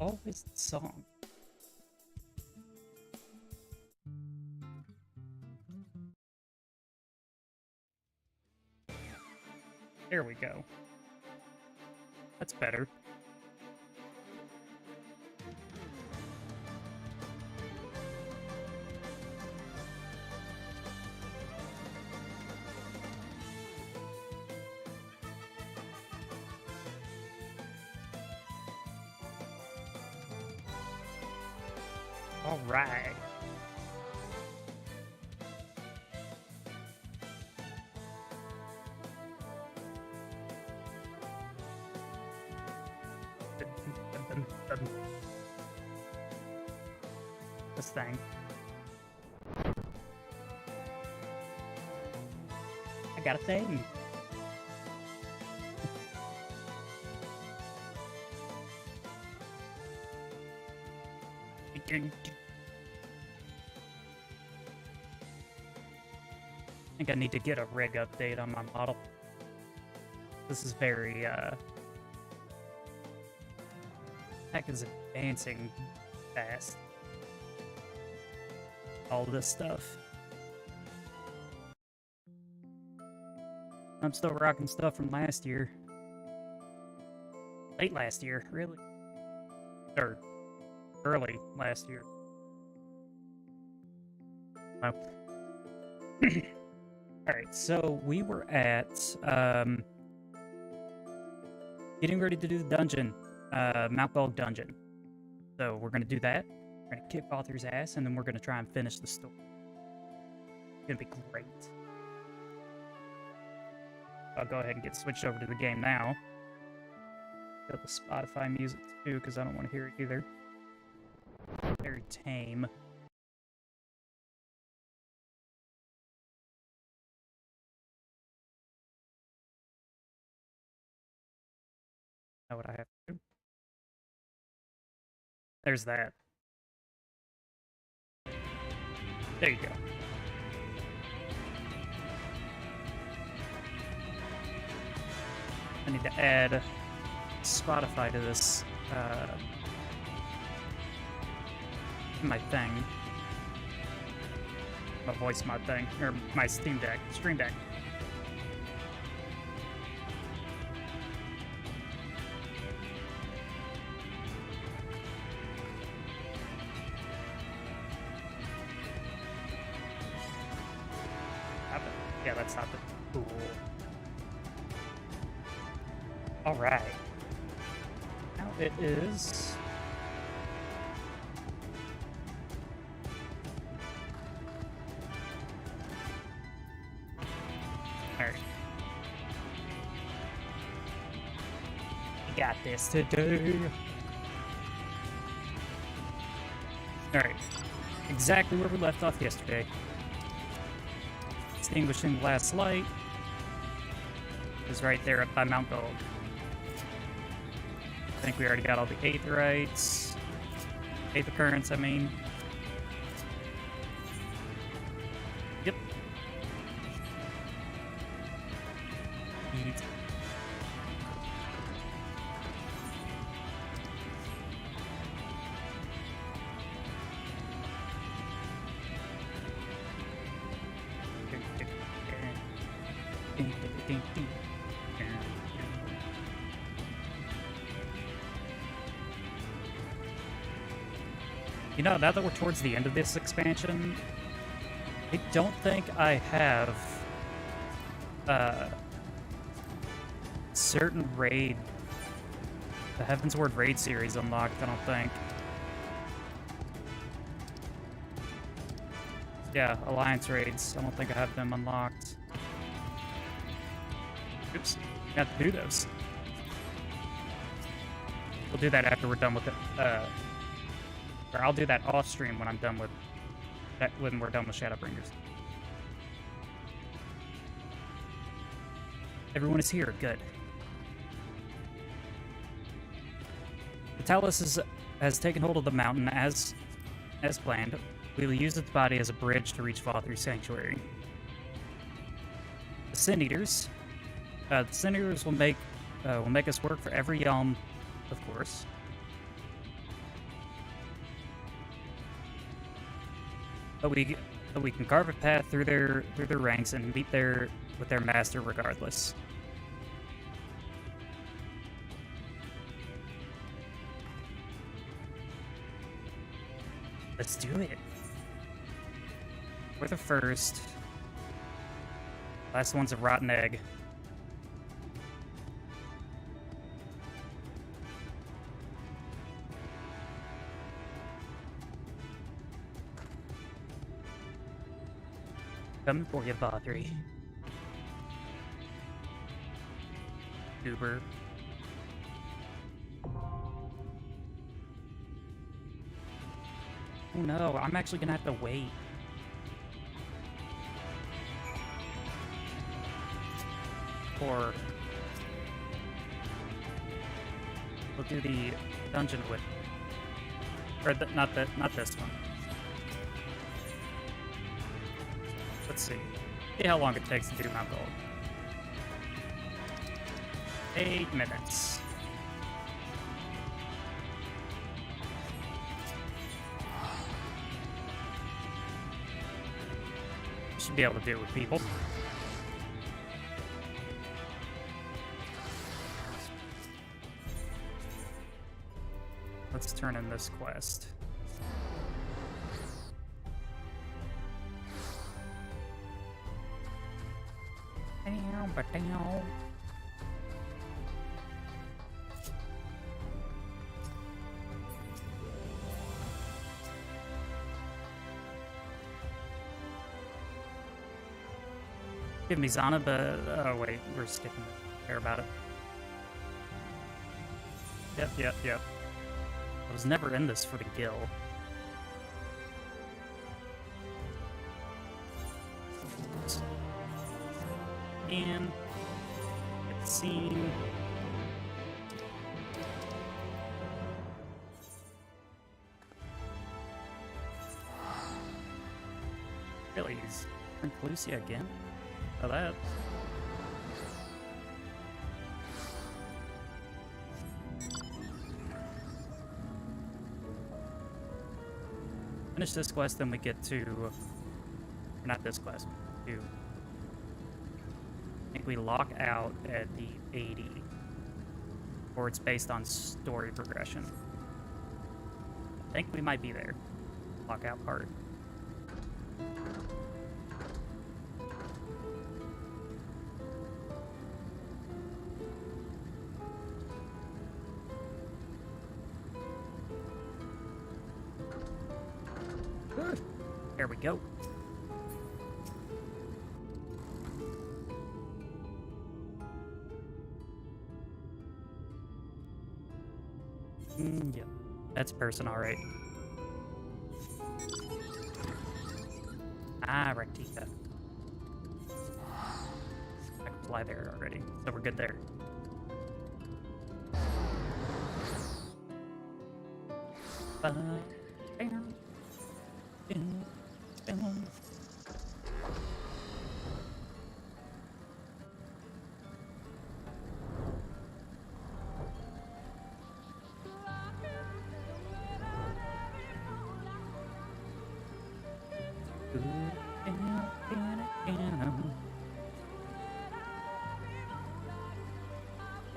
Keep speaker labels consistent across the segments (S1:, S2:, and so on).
S1: always the song? There we go. That's better. All right. This thing. I got a thing. I think I need to get a rig update on my model. This is very, heck is advancing fast. All this stuff. I'm still rocking stuff from last year. Late last year, really. Or early last year. Oh. Alright, so we were at getting ready to do the dungeon, Mount Gold dungeon. So we're gonna do that. We're gonna kick Author's ass, and then we're gonna try and finish the story. It's gonna be great. I'll go ahead and get switched over to the game now. Got the Spotify music too, because I don't want to hear it either. Very tame. Know what I have to do. There's that. There you go. I need to add Spotify to this, my thing. My voice mod thing, or my Stream Deck. Yeah, that's not the cool. All right. Now it is. All right. We got this to do. All right. Exactly where we left off yesterday. Extinguishing the last light is right there up by Mount Gold. I think we already got all the aetherites. Aether currents, I mean. Yep. Eat. You know, now that we're towards the end of this expansion, I don't think I have certain raid, the Heavensward raid series unlocked, I don't think. Yeah, Alliance raids, I don't think I have them unlocked. Oops, got to do those. We'll do that after we're done with it. Or I'll do that off stream when I'm done with that, when we're done with Shadowbringers. Everyone is here, good. Vitalis has taken hold of the mountain as planned. We will use its body as a bridge to reach Vathr's sanctuary. The Sin Eaters. The Sin Eaters will make us work for every Yalm, of course. But we can carve a path through their ranks and meet with their master regardless. Let's do it. We're the first. Last one's a rotten egg. Coming for you, Vatri. Uber. Oh no, I'm actually gonna have to wait. Or we'll do the dungeon with, or not this one. Let's see how long it takes to do Mount Gold. 8 minutes. Should be able to do it with people. Let's turn in this quest. Give me Zana, but oh wait, we're skipping it. Care about it. Yep. I was never in this for the guild. And get seen. Really, he's Lucia again? Oh, that. Finish this quest, then we get to, or not this quest, to, I think we lock out at the 80, or it's based on story progression. I think we might be there, lockout part. There we go. Yep, that's person, all right. Ah, Rectica. I can fly there already, so we're good there.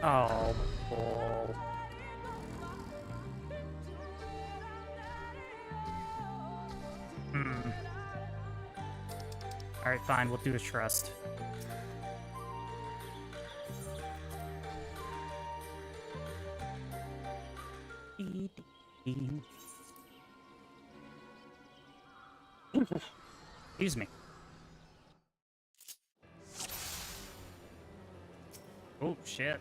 S1: Oh, bull. Alright, fine, we'll do a trust. Excuse me. Oh, shit.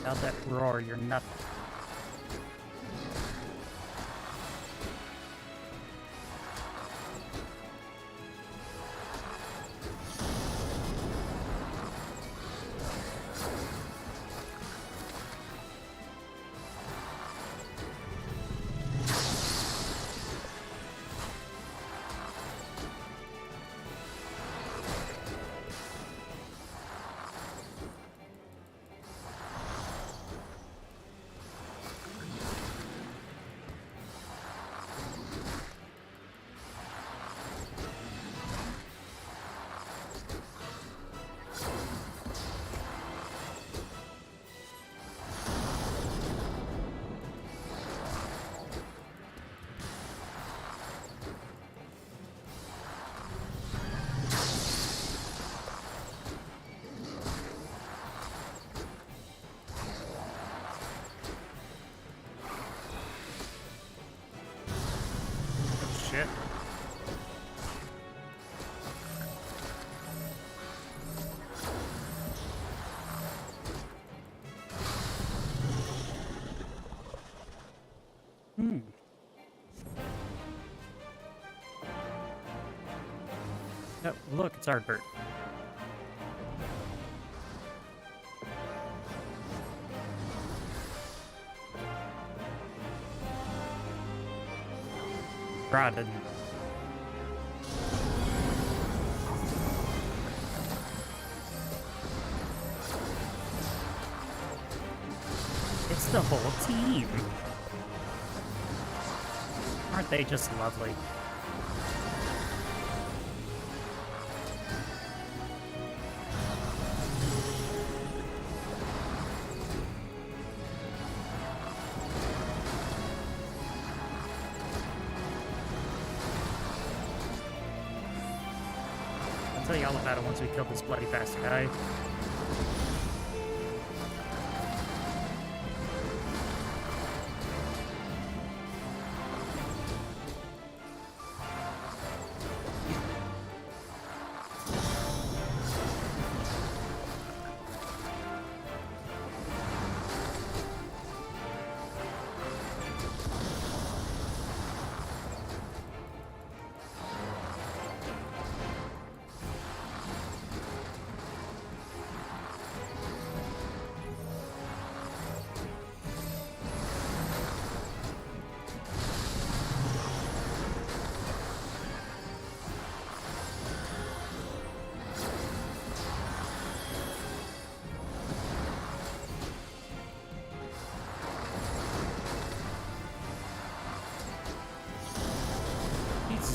S1: Without that roar, you're nothing. Shit. Oh, look, it's Ardbert. Rotted. It's the whole team. Aren't they just lovely? I'll tell you all about it once we kill this bloody bastard guy.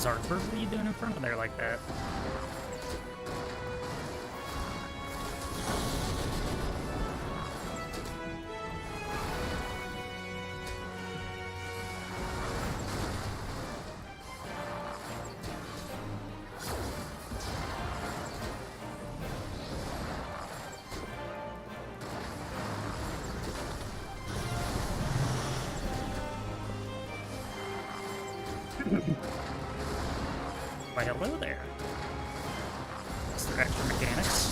S1: Ardbert, what are you doing in front of there like that? Why, hello there. Mr. Extra Mechanics.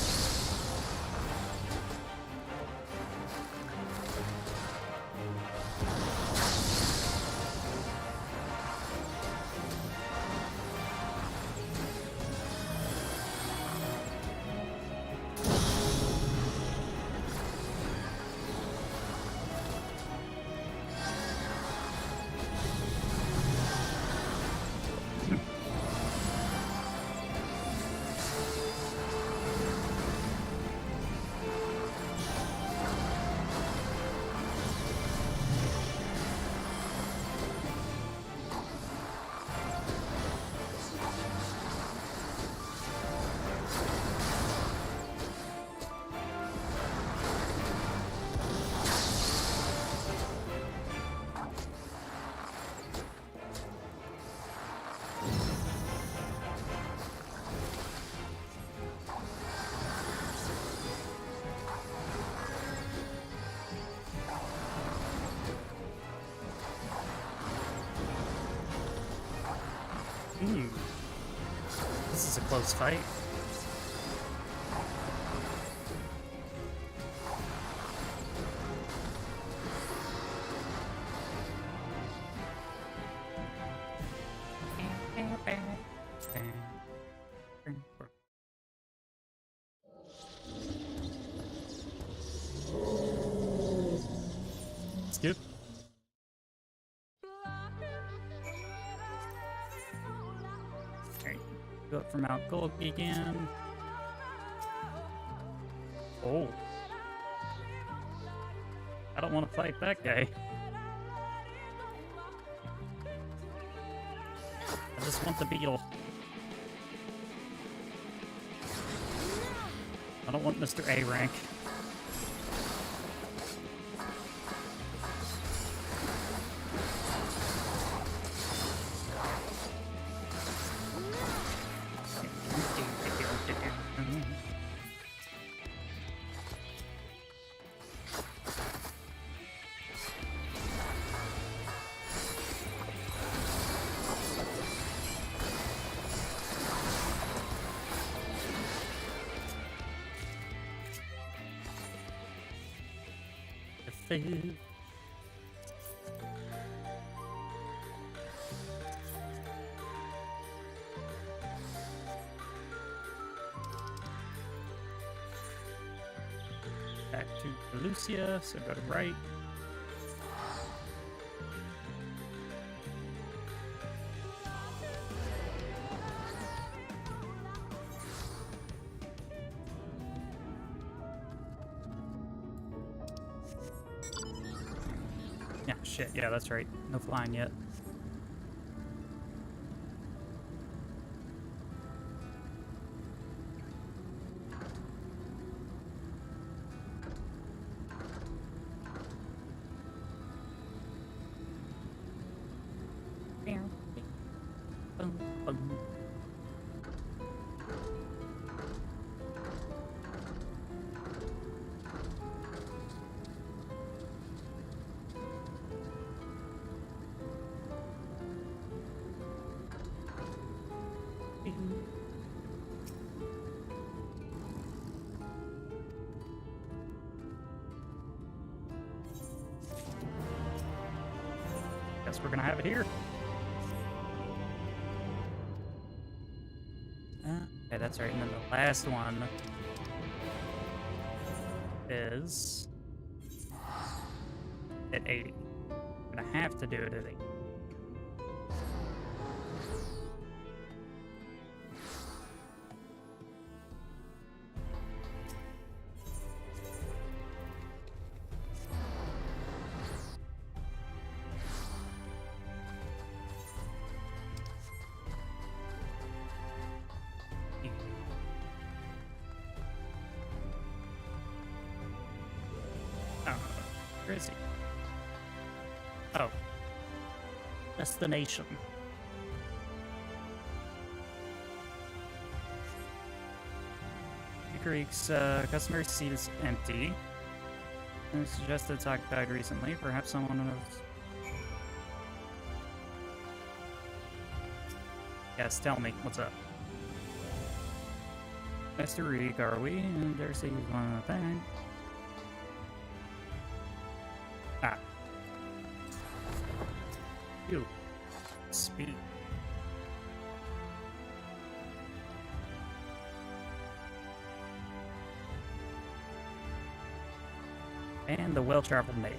S1: close fight. Skip. Alright, go up from Mount Gold again. Oh. I don't want to fight that guy. I just want the beetle. I don't want Mr. A rank. Food. Back to Lucia, so go to right. Yeah, shit, yeah, that's right. No flying yet. Guess we're gonna have it here. Okay, that's right. And then the last one is at 80. I'm gonna have to do it at 80. Where is he? Oh. Destination. The Greek's customer seat is empty. It suggested it's occupied recently. Perhaps someone knows. Yes, tell me. What's up? Mr. Reek, are we? And there's a one thing. Ah. You. Speed. And the well-traveled mage.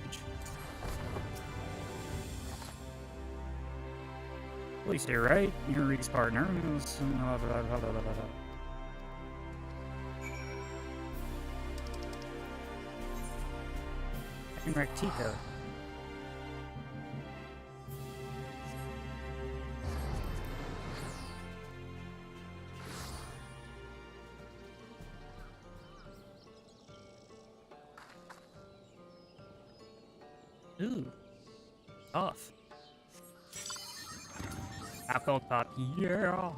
S1: Police here, right? You're Reek's partner. Tico. Ooh. Off. Alcohol pop. Yeah.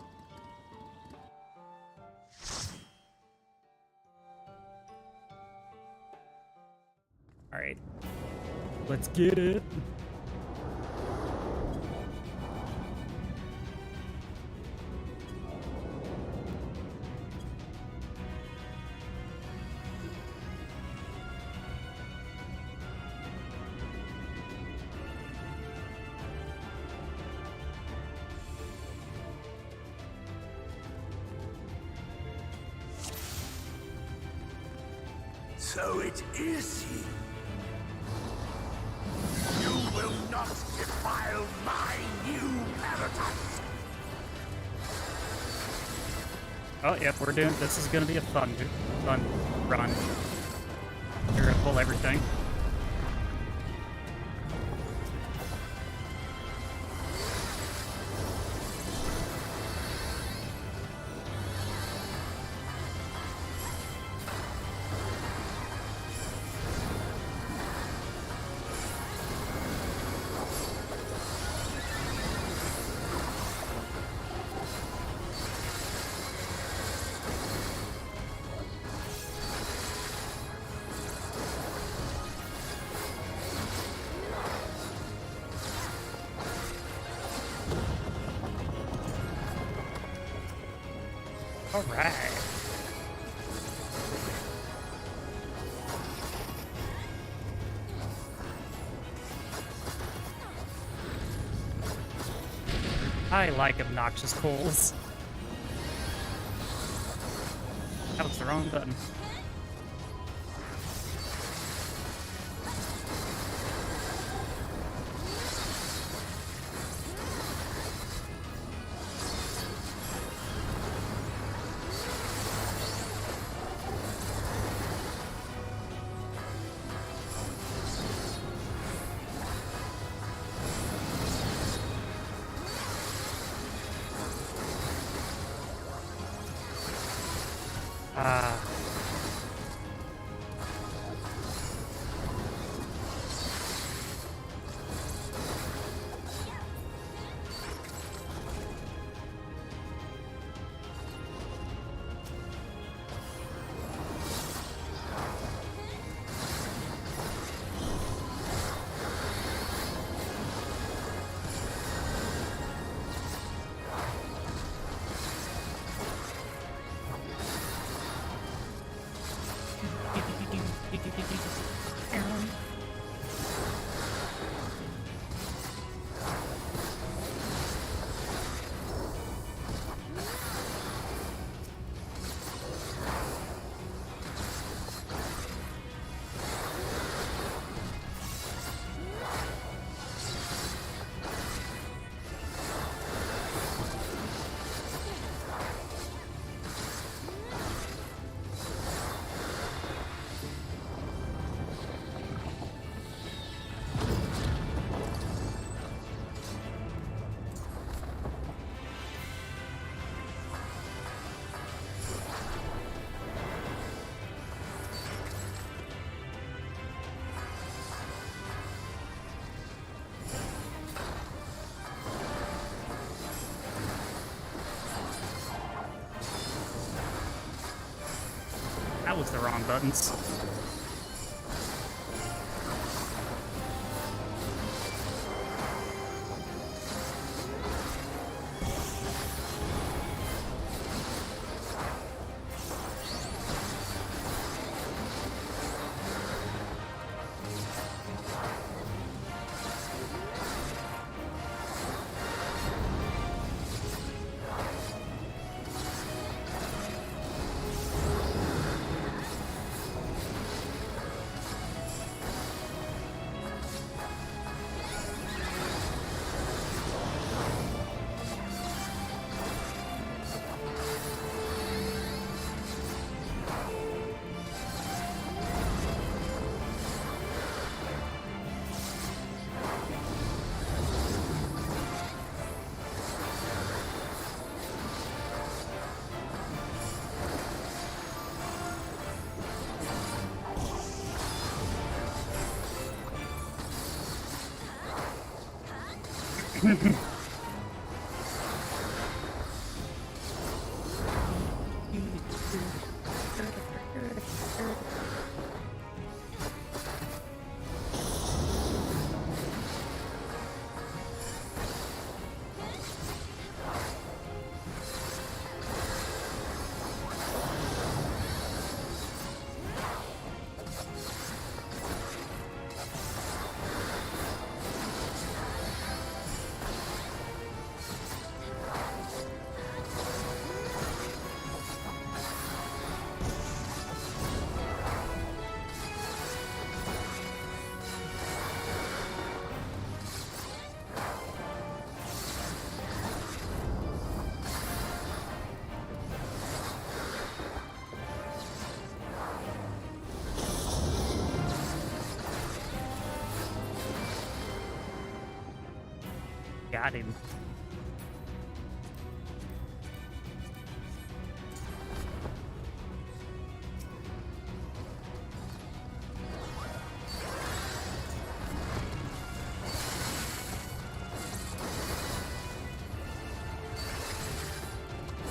S1: Alright. Let's get it.
S2: So it is he. You will not defile my new paradise.
S1: Oh, yep, we're doing. This is gonna be a fun run. You're gonna pull everything. All right. I like obnoxious pulls. That was the wrong button. That was the wrong buttons. got him.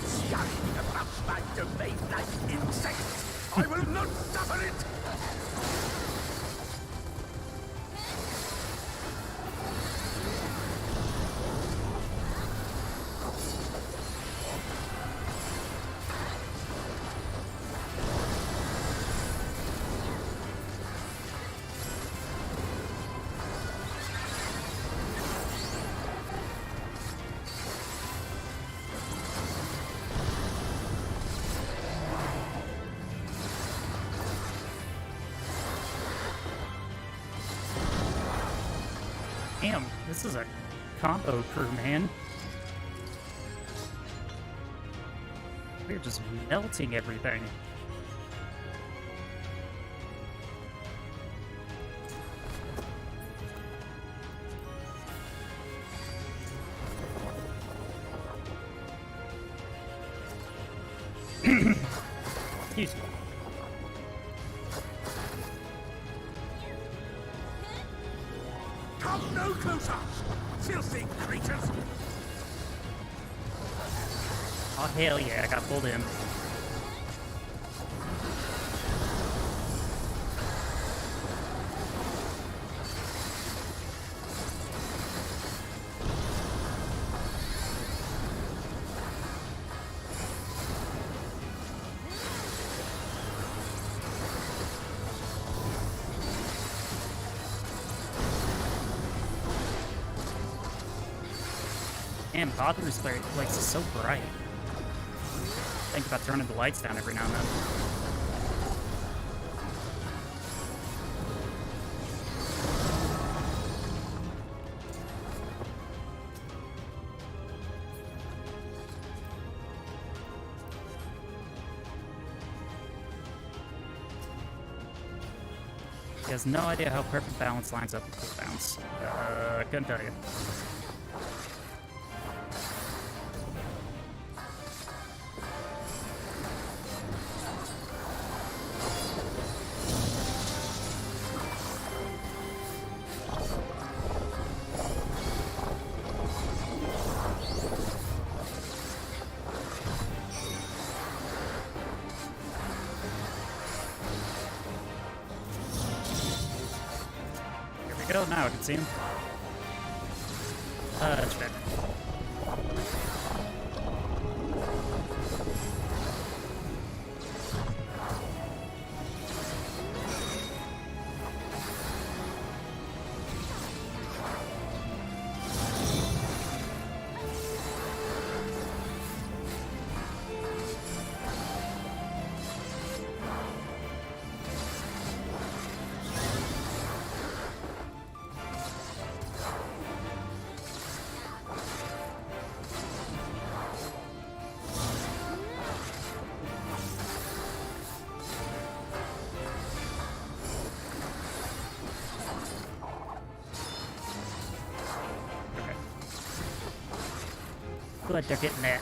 S2: Scurrying about my domain like insects! I will not suffer it!
S1: Damn, this is a combo crew, man. We're just melting everything. Excuse me.
S2: Come no closer! Filthy creatures!
S1: Oh, hell yeah, I got pulled in. Damn, Bother's place is so bright. Think about turning the lights down every now and then. He has no idea how perfect balance lines up with cooldowns. Couldn't tell you. Go now, I can see him. That's better. Good, they're getting that.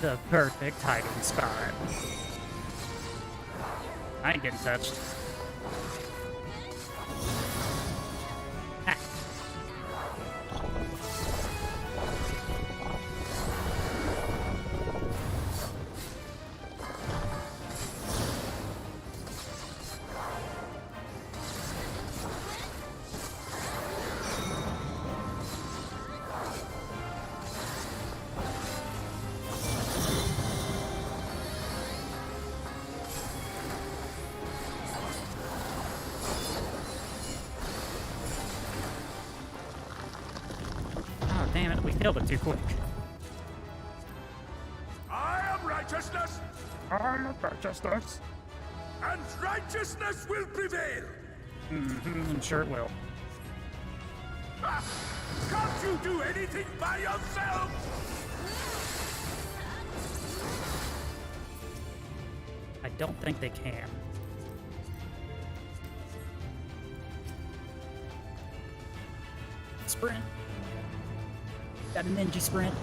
S1: The perfect hiding spot. I ain't getting touched. Damn it, we killed it too quick.
S2: I am righteousness!
S1: I am righteousness.
S2: and righteousness will prevail.
S1: I'm sure it will.
S2: Ah, can't you do anything by yourself?
S1: I don't think they can. Sprint. Got a ninja sprint.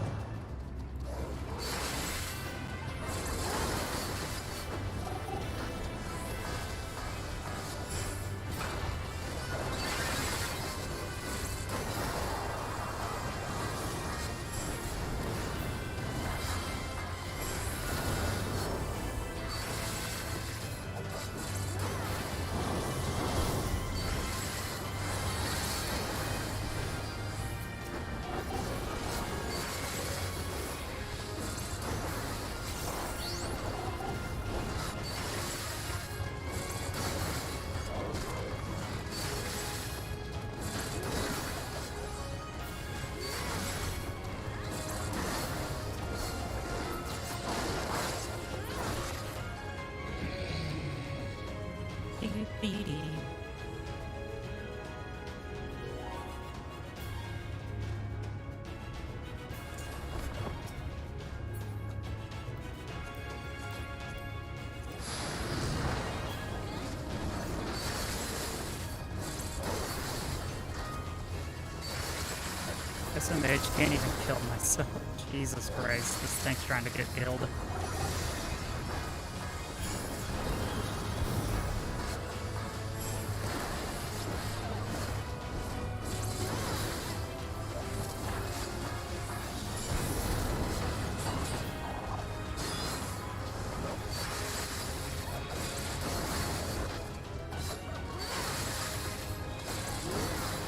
S1: SMH can't even kill myself. Jesus Christ, this thing's trying to get killed.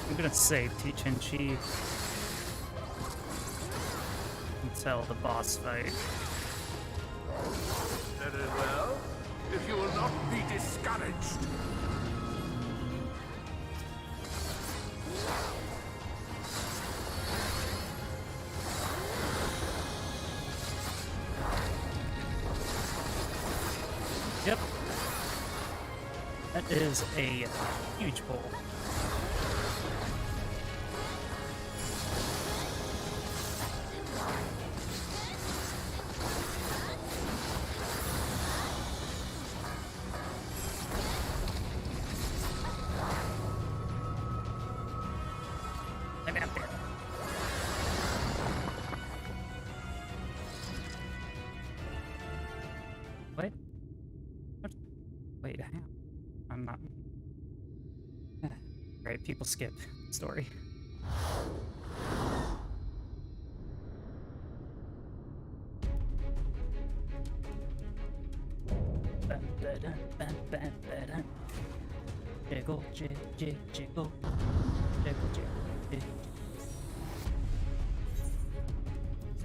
S1: I'm gonna save Teach-in-Chi until the boss fight.
S2: Very well. If you will not be discouraged.
S1: Yep. That is a huge pull. Let me out there. What? What? Wait, how? I'm not. Right, people skip story. Jiggle, jig, jig, jiggle. Jiggle, jig, jig.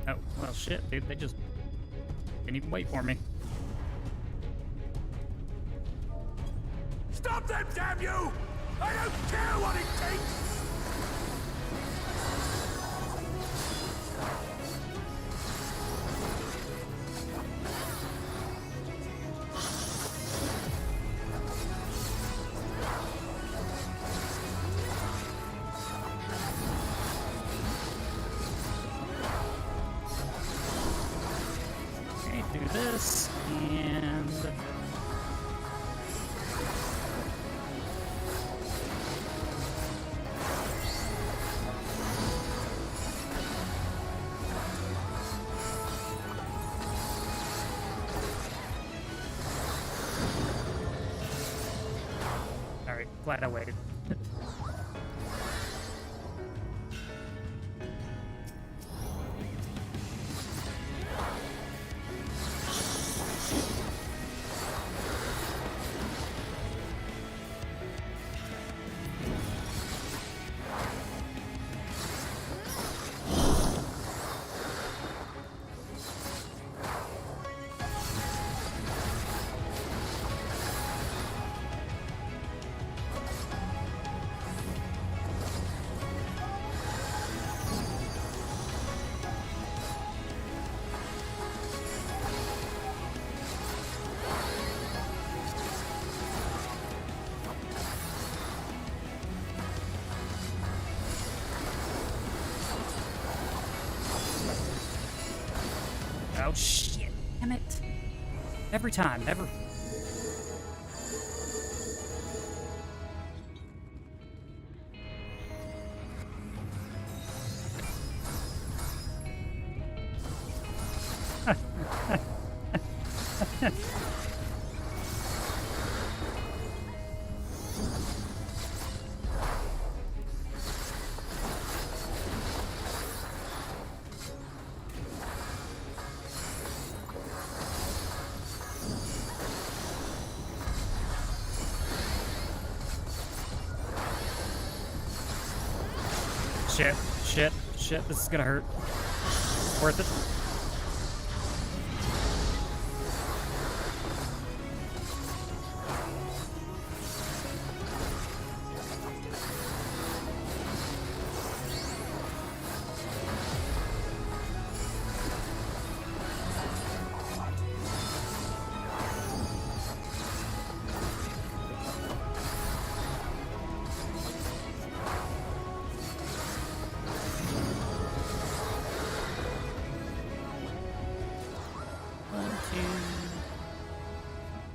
S1: Oh, well, shit, dude. They just didn't even wait for me.
S2: Stop them, damn you! I don't care what it takes!
S1: Okay, do this, and... Alright, glad I waited. Oh shit! Damn it! Every time, never. Shit, this is gonna hurt. Worth it.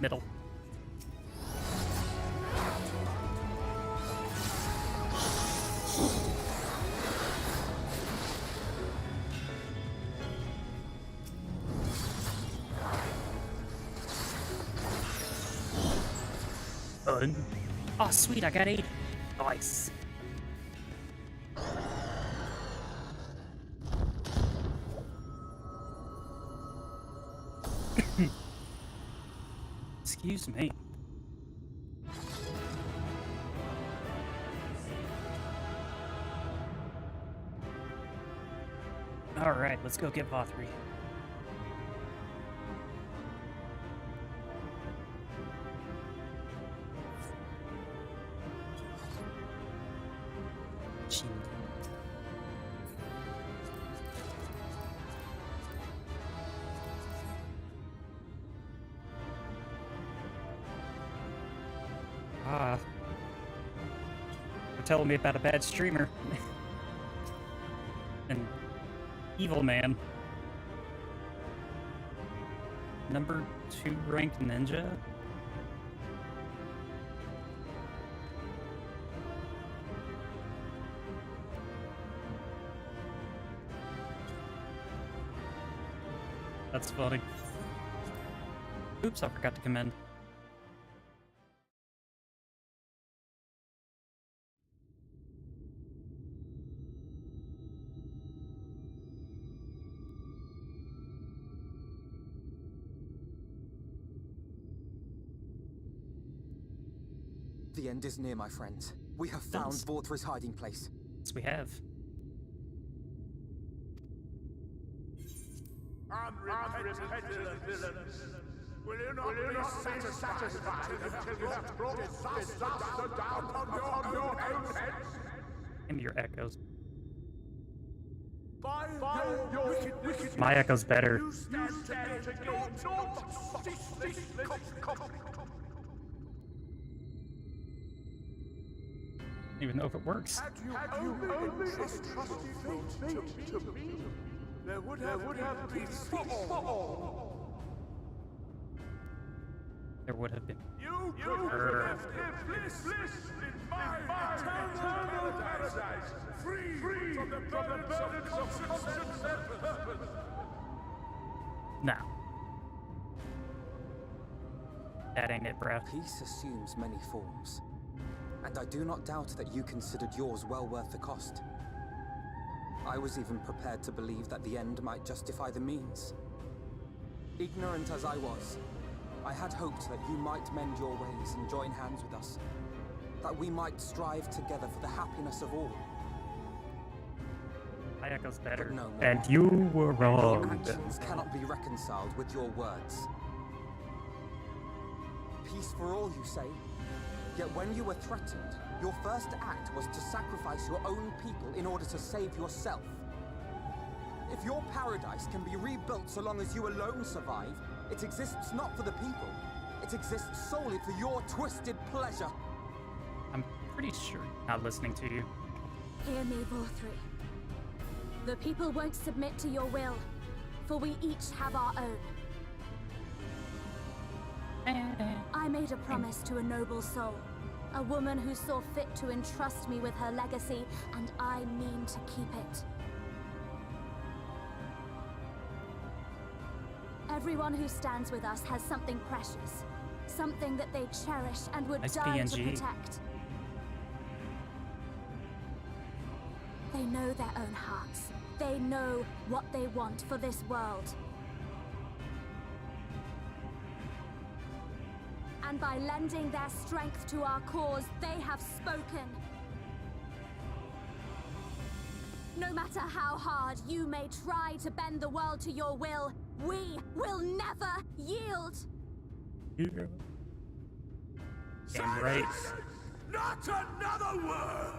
S1: Middle. Fun. Oh, sweet, I got 8. Nice. Excuse me. All right, let's go get Vothri. They're telling me about a bad streamer. An evil man. Number 2 ranked ninja? That's funny. Oops, I forgot to commend.
S3: The end is near, my friends. We have found Vorthri's hiding place.
S1: Yes, we have.
S2: Unrepentant villains! Will you not be satisfied until you have brought disaster down on your own heads?
S1: Give me your echoes.
S2: By your wicked
S1: My echo's better.
S2: you stand dead against this
S1: Even know if it works.
S2: Had you only trusted fate to me, there would have been peace for all.
S1: There would have been.
S2: You could have lived bliss in my eternal paradise, free from the burdens of conscience and purpose.
S1: Nah. That ain't it, bro.
S3: Peace assumes many forms, and I do not doubt that you considered yours well worth the cost. I was even prepared to believe that the end might justify the means. Ignorant as I was, I had hoped that you might mend your ways and join hands with us, that we might strive together for the happiness of all.
S1: My echo's better.
S3: But no more.
S1: And you were
S3: Your
S1: wrong.
S3: actions cannot be reconciled with your words. Peace for all, you say? Yet when you were threatened, your first act was to sacrifice your own people in order to save yourself. If your paradise can be rebuilt so long as you alone survive, it exists not for the people. It exists solely for your twisted pleasure.
S1: I'm pretty sure not listening to you.
S4: Hear me, Vorthri. The people won't submit to your will. for we each have our own. I made a promise to a noble soul, a woman who saw fit to entrust me with her legacy, and I mean to keep it. Everyone who stands with us has something precious, something that they cherish and would
S1: Nice
S4: die
S1: PNG.
S4: to protect. They know their own hearts. They know what they want for this world. And by lending their strength to our cause, they have spoken. No matter how hard you may try to bend the world to your will, we will never yield.
S1: Yeah. Damn right.
S2: Silence! Not another word!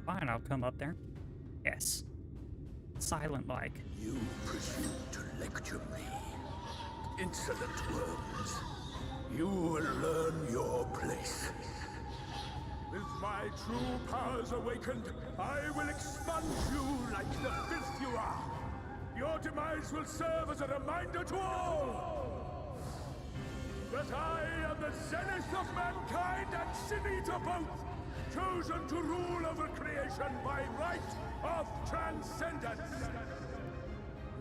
S1: Fine, I'll come up there. Yes. Silent like.
S2: You presume to lecture me. Insolent worms. You will learn your place. With my true powers awakened, I will expunge you like the filth you are. Your demise will serve as a reminder to all that I am the zenith of mankind and sin eater both, chosen to rule over creation by right of transcendence.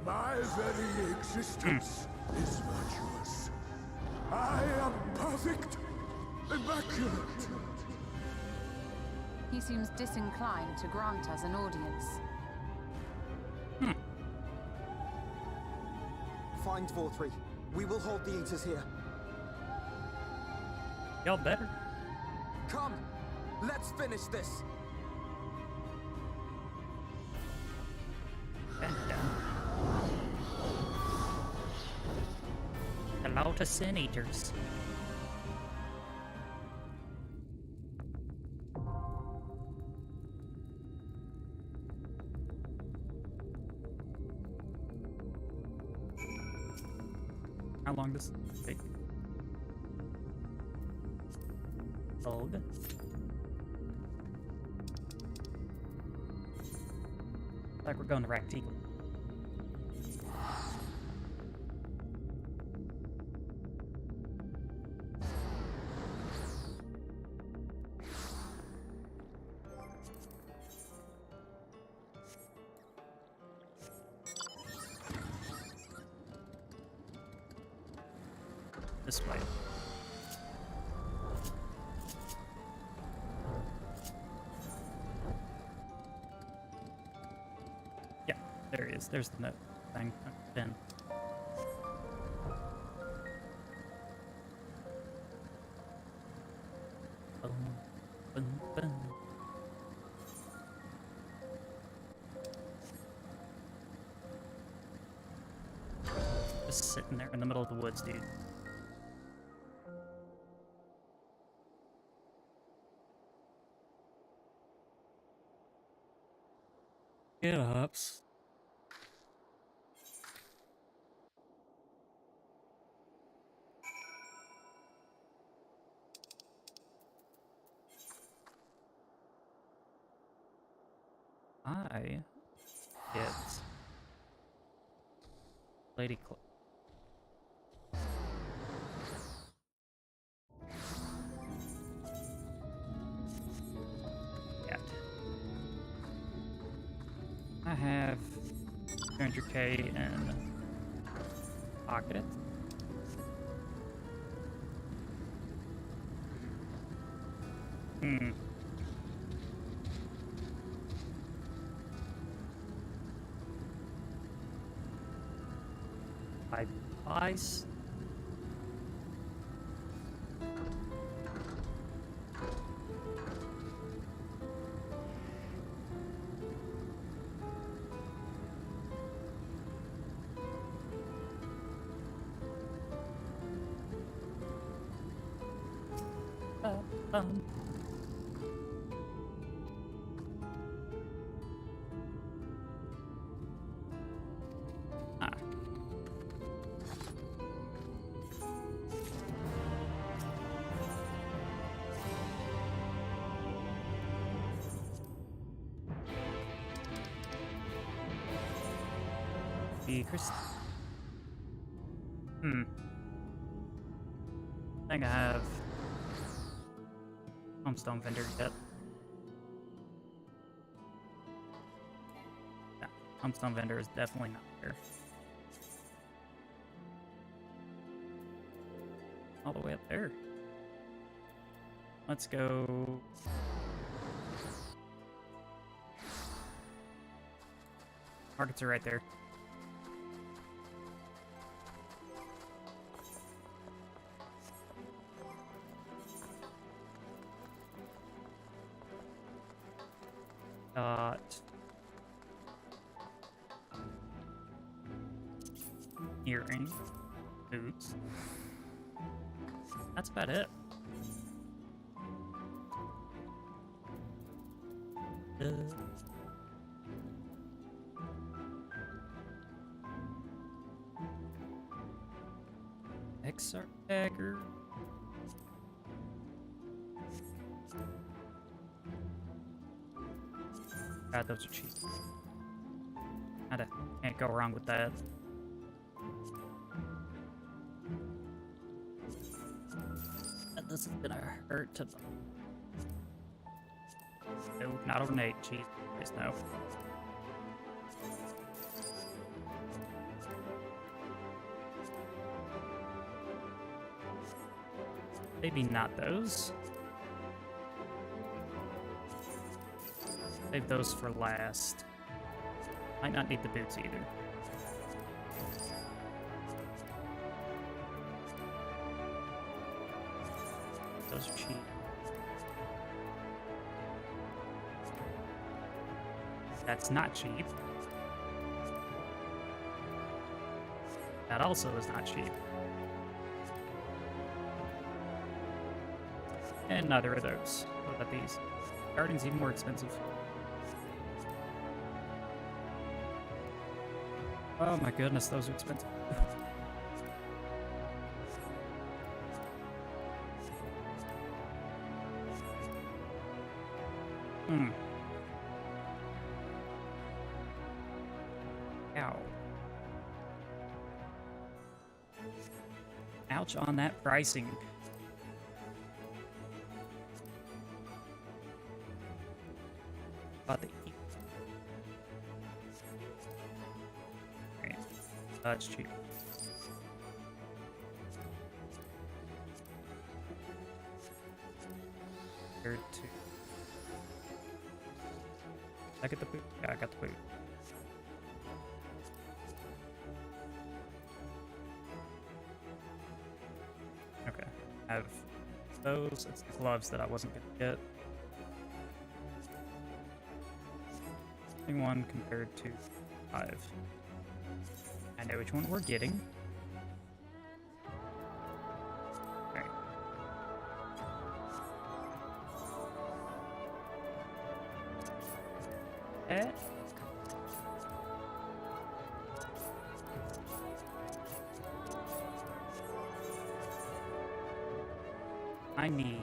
S2: My very existence is virtuous. I am perfect, immaculate.
S5: He seems disinclined to grant us an audience.
S3: Find Vorthree. We will hold the Eaters here.
S1: Y'all better.
S3: Come! Let's finish this!
S1: Hello to Sin Eaters. How long does it take? Hold. Like we're going to Raktik. This way. Yeah, there he is. There's the note thing. Pin. Boom, boom, boom. Just sitting there in the middle of the woods, dude. Get ups. I get Lady Cl I have 200k in pocket. I buy be Chris. I think I have Homestone Vendor yet. Yeah, Homestone Vendor is definitely not there. All the way up there. Let's go. Markets are right there. Earring, boots. That's about it. XR dagger. God, those are cheap. Can't go wrong with that. This is gonna hurt to. No, not ornate. Jeez, please no. Maybe not those. Save those for last. Might not need the boots either. Those are cheap. That's not cheap. That also is not cheap. And neither of those. What about these? Guardian's even more expensive. Oh my goodness, those are expensive. Ow. Ouch on that pricing. About the right. That's cheap. Third two. I get the boot. Yeah, I got the boot. Okay. I have those. It's the gloves that I wasn't gonna get. One compared to 5. I know which one we're getting. Alright. I need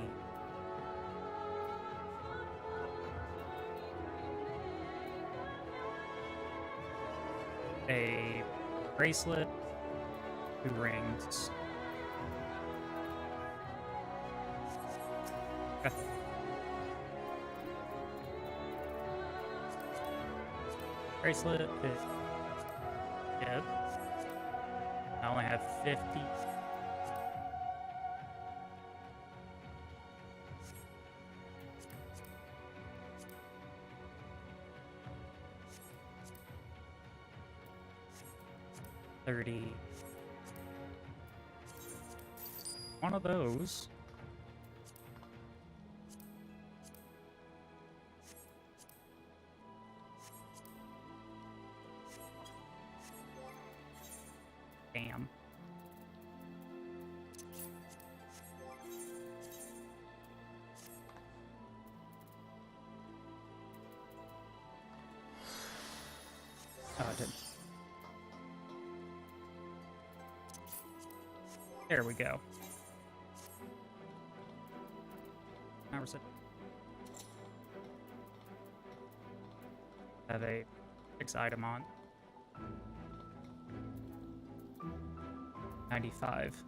S1: a bracelet, 2 rings. Okay. Bracelet is good. I only have 50. One of those. Damn. Oh, I didn't. There we go. Now we're set. Have a 6 item on. 95.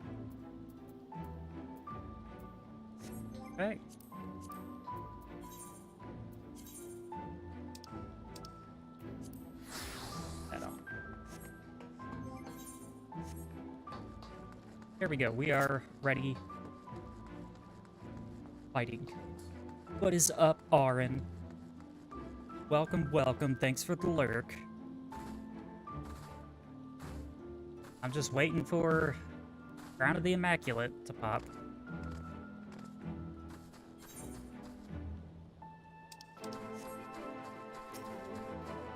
S1: Okay. That on. There we go. We are ready. Fighting. What is up, Aaron? Welcome, welcome. Thanks for the lurk. I'm just waiting for Crown of the Immaculate to pop.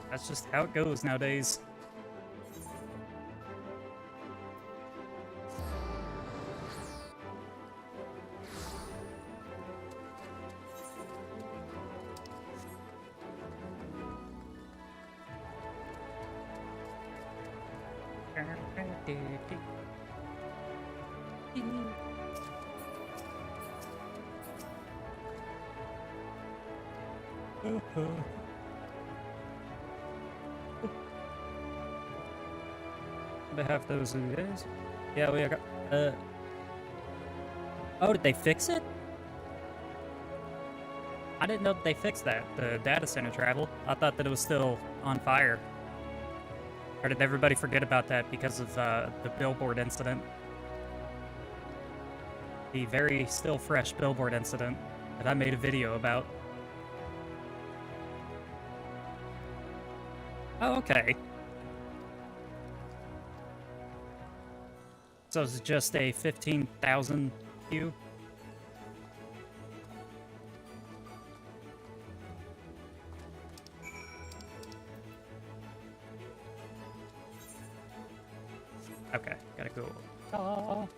S1: That's just how it goes nowadays. They have those of you guys. Yeah, we got. Oh, did they fix it? I didn't know that they fixed that. The data center travel. I thought that it was still on fire. Or did everybody forget about that because of the billboard incident? The very still fresh billboard incident that I made a video about. Oh, okay. So it's just a 15,000 queue? Okay, gotta go. Oh.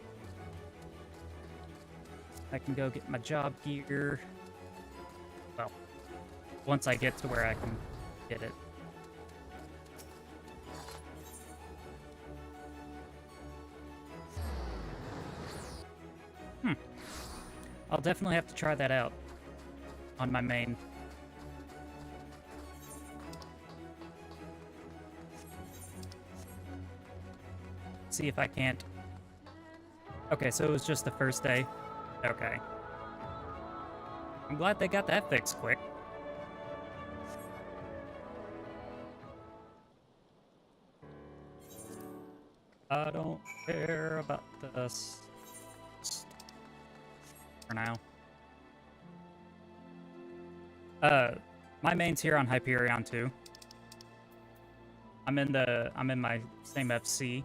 S1: I can go get my job gear. Well, once I get to where I can get it. I'll definitely have to try that out on my main. See if I can't. Okay, so it was just the first day. Okay. I'm glad they got that fixed quick. I don't care about this. For now. My main's here on Hyperion too. I'm in my same FC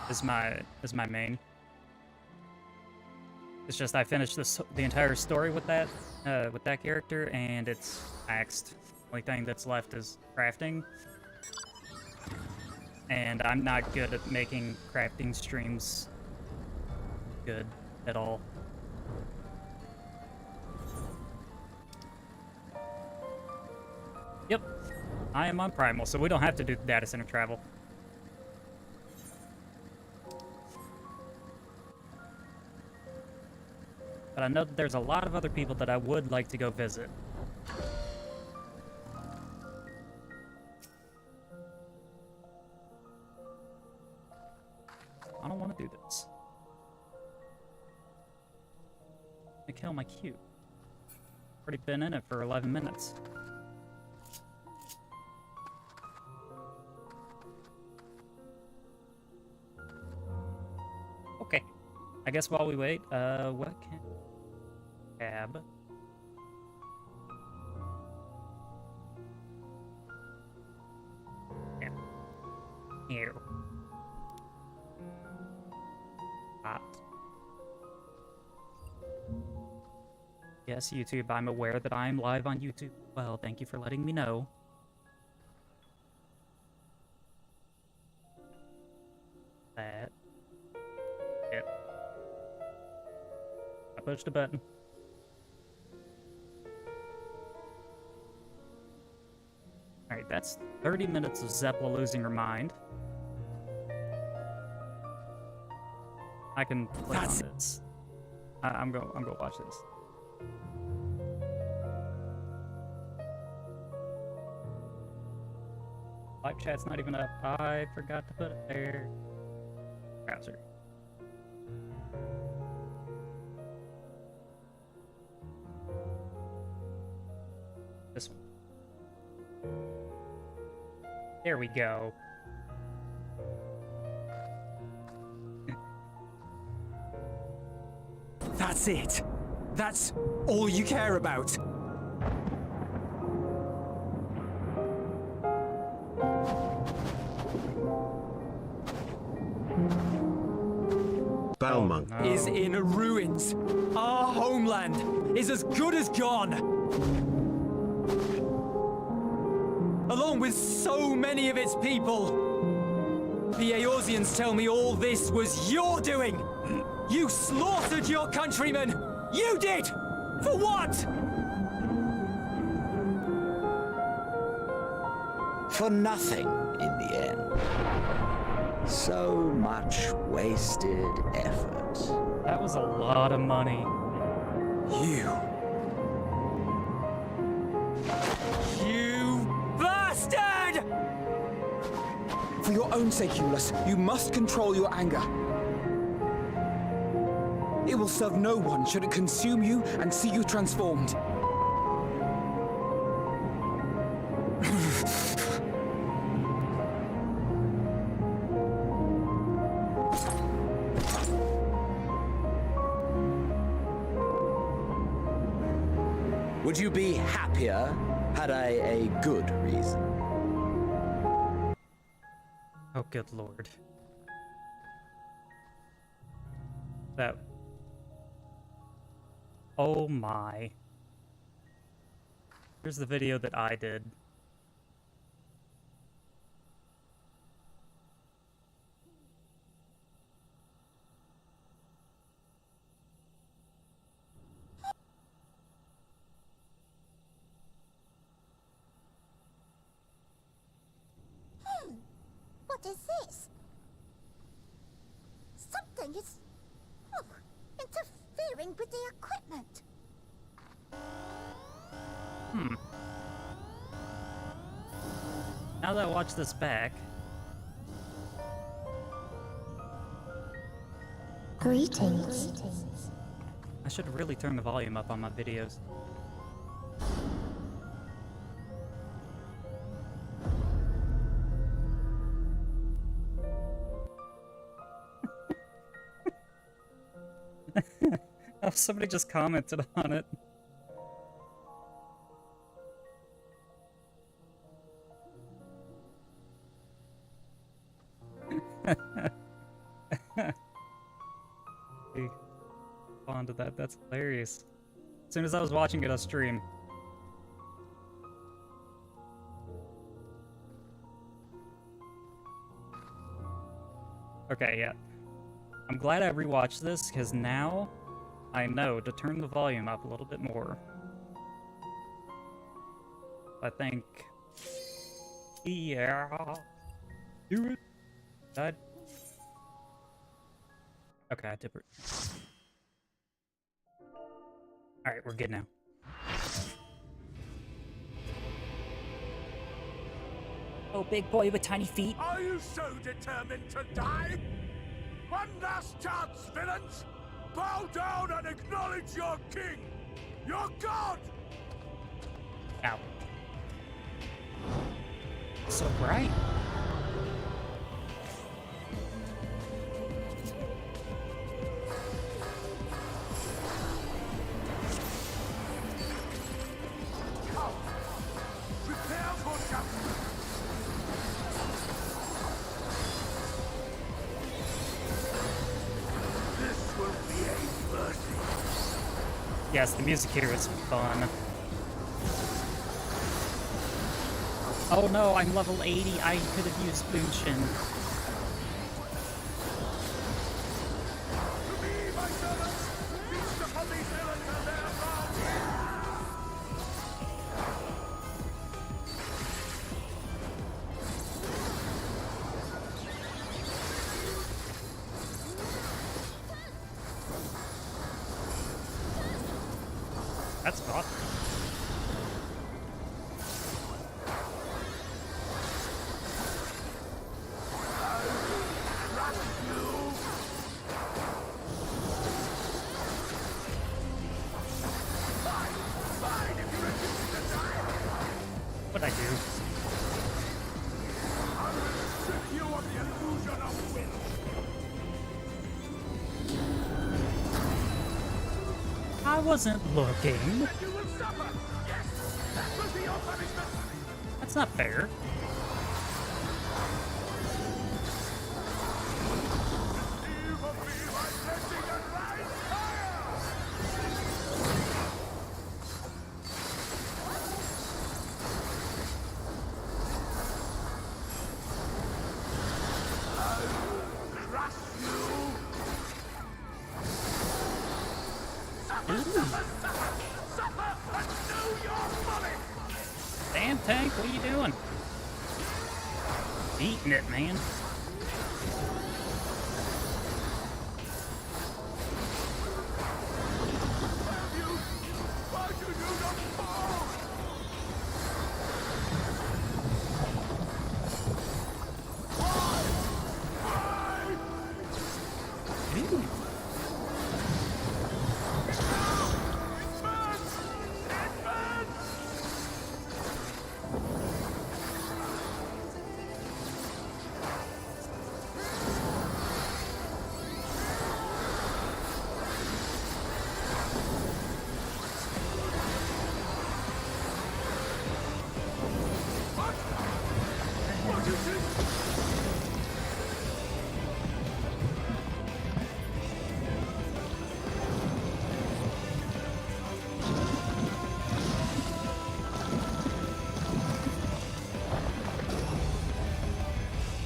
S1: as my main. It's just I finished the entire story with that character, and it's maxed. Only thing that's left is crafting. And I'm not good at making crafting streams good at all. Yep, I am on Primal, so we don't have to do data center travel. But I know that there's a lot of other people that I would like to go visit. I don't want to do this. I kill my queue. Already been in it for 11 minutes. Okay. I guess while we wait, what can... Tab. Yeah. Here. Hot. Yes, YouTube, I'm aware that I'm live on YouTube. Well, thank you for letting me know. That. Yep. I pushed a button. Alright, that's 30 minutes of Zeppla losing her mind. I can click on this. I'm go watch this. Live chat's not even up. I forgot to put it there. browser. This one. There we go.
S6: That's it. That's all you care about.
S7: Balmung
S1: No.
S6: Is in ruins. Our homeland is as good as gone. Along with so many of its people. The Eorzeans tell me all this was your doing. You slaughtered your countrymen. You did! For what?
S8: For nothing in the end. So much wasted effort.
S1: That was a lot of money.
S6: You bastard!
S3: For your own sake, Euless, you must control your anger. It will serve no one should it consume you and see you transformed.
S8: Would you be happier had I a good reason?
S1: Oh, good lord. That... Oh my. Here's the video that I did.
S9: What is this? Something is interfering with the equipment.
S1: Now that I watch this back,
S9: Greetings.
S1: I should really turn the volume up on my videos. Oh, somebody just commented on it. Hey, respond to that. That's hilarious. As soon as I was watching it on stream. Okay, yeah. I'm glad I rewatched this, because now I know to turn the volume up a little bit more. I think... Yeah... Do it! Okay, I did it. Alright, we're good now. Oh, big boy with tiny feet.
S2: Are you so determined to die? One last chance, villains! Bow down and acknowledge your king! Your god!
S1: Ow. So bright.
S2: Prepare for judgment! This will be a mercy.
S1: Yes, the music here is fun. Oh no, I'm level 80. I could have used Boonshin.
S2: To me, my servants! Feast upon these villains and their bounty!
S1: That's awesome.
S2: Crush you
S1: wasn't looking.
S2: You will suffer! Yes! That will be your punishment!
S1: That's not fair.
S2: Receive of me my blessing and rise higher! Crush you! Suffer, suffer, suffer! Suffer and know your folly!
S1: Damn tank, what are you doing? Eating it, man.
S2: Why do you not fall?
S1: Ew.
S2: What is it?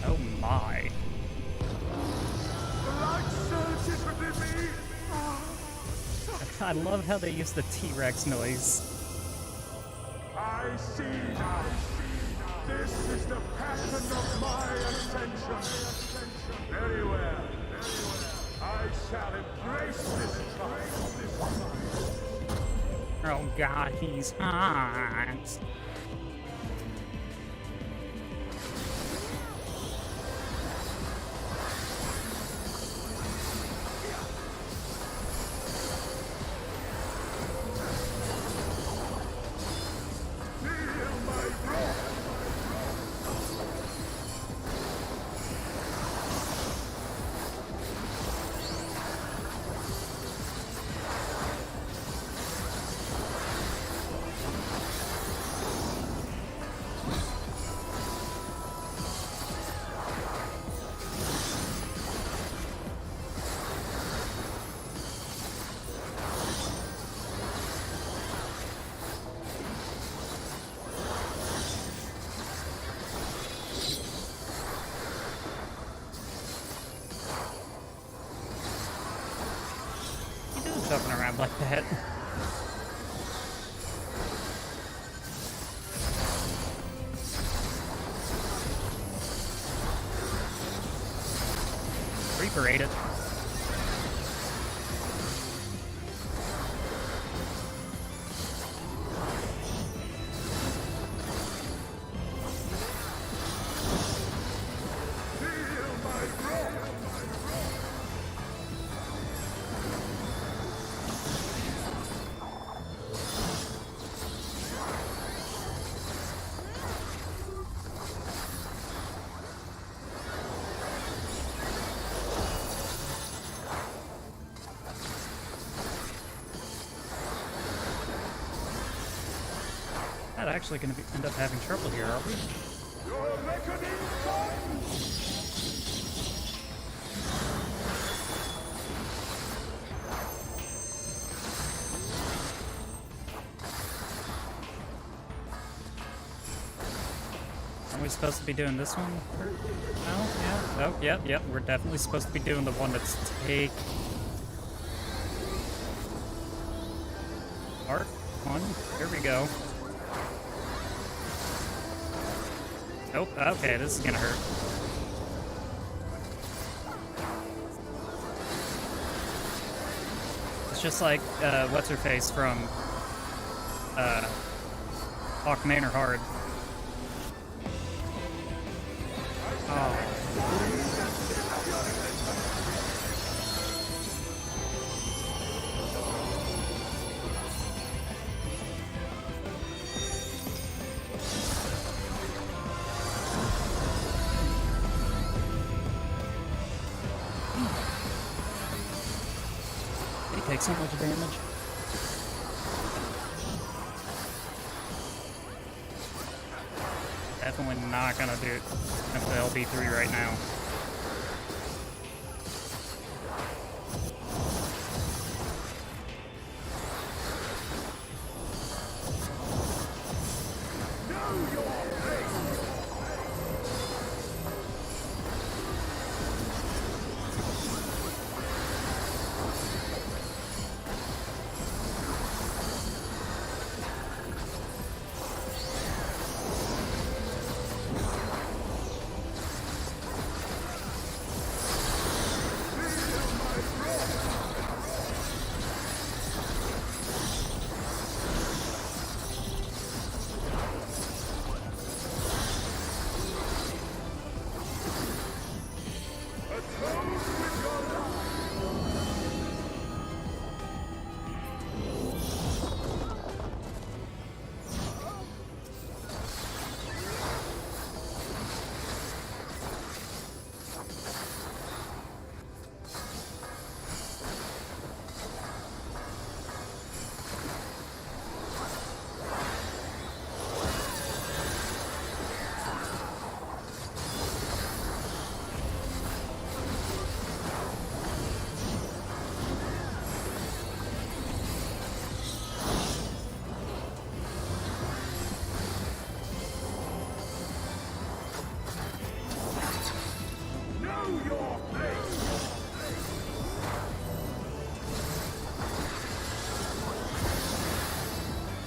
S1: Oh my.
S2: The light surges within me!
S1: I love how they use the T-Rex noise.
S2: I see now. This is the pattern of my ascension. Very well. I shall embrace this trial.
S1: Oh god, he's hot.
S2: Feel my wrath.
S1: You doing jumping around like that? Reaper ate it.
S2: Feel my wrath.
S1: Not actually going to end up having trouble here, are we?
S2: Your reckoning comes!
S1: Are we supposed to be doing this one? No? Yeah? Oh, yep, yep. We're definitely supposed to be doing the one that's take... Part 1. Here we go. Nope. Okay, this is gonna hurt. It's just like, what's-her-face from, Hawk Manor Hard. Oh. He takes so much damage. definitely not gonna do it at the LB3 right now.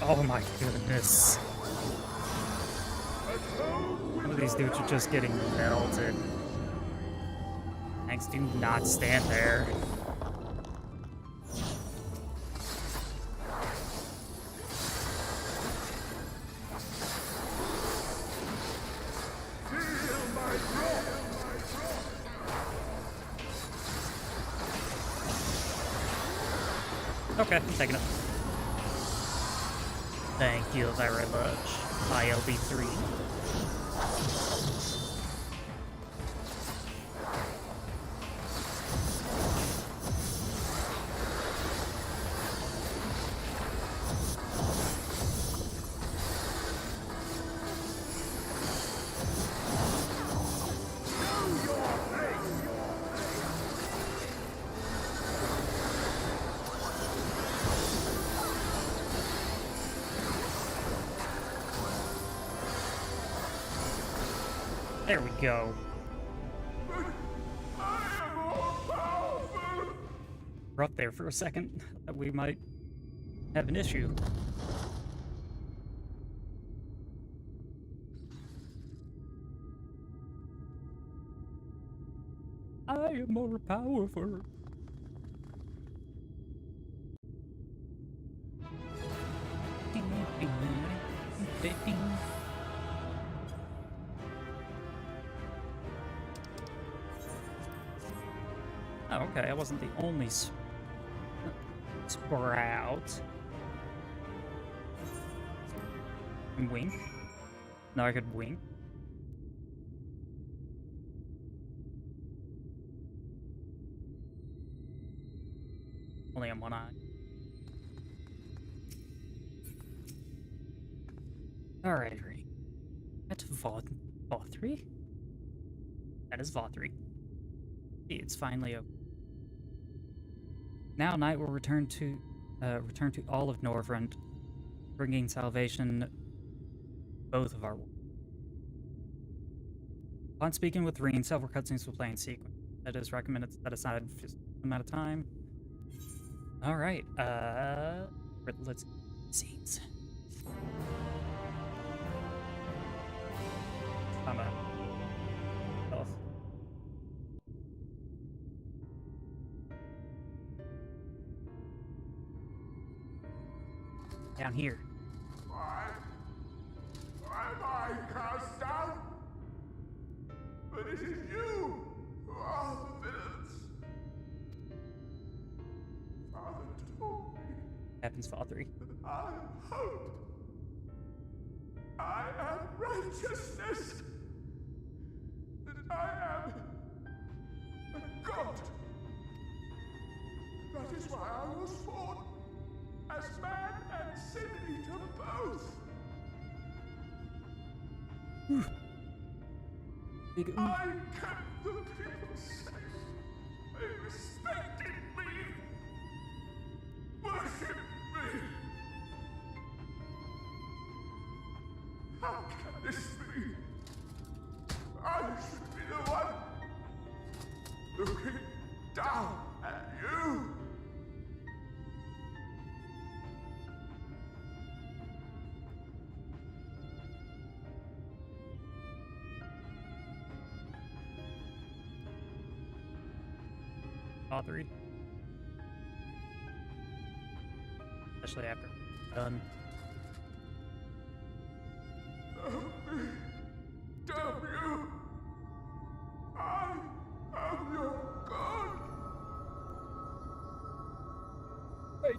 S1: Oh my goodness. Some of these dudes are just getting melted. Thanks, do not stand there. Okay, I'm taking it. Thank you very much, ILB3. There we go. We're up there for a second. That we might have an issue. I am more powerful. Oh, okay, I wasn't the only sprout. And wink. Now I could wink. Only on one eye. Alright, right. At Vothri? That is Vothri. It's finally open. Now night will return to all of Norvrent, bringing salvation both of our worlds. Upon speaking with Reen, several cutscenes will play in sequence. That is recommended to set aside for just a amount of time. Alright, let's scenes. I'm a health. Down here.
S2: Why am I cast down? But it is you who are the villains. Father told me
S1: Happens Vothri.
S2: that I am hope. I am righteousness. That I am a god. That is why I was born. As man and sin eater both.
S1: Big ooh.
S2: I kept the people safe. They respected me. Worshipped me. How can this be? I should be the one looking down at you.
S1: All three. Especially after done.
S2: Damn you! I am your god!
S1: Wait.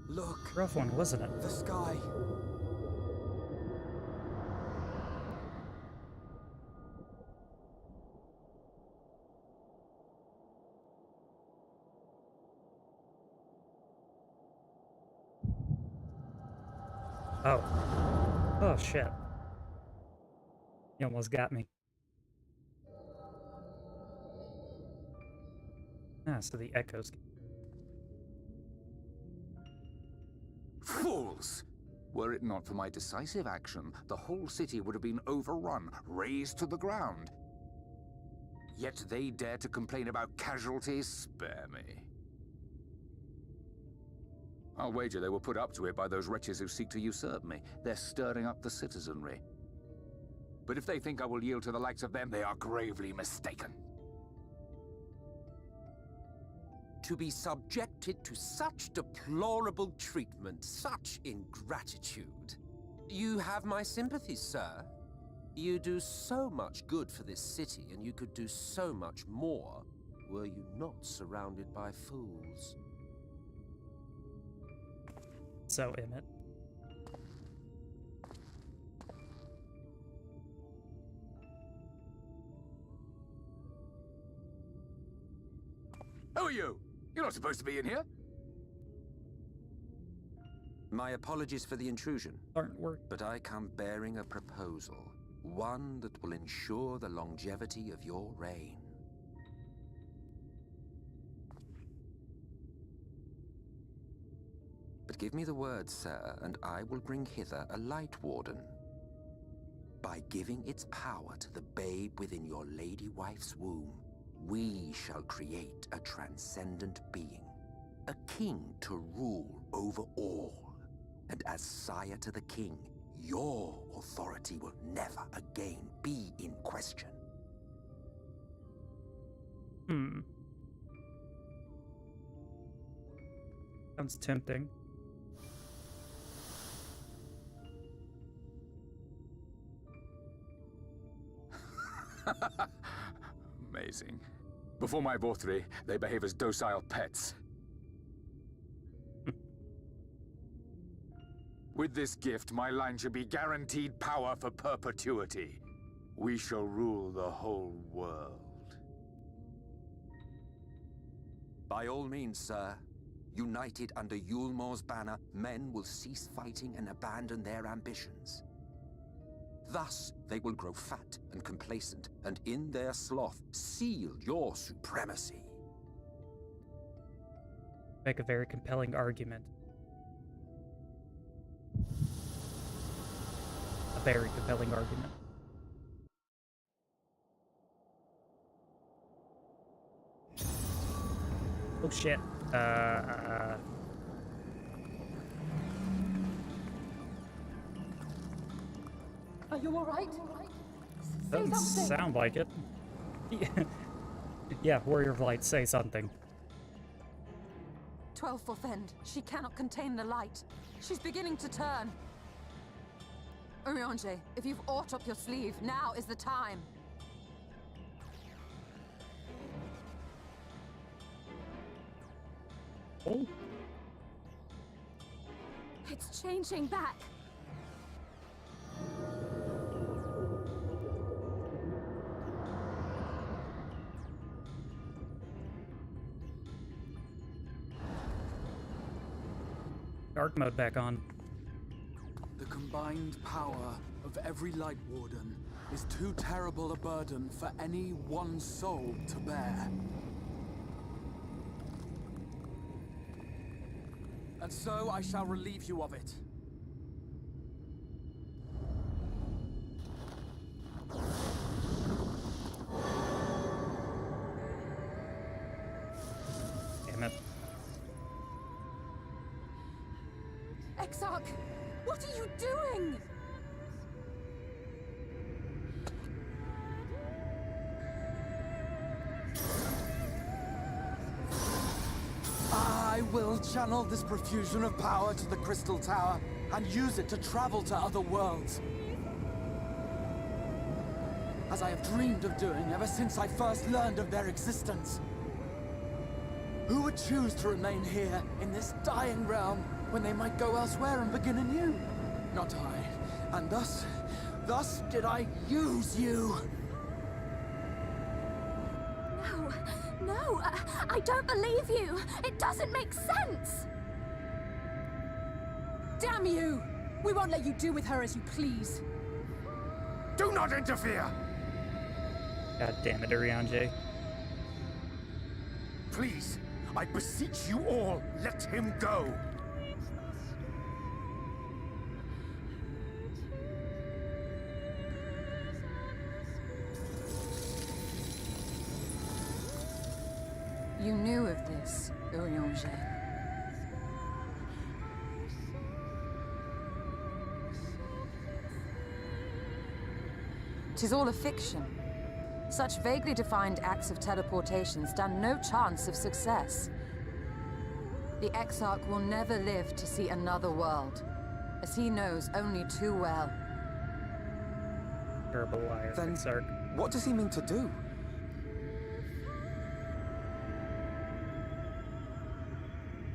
S3: Look,
S1: Rough one, wasn't it?
S3: the sky.
S1: Oh. Oh shit. You almost got me. Ah, so the echoes.
S7: Fools! Were it not for my decisive action, the whole city would have been overrun, razed to the ground. Yet they dare to complain about casualties? Spare me. I'll wager they were put up to it by those wretches who seek to usurp me. They're stirring up the citizenry. But if they think I will yield to the likes of them, they are gravely mistaken.
S10: To be subjected to such deplorable treatment, such ingratitude. You have my sympathies, sir. You do so much good for this city, and you could do so much more were you not surrounded by fools.
S1: So, Emmett.
S7: Who are you? You're not supposed to be in here.
S10: My apologies for the intrusion,
S1: Aren't work.
S10: but I come bearing a proposal. One that will ensure the longevity of your reign. But give me the word, sir, and I will bring hither a light warden. By giving its power to the babe within your lady wife's womb, we shall create a transcendent being, a king to rule over all. And as sire to the king, your authority will never again be in question.
S1: Sounds tempting.
S7: Amazing. Before my Vothri, they behave as docile pets. With this gift, my line should be guaranteed power for perpetuity. We shall rule the whole world.
S10: By all means, sir. United under Yulmor's banner, men will cease fighting and abandon their ambitions. Thus, they will grow fat and complacent, and in their sloth, seal your supremacy.
S1: Make a very compelling argument. A very compelling argument. Oh shit.
S5: Are you alright?
S1: Doesn't sound like it. Yeah, Warrior of Light, say something.
S5: 12 Fourth End. She cannot contain the light. She's beginning to turn. Urianger, if you've aught up your sleeve, now is the time.
S1: Oh.
S4: It's changing back.
S1: Dark mode back on.
S11: The combined power of every Light Warden is too terrible a burden for any one soul to bear. And so I shall relieve you of it.
S1: Damn it.
S5: Exarch, what are you doing?
S11: I will channel this profusion of power to the Crystal Tower and use it to travel to other worlds. As I have dreamed of doing ever since I first learned of their existence. Who would choose to remain here in this dying realm when they might go elsewhere and begin anew? Not I. And thus did I use you.
S4: No, I don't believe you. It doesn't make sense.
S5: Damn you! We won't let you do with her as you please.
S2: Do not interfere!
S1: God damn it, Urianger.
S2: Please, I beseech you all, let him go!
S5: You knew of this, Urianger. Tis all a fiction. Such vaguely defined acts of teleportation stand no chance of success. The Exarch will never live to see another world, as he knows only too well.
S1: Terrible liar,
S3: Then
S1: Exarch.
S3: what does he mean to do?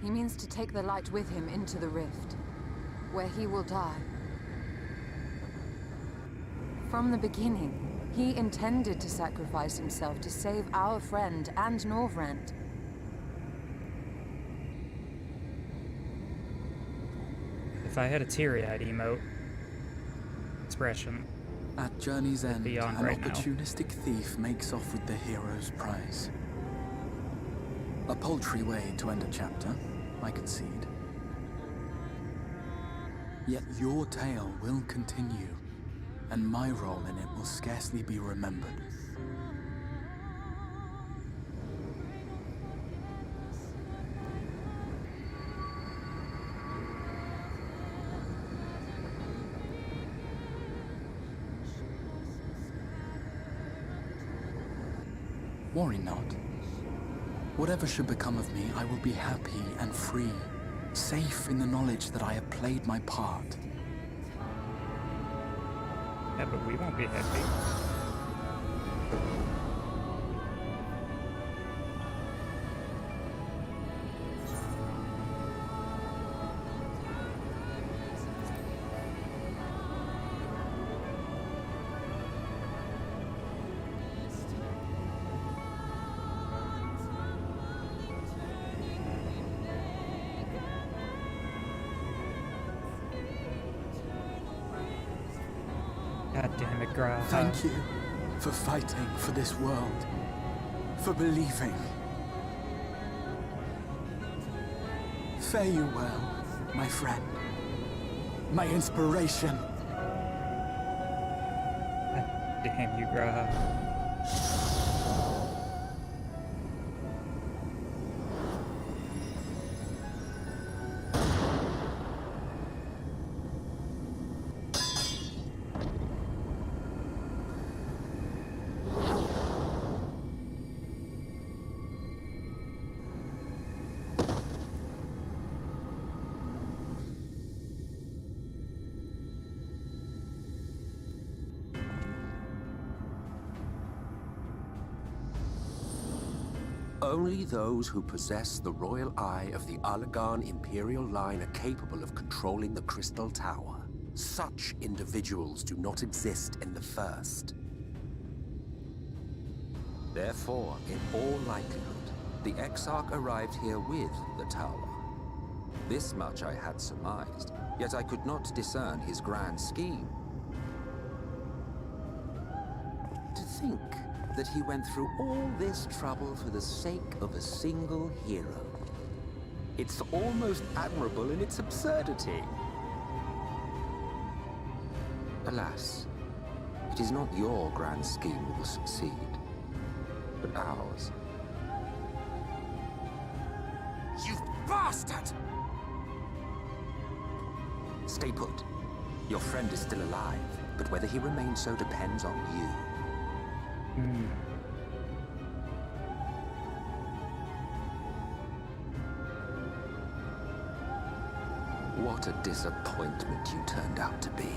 S5: He means to take the light with him into the rift, where he will die. From the beginning, he intended to sacrifice himself to save our friend and Norvrent.
S1: If I had a teary-eyed emote expression,
S11: At Journey's End,
S1: be on
S11: an
S1: right now.
S11: opportunistic thief makes off with the hero's prize. A paltry way to end a chapter, I concede. Yet your tale will continue, and my role in it will scarcely be remembered. Worry not. Whatever should become of me, I will be happy and free, safe in the knowledge that I have played my part.
S1: yeah, but we won't be happy. God damn it, Graha.
S11: Thank you for fighting for this world, for believing. Fare you well, my friend. My inspiration.
S1: Damn you, Graha.
S10: Only those who possess the royal eye of the Allagan Imperial line are capable of controlling the Crystal Tower. Such individuals do not exist in the First. Therefore, in all likelihood, the Exarch arrived here with the tower. This much I had surmised, yet I could not discern his grand scheme. To think that he went through all this trouble for the sake of a single hero. It's almost admirable in its absurdity. Alas, it is not your grand scheme that will succeed, but ours.
S7: You bastard!
S10: Stay put. Your friend is still alive, but whether he remains so depends on you. What a disappointment you turned out to be.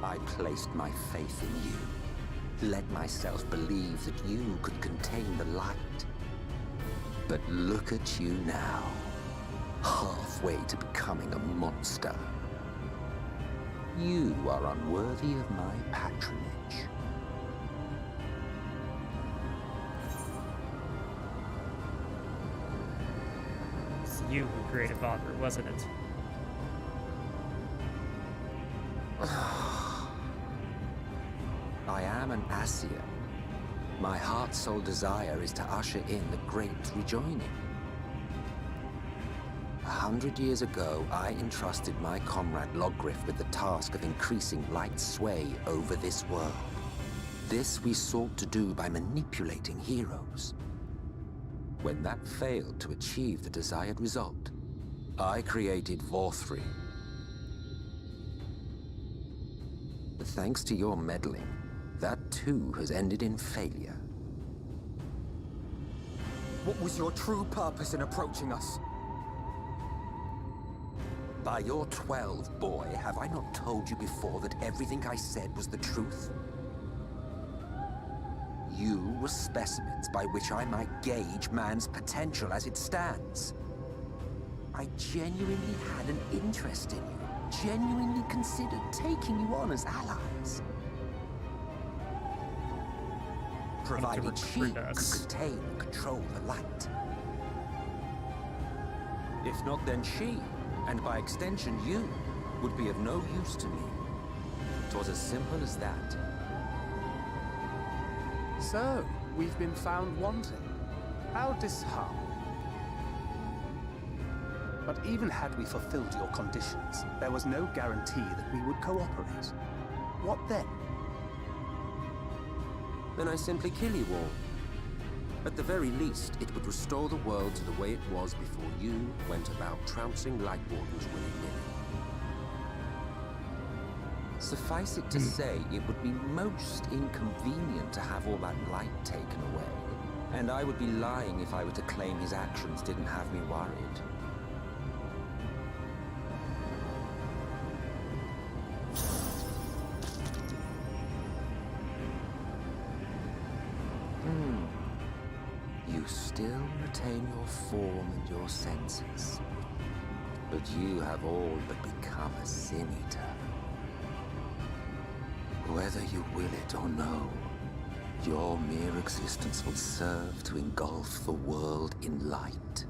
S10: I placed my faith in you, let myself believe that you could contain the light. But look at you now, halfway to becoming a monster. You are unworthy of my patronage.
S1: It's you who created Valkyrie, wasn't it?
S10: I am an Ascian. My heart's sole desire is to usher in the great rejoining. 100 years ago, I entrusted my comrade Logriff with the task of increasing light's sway over this world. This we sought to do by manipulating heroes. When that failed to achieve the desired result, I created Vorthri. But thanks to your meddling, that too has ended in failure.
S3: What was your true purpose in approaching us?
S10: By your 12, boy, have I not told you before that everything I said was the truth? You were specimens by which I might gauge man's potential as it stands. I genuinely had an interest in you, genuinely considered taking you on as allies. Provided she could contain and control the light. If not, then she, and by extension you, would be of no use to me. 'Twas as simple as that.
S12: So, we've been found wanting. How disheartening. But even had we fulfilled your conditions, there was no guarantee that we would cooperate. What then?
S10: Then I simply kill you all. At the very least, it would restore the world to the way it was before you went about trouncing Light Wardens willy-nilly. Suffice it to say, it would be most inconvenient to have all that light taken away. And I would be lying if I were to claim his actions didn't have me worried. You still retain your form and your senses. But you have all but become a Sin Eater. Whether you will it or no, your mere existence will serve to engulf the world in light.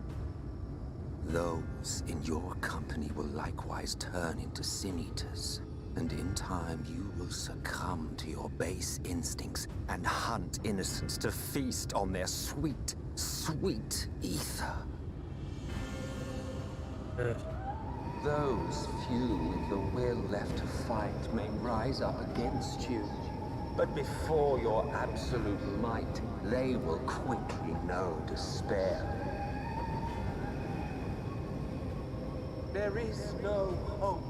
S10: Those in your company will likewise turn into Sin Eaters, and in time you will succumb to your base instincts and hunt innocents to feast on their sweet, sweet ether.
S1: Ugh.
S10: Those few with the will left to fight may rise up against you. But before your absolute might, they will quickly know despair. There is no hope.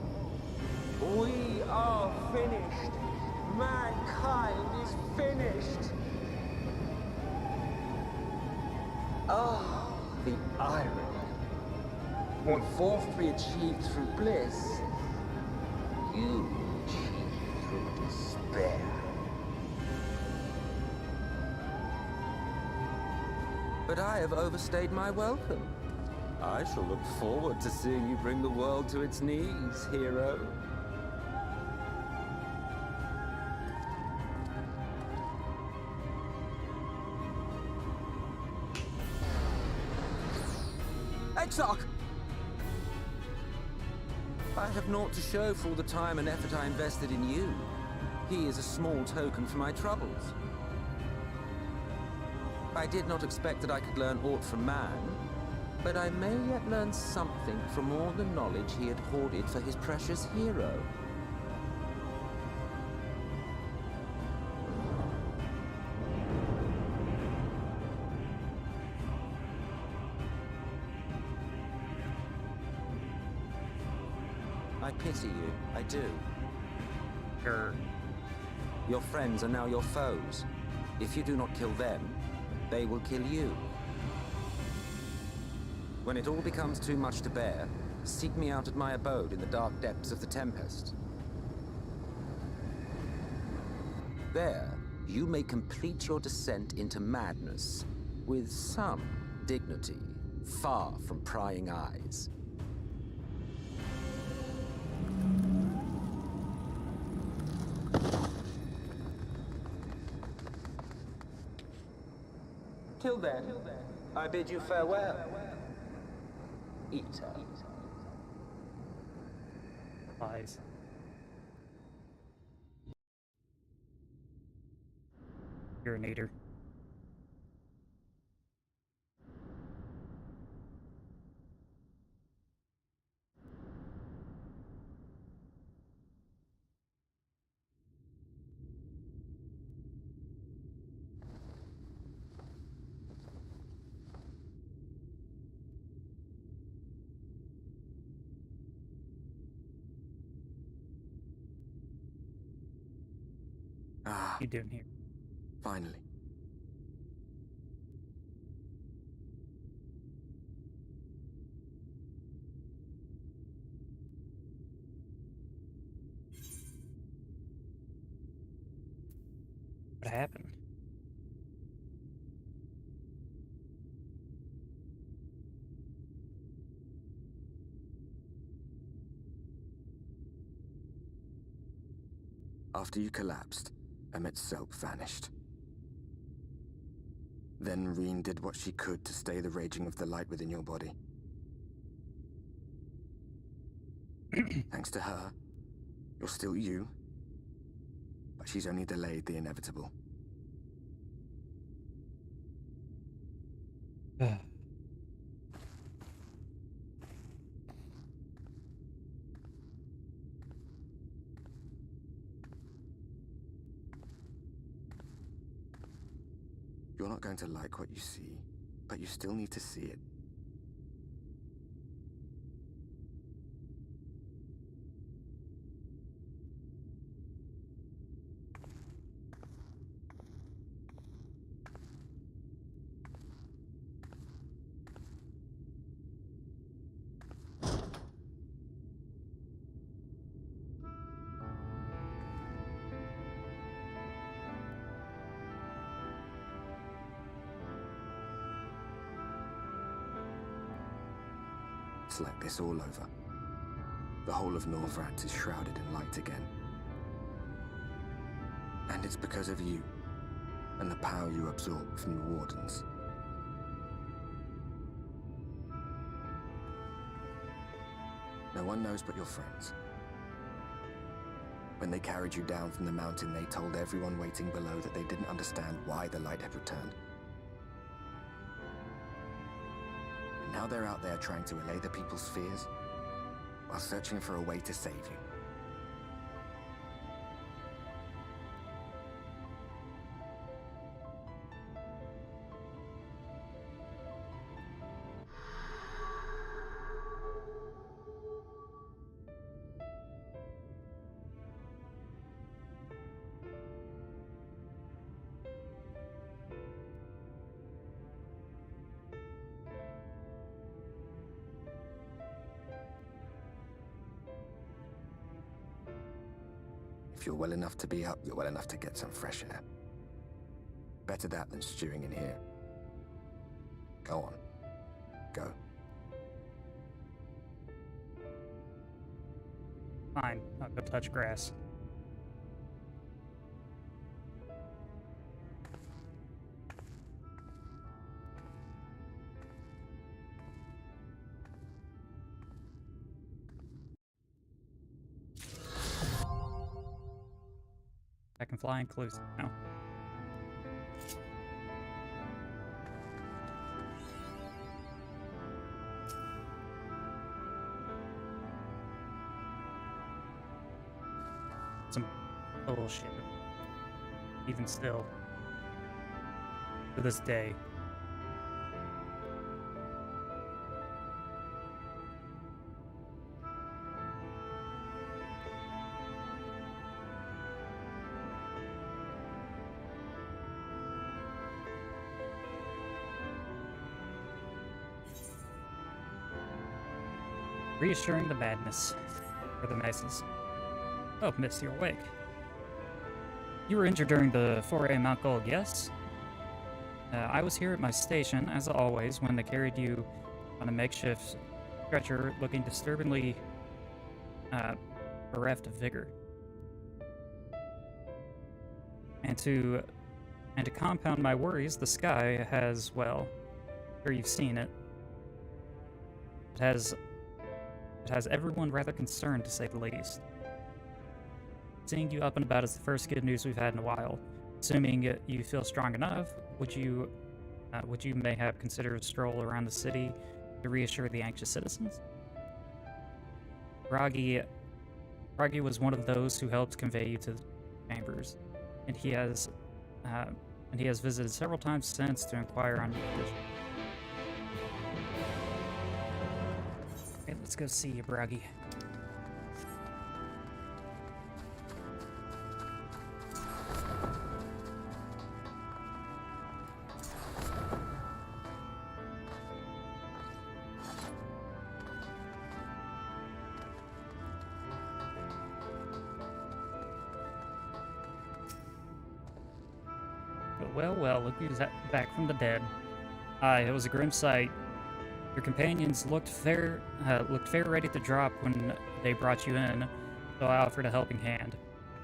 S10: We are finished. Mankind is finished. Ah, the irony. What fourth we achieved through bliss, you achieved through despair. But I have overstayed my welcome. I shall look forward to seeing you bring the world to its knees, hero. Exarch! I have naught to show for all the time and effort I invested in you. He is a small token for my troubles. I did not expect that I could learn aught from man, but I may yet learn something from all the knowledge he had hoarded for his precious hero. I pity you, I do.
S1: Sure.
S10: Your friends are now your foes. If you do not kill them, they will kill you. When it all becomes too much to bear, seek me out at my abode in the dark depths of the Tempest. There, you may complete your descent into madness, with some dignity, far from prying eyes. Till then, I bid you farewell, Eater.
S1: Lies. Urinator.
S10: Ah,
S1: What you doing here?
S10: finally.
S1: What happened?
S10: After you collapsed, Emmet's self vanished. Then Reen did what she could to stay the raging of the light within your body. Thanks to her, you're still you, but she's only delayed the inevitable. You're not going to like what you see, but you still need to see it. It's like this all over. The whole of Norvrat is shrouded in light again. And it's because of you, and the power you absorb from the Wardens. No one knows but your friends. When they carried you down from the mountain, they told everyone waiting below that they didn't understand why the light had returned.
S7: Now they're out there trying to allay the people's fears, while searching for a way to save you. If you're well enough to be up, you're well enough to get some fresh air. Better that than stewing in here. Go on. Go.
S1: Fine, I'll go touch grass. I can fly inclusive now. Some bullshit. Even still. To this day. Reassuring the madness for the masses. Oh, Miss, you're awake. You were injured during the foray in Mount Gold, yes? I was here at my station, as always, when they carried you on a makeshift stretcher looking disturbingly bereft of vigor. And to compound my worries, the sky has, well, sure you've seen it. It has everyone rather concerned, to say the least. Seeing you up and about is the first good news we've had in a while. Assuming you feel strong enough, would you mayhap consider a stroll around the city to reassure the anxious citizens? Bragi was one of those who helped convey you to the chambers, and he has visited several times since to inquire on your condition. Okay, let's go see you, Bragi. Well, look who's back from the dead. Aye, it was a grim sight. Your companions looked fair ready to drop when they brought you in, so I offered a helping hand.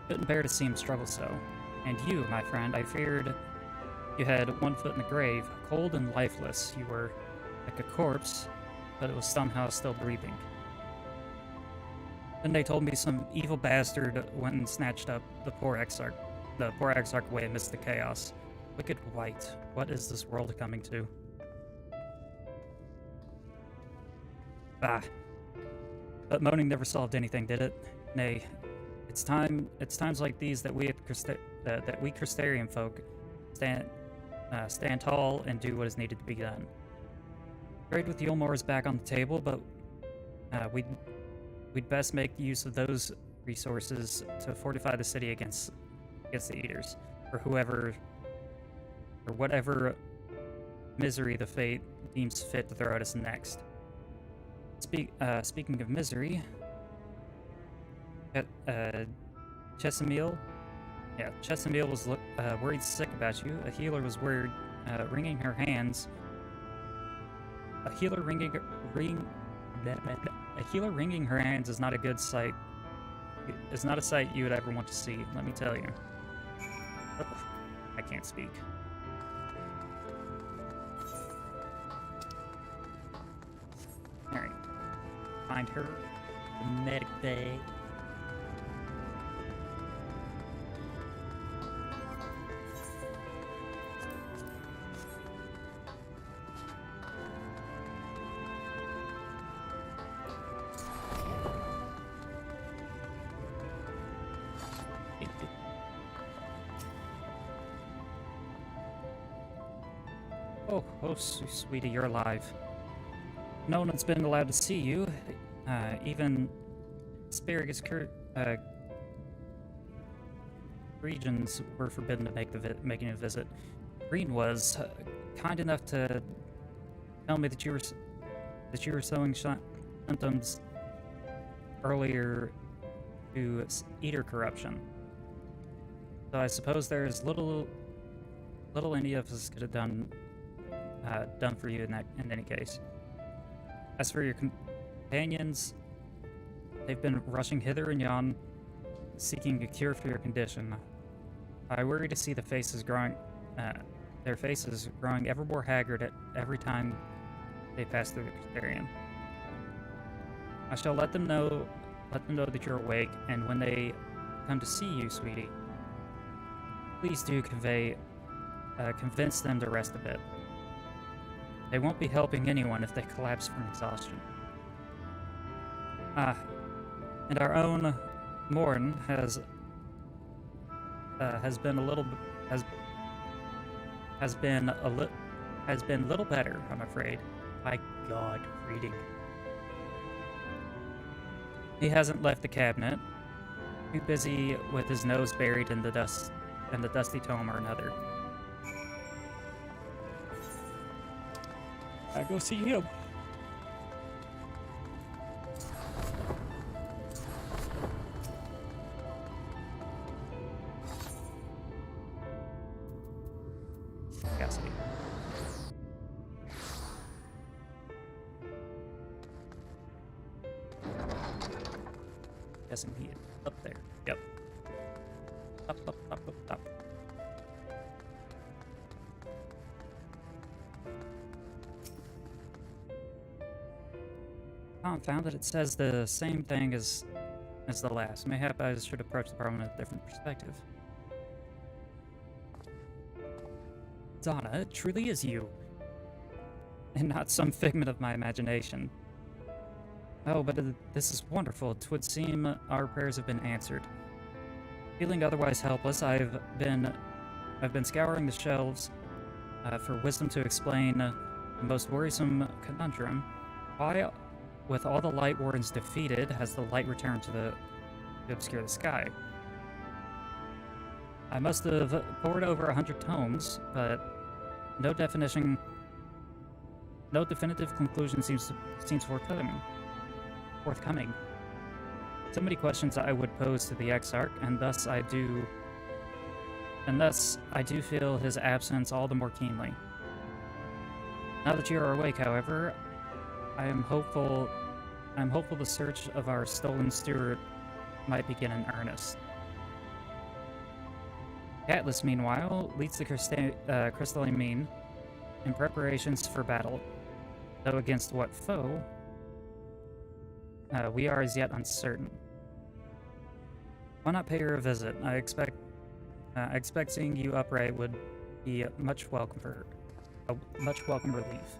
S1: Couldn't bear to see him struggle so. And you, my friend, I feared you had one foot in the grave, cold and lifeless. You were like a corpse, but it was somehow still breathing. Then they told me some evil bastard went and snatched up the poor Exarch away amidst the chaos. Wicked white, what is this world coming to? Bah. But moaning never solved anything, did it? Nay, it's times like these that we Crystarian folk stand tall and do what is needed to be done. Trade with Yulmore is back on the table, but we'd best make use of those resources to fortify the city against the Eaters, or whatever misery the fate deems fit to throw at us next. Speaking of misery, Chesamil was worried sick about you. A healer was worried, wringing her hands. A healer wringing her hands is not a good sight. It's not a sight you would ever want to see, let me tell you. Oh, I can't speak. Alright. Find her. The medic bay. Oh, sweetie, you're alive. No one's been allowed to see you. Even asparagus regions were forbidden to making a visit. Green was kind enough to tell me that you were showing symptoms earlier to eater corruption. So I suppose there's little any of us could have done for you in any case. As for your companions, they've been rushing hither and yon, seeking a cure for your condition. I worry to see their faces growing ever more haggard every time they pass through the Criterion. I shall let them know that you're awake, and when they come to see you, sweetie, please do convince them to rest a bit. They won't be helping anyone if they collapse from exhaustion. And our own Morn has been little better, I'm afraid. My God, reading. He hasn't left the cabinet. Too busy with his nose buried in the dusty tome or another. I go see him. Cassidy. Guessing he is up there. Yep. Up. Confounded, it says the same thing as the last. Mayhap I should approach the problem with a different perspective. Zana, it truly is you. And not some figment of my imagination. Oh, but this is wonderful. 'Twould seem our prayers have been answered. Feeling otherwise helpless, I've been scouring the shelves for wisdom to explain the most worrisome conundrum. Why, with all the light wardens defeated, has the light returned to obscure the sky? I must have pored over 100 tomes, but no definitive conclusion seems forthcoming. So many questions I would pose to the Exarch, and thus I do feel his absence all the more keenly. Now that you are awake, however, I am hopeful the search of our stolen steward might begin in earnest. Atlas, meanwhile, leads the crystalline mean in preparations for battle, though against what foe, we are as yet uncertain. Why not pay her a visit? I expect seeing you upright would be a much welcome relief.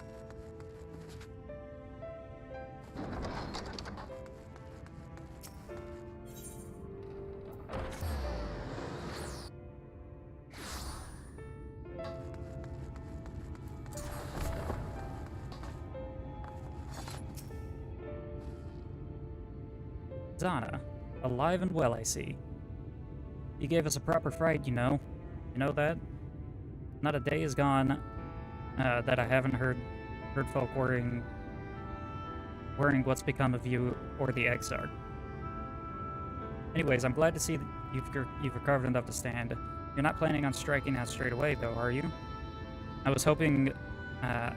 S1: Zana, alive and well, I see. You gave us a proper fright, you know. You know that? Not a day has gone that I haven't heard folk worrying what's become of you or the Exarch. Anyways, I'm glad to see that you've recovered enough to stand. You're not planning on striking out straight away, though, are you? I was hoping to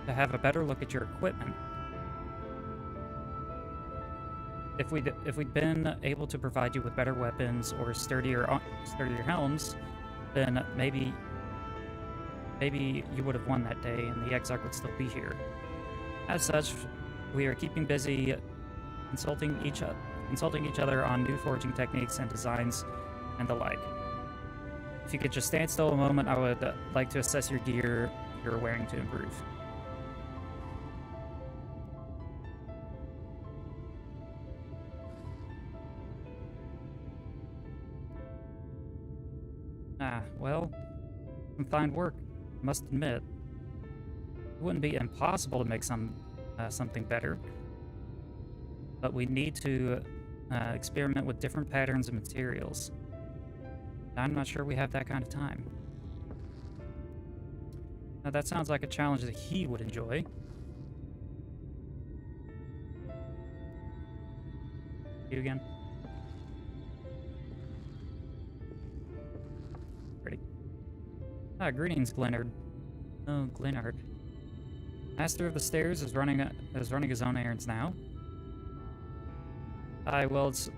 S1: have a better look at your equipment. If we'd been able to provide you with better weapons or sturdier helms, then maybe you would have won that day, and the Exarch would still be here. As such, we are keeping busy consulting each other on new forging techniques and designs and the like. If you could just stand still a moment, I would like to assess your gear you're wearing to improve. Well, some fine work, must admit. It wouldn't be impossible to make something better, but we need to experiment with different patterns and materials. I'm not sure we have that kind of time. Now that sounds like a challenge that he would enjoy. You again? Pretty. Greetings, Glennard. Oh, Glennard. Master of the Stairs is running his own errands now. Well, it's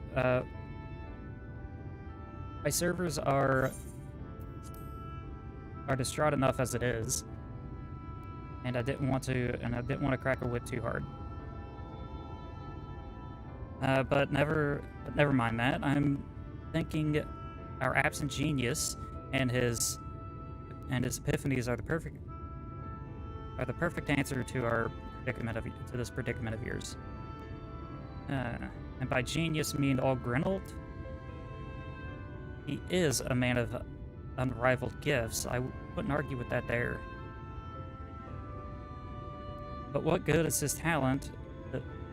S1: my servers are distraught enough as it is, and I didn't want to crack a whip too hard. But never mind that. I'm thinking our absent genius and his epiphanies are the perfect answer to this predicament of yours. And by genius, I mean all Grinold. He is a man of unrivaled gifts. I wouldn't argue with that there. But what good is his talent?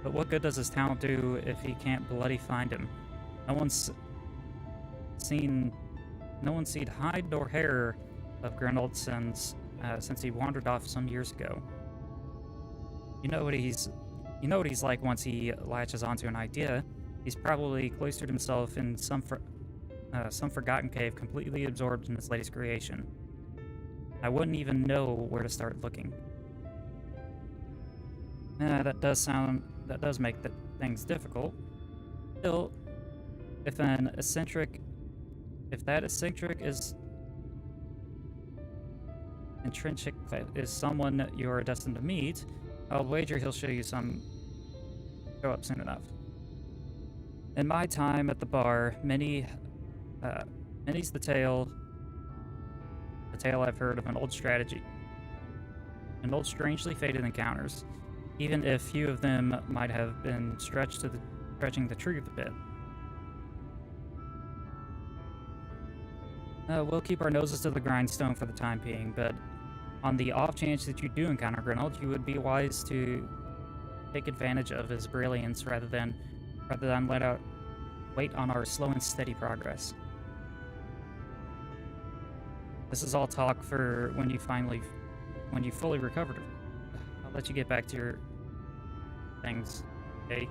S1: But what good does his talent do if he can't bloody find him? No one's seen hide nor hair of Grinold since he wandered off some years ago. You know what he's like once he latches onto an idea. He's probably cloistered himself in some forgotten cave, completely absorbed in his latest creation. I wouldn't even know where to start looking. That does make things difficult. Still, if that eccentric is someone you're destined to meet, I'll wager he'll show up soon enough. In my time at the bar, many's the tale I've heard of an old strategy, and old strangely fated encounters, even if few of them might have been stretching the truth a bit. We'll keep our noses to the grindstone for the time being, but on the off chance that you do encounter Grinold, you would be wise to take advantage of his brilliance rather than wait on our slow and steady progress. This is all talk for when you fully recovered. I'll let you get back to your things, okay?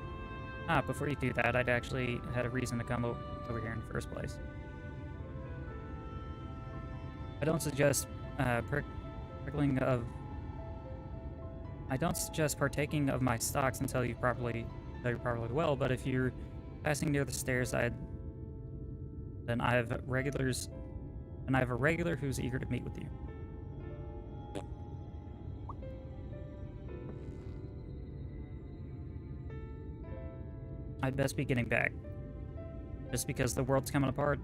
S1: Before you do that, I'd actually had a reason to come over here in the first place. I don't suggest partaking of my stocks until you're properly well, but if you're passing near the stairs, then I have a regular who's eager to meet with you. I'd best be getting back. Just because the world's coming apart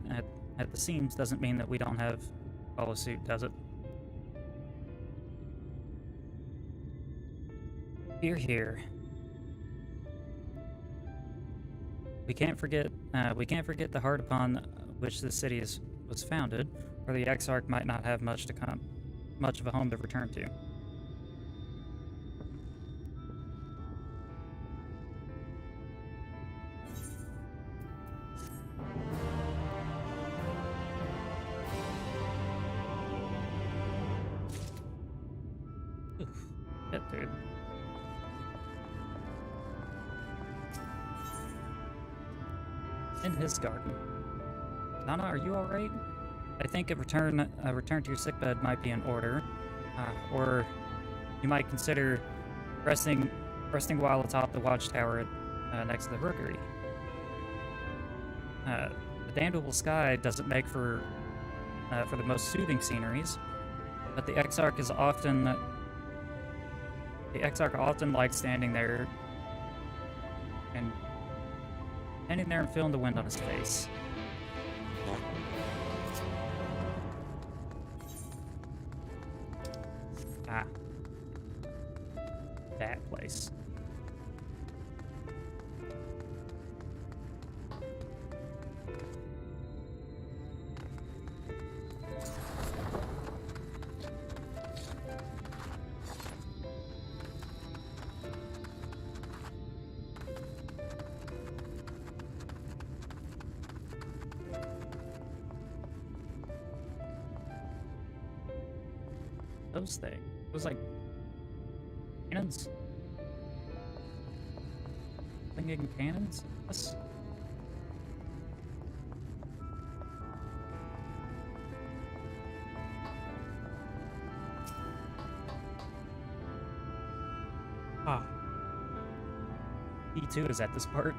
S1: at the seams doesn't mean that we don't have follow suit, does it? Hear, hear. We can't forget the heart upon which this city was founded, or the Exarch might not have much of a home to return to. Oof. Shit, dude. In his garden. Zana, are you alright? I think a return to your sickbed might be in order. Or you might consider resting while atop the watchtower next to the rookery. The damnable sky doesn't make for the most soothing sceneries, but the Exarch often likes standing there and feeling the wind on his face. That place. those things? Those like cannons? Thinking cannons? Yes. Ah. E2 is at this part.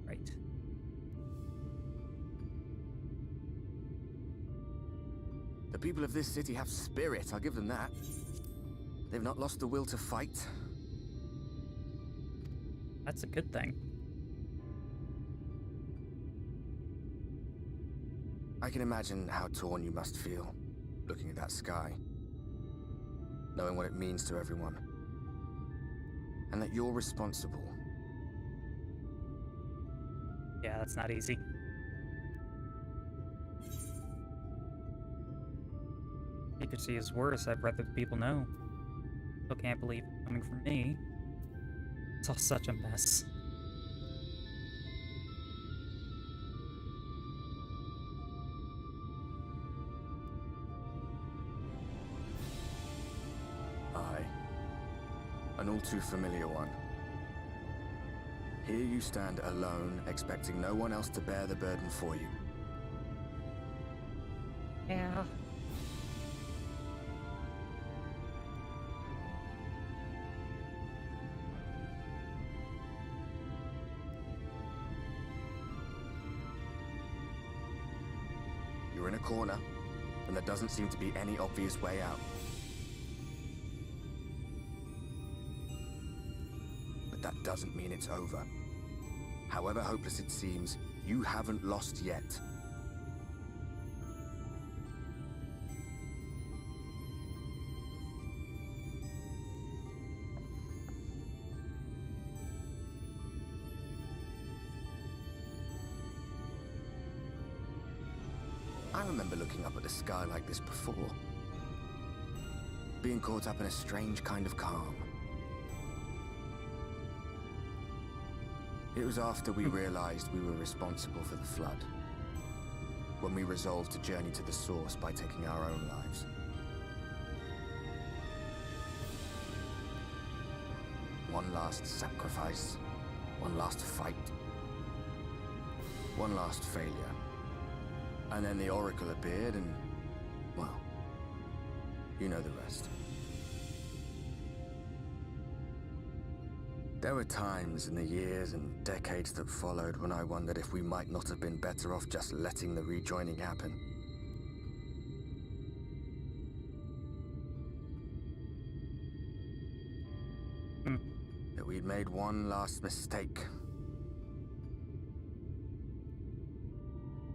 S1: Right.
S13: The people of this city have spirit, I'll give them that. They've not lost the will to fight.
S1: That's a good thing.
S13: I can imagine how torn you must feel, looking at that sky. Knowing what it means to everyone. And that you're responsible.
S1: Yeah, that's not easy. Secrecy is worse, I'd rather the people know. Still can't believe it coming from me. It's all such a mess.
S13: Aye. An all too familiar one. Here you stand alone, expecting no one else to bear the burden for you.
S1: Yeah.
S13: You're in a corner, and there doesn't seem to be any obvious way out. But that doesn't mean it's over. However hopeless it seems, you haven't lost yet. I remember looking up at the sky like this before. Being caught up in a strange kind of calm. It was after we realized we were responsible for the flood. When we resolved to journey to the source by taking our own lives. One last sacrifice. One last fight. One last failure. And then the Oracle appeared and, well, you know the rest. There were times in the years and decades that followed when I wondered if we might not have been better off just letting the rejoining happen. That we'd made one last mistake.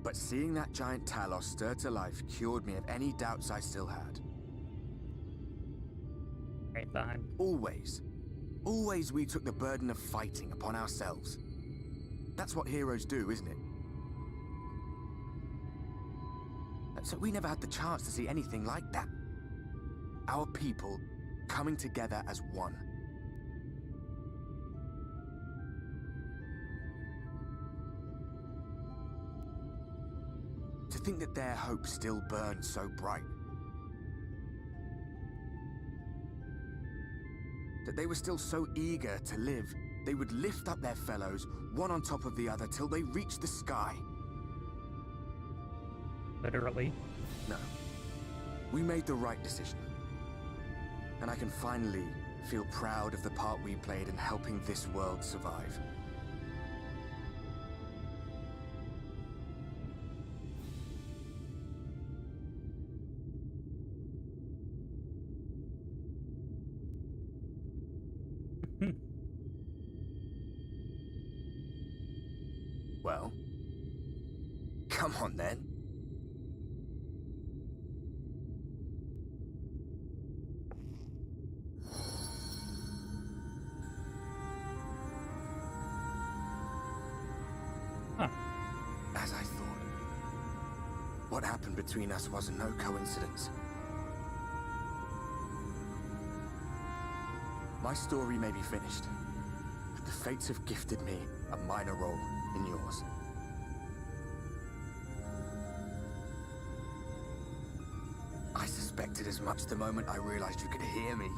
S13: But seeing that giant Talos stir to life cured me of any doubts I still had.
S1: Right, fine.
S13: Always we took the burden of fighting upon ourselves. That's what heroes do, isn't it? So we never had the chance to see anything like that. Our people coming together as one. To think that their hope still burns so bright. That they were still so eager to live, they would lift up their fellows, one on top of the other, till they reached the sky.
S1: Literally.
S13: No. We made the right decision. And I can finally feel proud of the part we played in helping this world survive. Well, come on then.
S1: Huh.
S13: As I thought. What happened between us was no coincidence. My story may be finished, but the fates have gifted me a minor role in yours. I suspected as much the moment I realized you could hear me.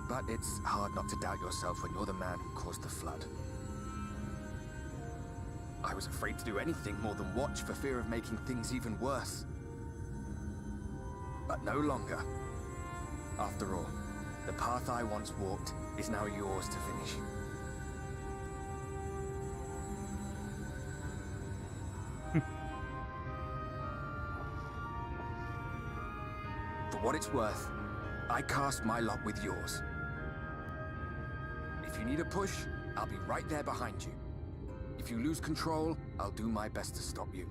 S13: But it's hard not to doubt yourself when you're the man who caused the flood. I was afraid to do anything more than watch for fear of making things even worse. But no longer. After all, the path I once walked is now yours to finish. For what it's worth, I cast my lot with yours. If you need a push, I'll be right there behind you. If you lose control, I'll do my best to stop you.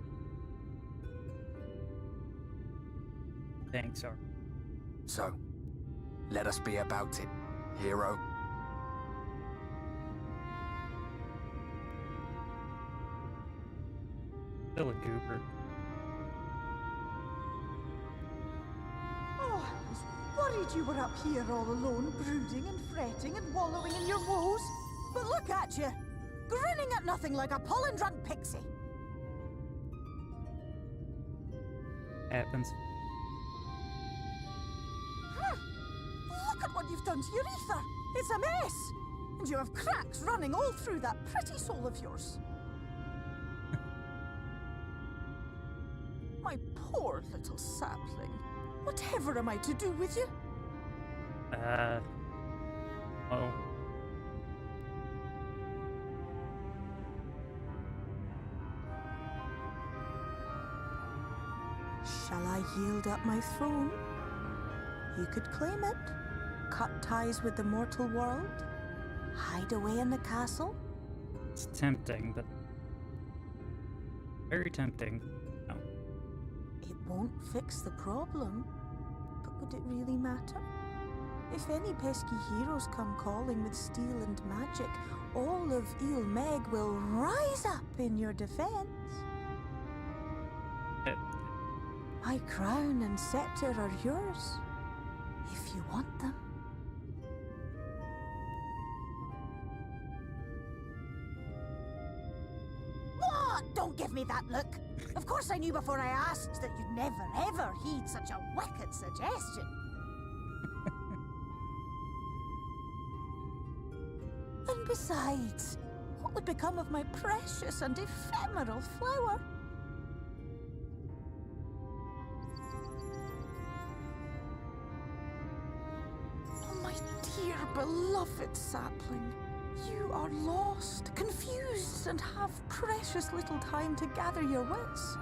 S1: Thanks, sir.
S13: So, let us be about it, hero.
S1: Still a goober.
S14: Oh, I was worried you were up here all alone, brooding and fretting and wallowing in your woes. But look at you, grinning at nothing like a pollen-drunk pixie.
S1: Happens.
S14: Look at what you've done to your ether. It's a mess. And you have cracks running all through that pretty soul of yours. My poor little sapling. Whatever am I to do with you?
S1: Oh.
S14: Shall I yield up my throne? You could claim it, cut ties with the mortal world, hide away in the castle.
S1: It's tempting, but very tempting. No.
S14: It won't fix the problem, but would it really matter? If any pesky heroes come calling with steel and magic, all of Il Meg will rise up in your defense. My crown and scepter are yours, if you want them. What? Don't give me that look. Of course I knew before I asked that you'd never ever heed such a wicked suggestion. And besides, what would become of my precious and ephemeral flower? Dear beloved sapling, you are lost, confused, and have precious little time to gather your wits.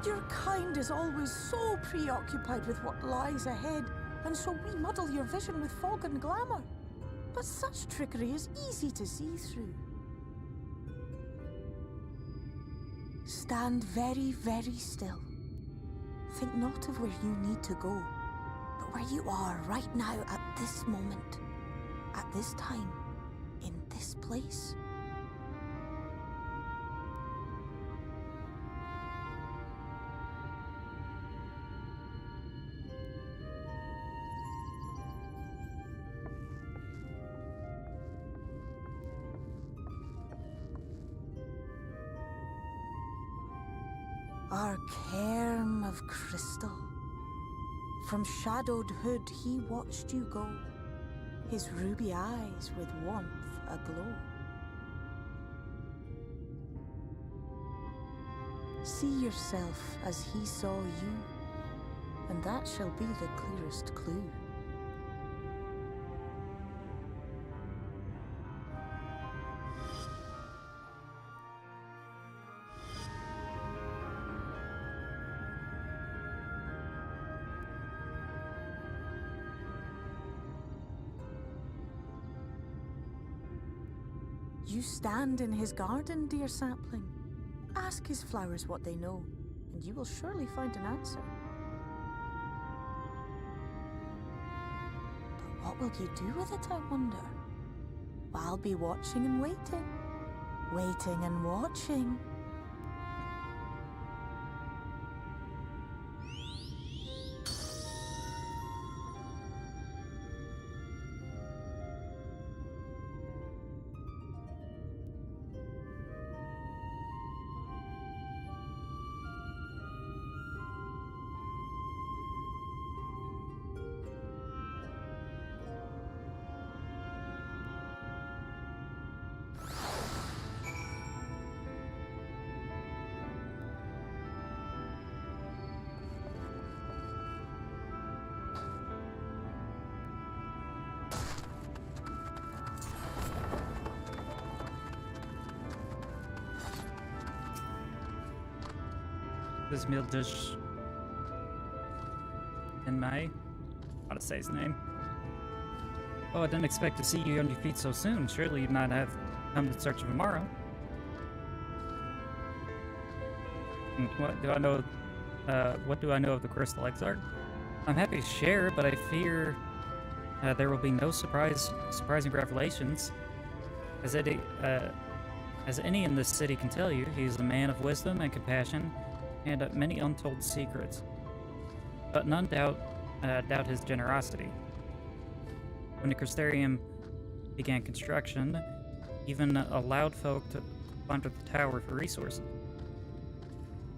S14: Your kind is always so preoccupied with what lies ahead, and so we muddle your vision with fog and glamour. But such trickery is easy to see through. Stand very, very still. Think not of where you need to go, but where you are right now at this moment, at this time, in this place. Our cairn of crystal. From shadowed hood he watched you go, his ruby eyes with warmth aglow. See yourself as he saw you, and that shall be the clearest clue. You stand in his garden, dear sapling. Ask his flowers what they know, and you will surely find an answer. But what will you do with it, I wonder? I'll be watching and waiting. Waiting and watching.
S1: Bismildish in May. How to say his name? Oh, I didn't expect to see you on your feet so soon. Surely you'd not have come in search of Amaro. What do I know? What do I know of the Crystal Exarch? I'm happy to share, but I fear there will be no surprising revelations. As any in this city can tell you, he is a man of wisdom and compassion, and many untold secrets. But none doubt his generosity. When the Crystarium began construction, even allowed folk to plunder the tower for resources.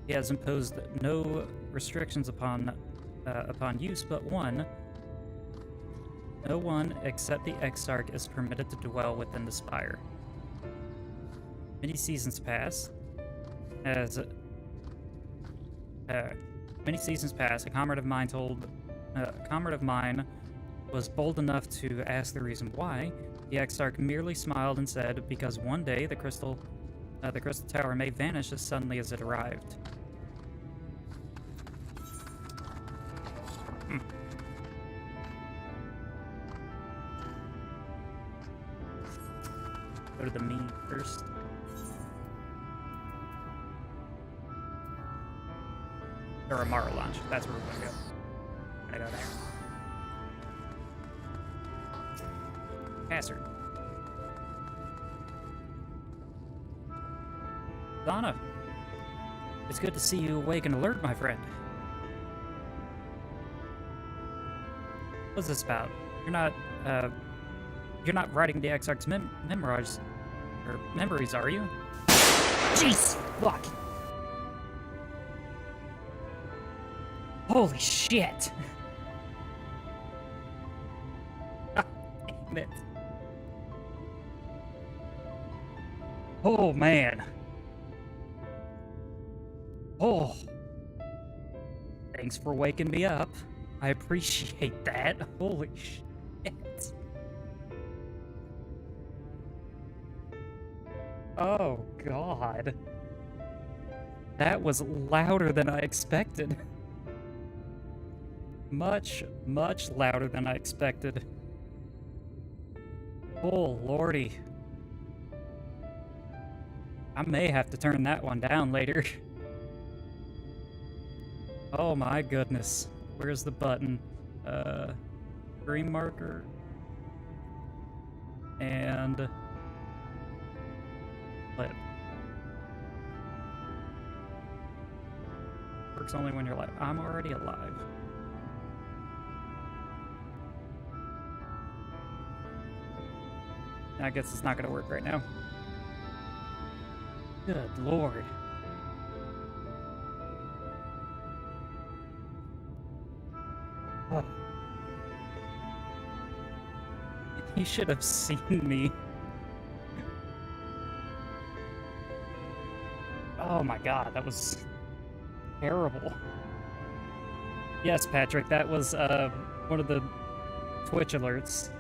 S1: He has imposed no restrictions upon use but one. No one except the Exarch is permitted to dwell within the spire. Many seasons pass. A comrade of mine was bold enough to ask the reason why. The Exarch merely smiled and said, because one day the crystal tower may vanish as suddenly as it arrived. Go to the me first. Or Amaro launch. That's where we're gonna go. I'm gonna go there. Hazard. Zana, it's good to see you awake and alert, my friend. What's this about? You're not writing the Exarch's memoirs, or memories, are you? Jeez, fuck. Holy shit. Damn it. Oh, man. Oh. Thanks for waking me up. I appreciate that. Holy shit. Oh, God. That was louder than I expected. Much, much louder than I expected. Oh, lordy. I may have to turn that one down later. Oh my goodness. Where's the button? Green marker. And... flip. Works only when you're alive. I'm already alive. I guess it's not gonna work right now. Good lord. Oh. You should have seen me. Oh my god, that was terrible. Yes, Patrick, that was one of the Twitch alerts.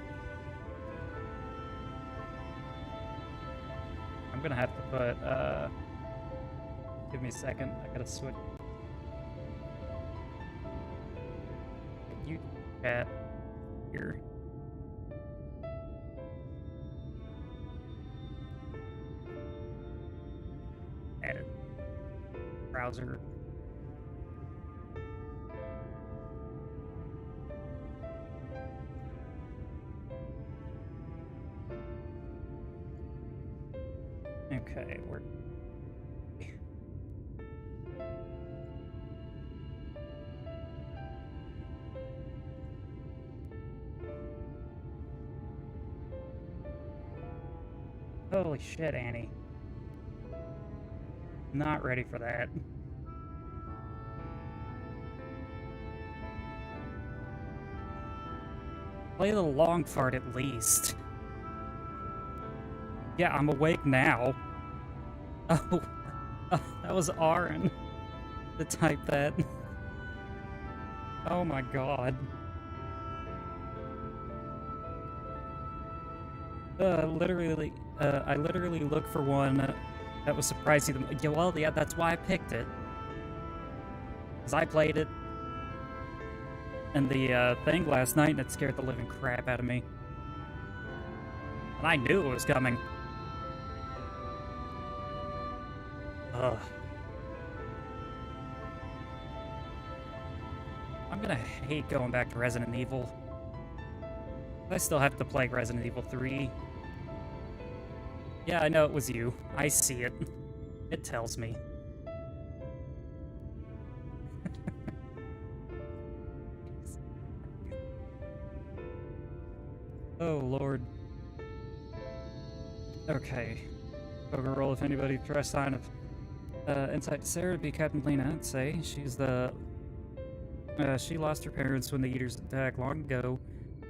S1: I'm gonna have to put, give me a second, I gotta switch. You chat here. Edit. Browser. Okay, we're... Holy shit, Annie. Not ready for that. Play the long fart at least. Yeah, I'm awake now. Oh, that was Aaron to type that. Oh my god. I literally looked for one that was surprising. Yeah, well, yeah, that's why I picked it. Because I played it in the thing last night, and it scared the living crap out of me. And I knew it was coming. Ugh. I'm gonna hate going back to Resident Evil. I still have to play Resident Evil 3. Yeah, I know it was you. I see it. It tells me. Oh, Lord. Okay. Poker roll if anybody tries sign of insight to Sarah would be Captain Lena, I'd say. She's the... she lost her parents when the Eaters attacked long ago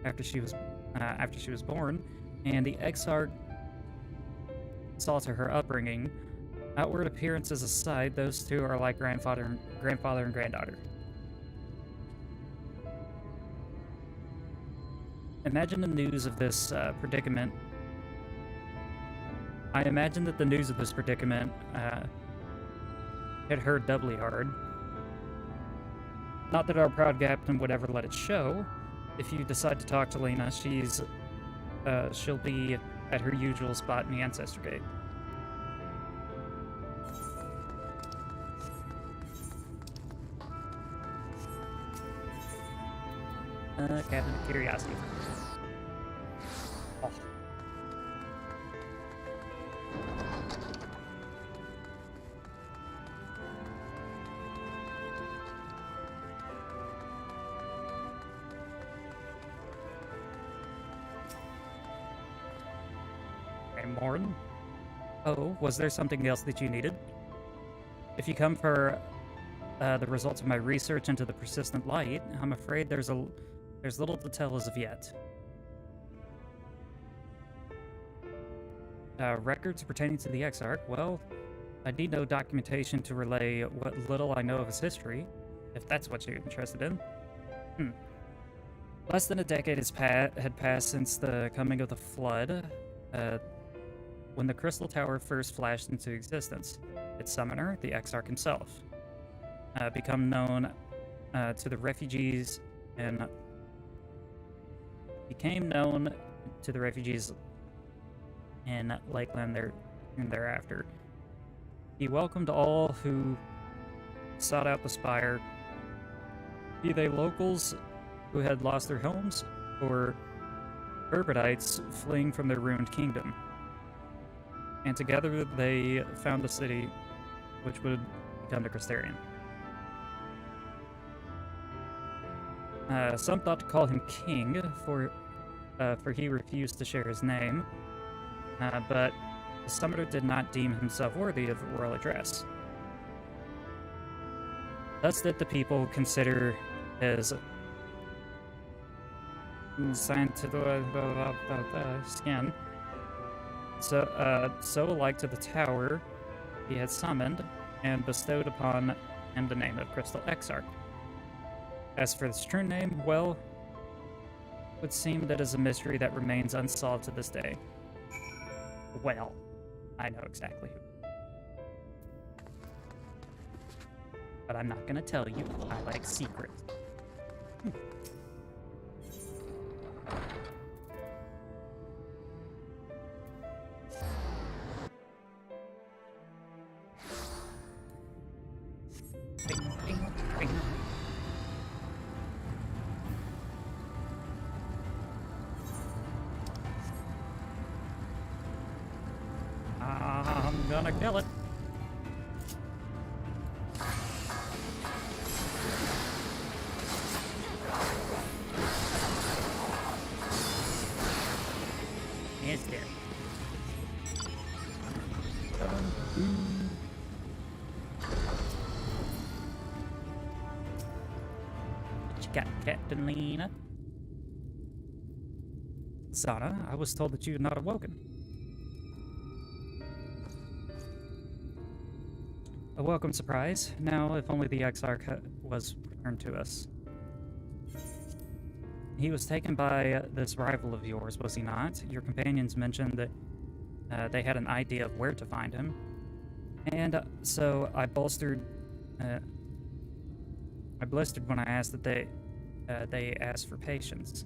S1: after she was born, and the Exarch saw to her upbringing. Outward appearances aside, those two are like grandfather and granddaughter. Imagine the news of this predicament. I imagine that the news of this predicament hit her doubly hard. Not that our proud captain would ever let it show. If you decide to talk to Lena, she'll be at her usual spot in the Ancestor Gate. Cabinet of Curiosity. Oh. Morn? Oh, was there something else that you needed? If you come for the results of my research into the persistent light, I'm afraid there's little to tell as of yet. Records pertaining to the Exarch? Well, I need no documentation to relay what little I know of his history, if that's what you're interested in. Less than a decade had passed since the coming of the Flood, when the Crystal Tower first flashed into existence. Its summoner, the Exarch himself, became known to the refugees in Lakeland thereafter. He welcomed all who sought out the Spire, be they locals who had lost their homes, or urbanites fleeing from their ruined kingdom. And together they found the city which would become the Crystarian. Some thought to call him king, for he refused to share his name, but the summoner did not deem himself worthy of royal address. Thus did the people consider his scientific skin so alike to the tower he had summoned, and bestowed upon him the name of Crystal Exarch. As for his true name, well, it would seem that is a mystery that remains unsolved to this day. Well, I know exactly who. But I'm not gonna tell you. I like secrets. I'm gonna kill it. It's there. What you got, Captain Lena? Zana, I was told that you had not awoken. A welcome surprise. Now, if only the Exarch was returned to us. He was taken by this rival of yours, was he not? Your companions mentioned that they had an idea of where to find him. And so I bolstered I blistered when I asked that they asked for patience.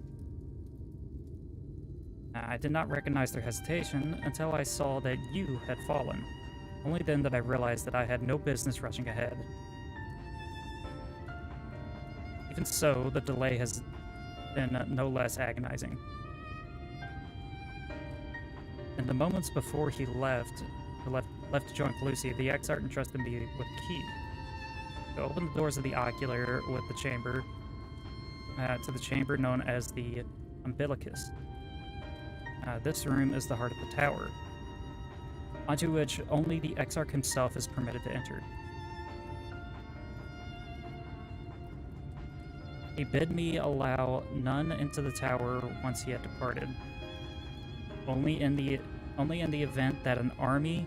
S1: I did not recognize their hesitation until I saw that you had fallen. Only then did I realize that I had no business rushing ahead. Even so, the delay has been no less agonizing. In the moments before he left to join Lucy, the Exarch entrusted me with the key to open the doors of the ocular with the chamber to the chamber known as the umbilicus. This room is the heart of the tower, onto which only the Exarch himself is permitted to enter. He bid me allow none into the tower once he had departed. Only in the event that an army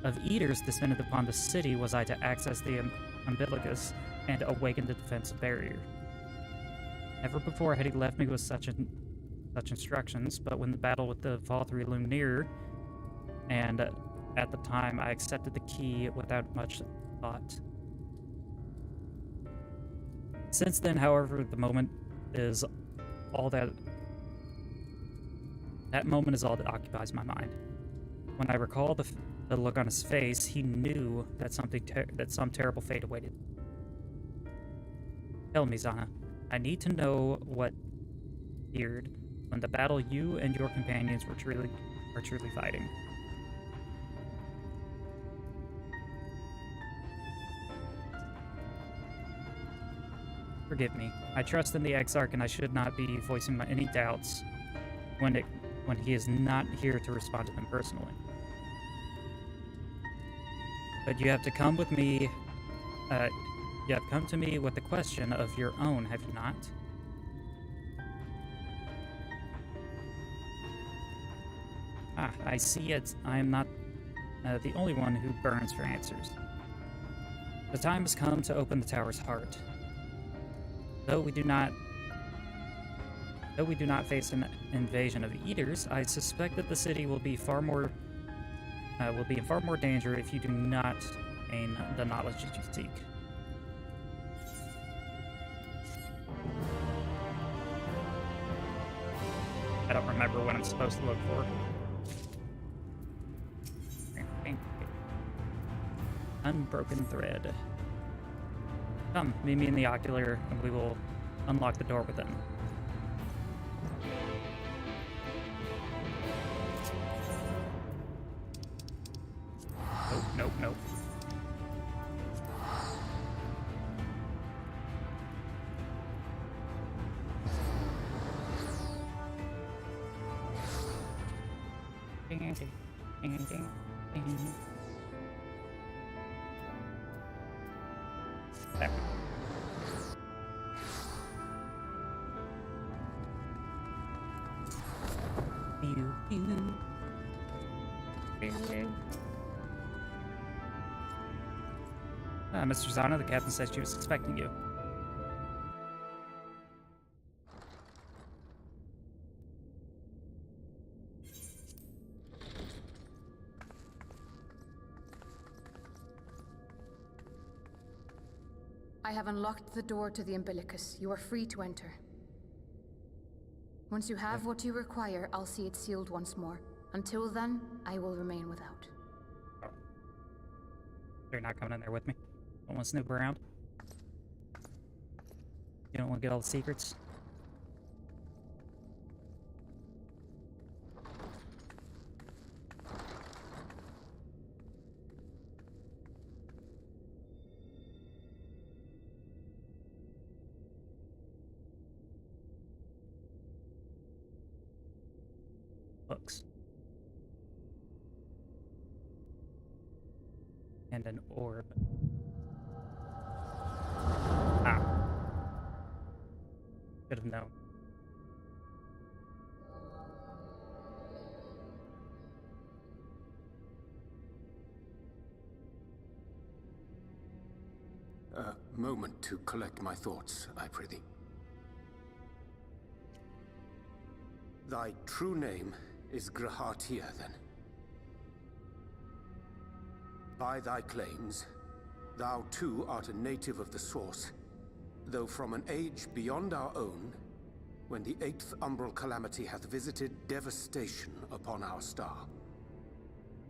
S1: of eaters descended upon the city was I to access the umbilicus and awaken the defensive barrier. Never before had he left me with such instructions, but when the battle with the Valkyrie loomed nearer, and at the time I accepted the key without much thought. Since then, however, the moment is all that moment is all that occupies my mind. When I recall the look on his face, he knew that some terrible fate awaited. Tell me, Zana, I need to know what feared when the battle you and your companions are truly fighting. Forgive me. I trust in the Exarch, and I should not be voicing any doubts when he is not here to respond to them personally. But you have to come with me. You have come to me with a question of your own, have you not? Ah, I see it. I am not the only one who burns for answers. The time has come to open the tower's heart. Though we do not face an invasion of eaters, I suspect that the city will be in far more danger if you do not gain the knowledge that you seek. I don't remember what I'm supposed to look for. Unbroken thread. Come, meet me in the ocular, and we will unlock the door with them. Nope, nope, nope. There. Pew, pew. Mr. Zana, the captain said she was expecting you.
S5: I have unlocked the door to the umbilicus. You are free to enter. Once you have what you require, I'll see it sealed once more. Until then, I will remain without.
S1: Oh. You're not coming in there with me? Don't want to snoop around? You don't want to get all the secrets? Books. And an orb. Ah. Should have known.
S2: A moment to collect my thoughts, I prithee. Thy true name is Grahatia, then. By thy claims, thou too art a native of the Source, Though from an age beyond our own, when the 8th umbral calamity hath visited devastation upon our star.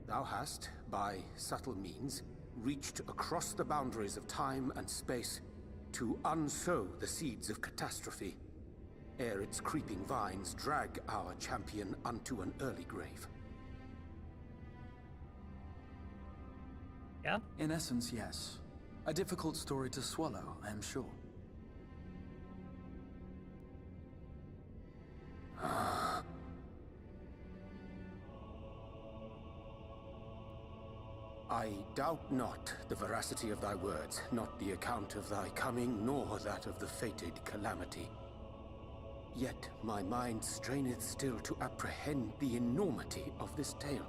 S2: Thou hast, by subtle means, reached across the boundaries of time and space to unsow the seeds of catastrophe, ere its creeping vines drag our champion unto an early grave.
S1: Yeah?
S11: In essence, yes. A difficult story to swallow, I am sure.
S2: I doubt not the veracity of thy words, not the account of thy coming, nor that of the fated calamity. Yet my mind straineth still to apprehend the enormity of this tale.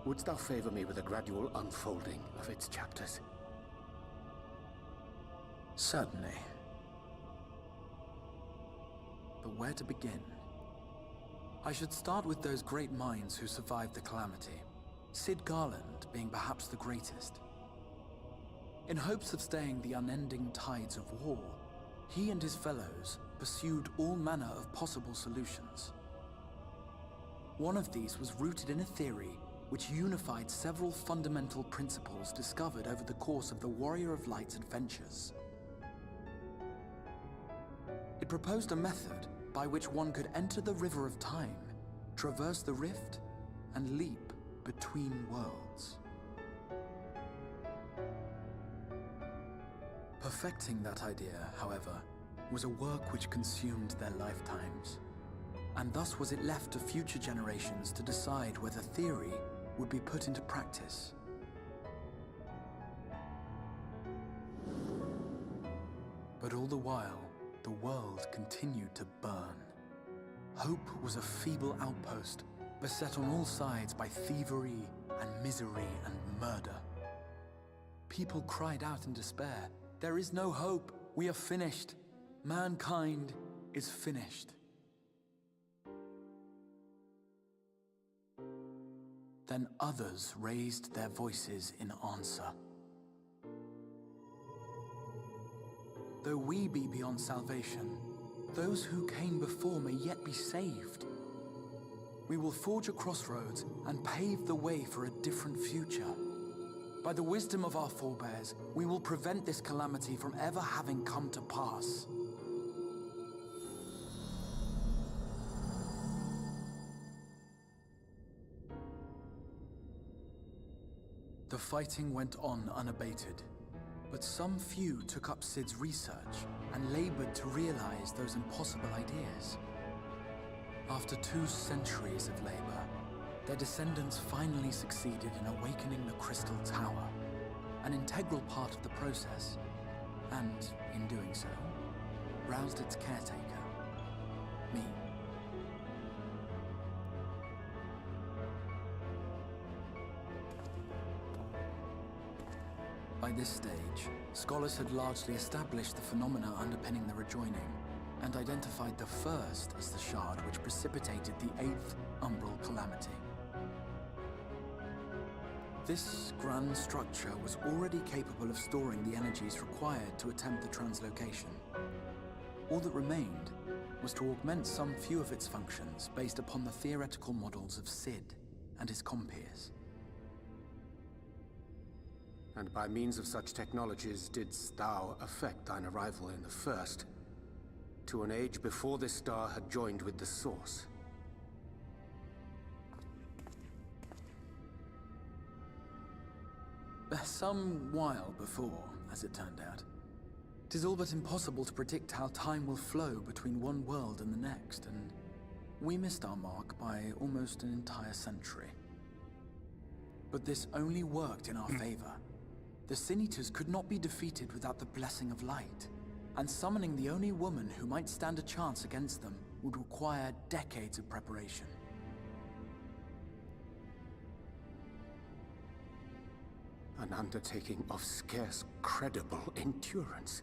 S2: Wouldst thou favor me with a gradual unfolding of its chapters?
S11: Certainly. But where to begin? I should start with those great minds who survived the calamity. Sid Garland being perhaps the greatest. In hopes of staying the unending tides of war, he and his fellows pursued all manner of possible solutions. One of these was rooted in a theory which unified several fundamental principles discovered over the course of the Warrior of Light's adventures. It proposed a method by which one could enter the River of Time, traverse the rift, and leap between worlds. Perfecting that idea, however, was a work which consumed their lifetimes, and thus was it left to future generations to decide whether theory would be put into practice. But all the while, the world continued to burn. Hope was a feeble outpost, beset on all sides by thievery and misery and murder. People cried out in despair, "There is no hope, we are finished. Mankind is finished." Then others raised their voices in answer. Though we be beyond salvation, those who came before may yet be saved. We will forge a crossroads and pave the way for a different future. By the wisdom of our forebears, we will prevent this calamity from ever having come to pass. The fighting went on unabated, but some few took up Sid's research and labored to realize those impossible ideas. After 2 centuries of labor, their descendants finally succeeded in awakening the Crystal Tower, an integral part of the process, and, in doing so, roused its caretaker, me. By this stage, scholars had largely established the phenomena underpinning the rejoining, and identified the first as the shard which precipitated the 8th umbral calamity. This grand structure was already capable of storing the energies required to attempt the translocation. All that remained was to augment some few of its functions based upon the theoretical models of Sid and his compeers.
S2: And by means of such technologies didst thou effect thine arrival in the first, to an age before this star had joined with the Source.
S11: Some while before, as it turned out. 'Tis all but impossible to predict how time will flow between one world and the next, and we missed our mark by almost an entire century. But this only worked in our favor. The Sin Eaters could not be defeated without the blessing of light, and summoning the only woman who might stand a chance against them would require decades of preparation.
S2: An undertaking of scarce credible endurance.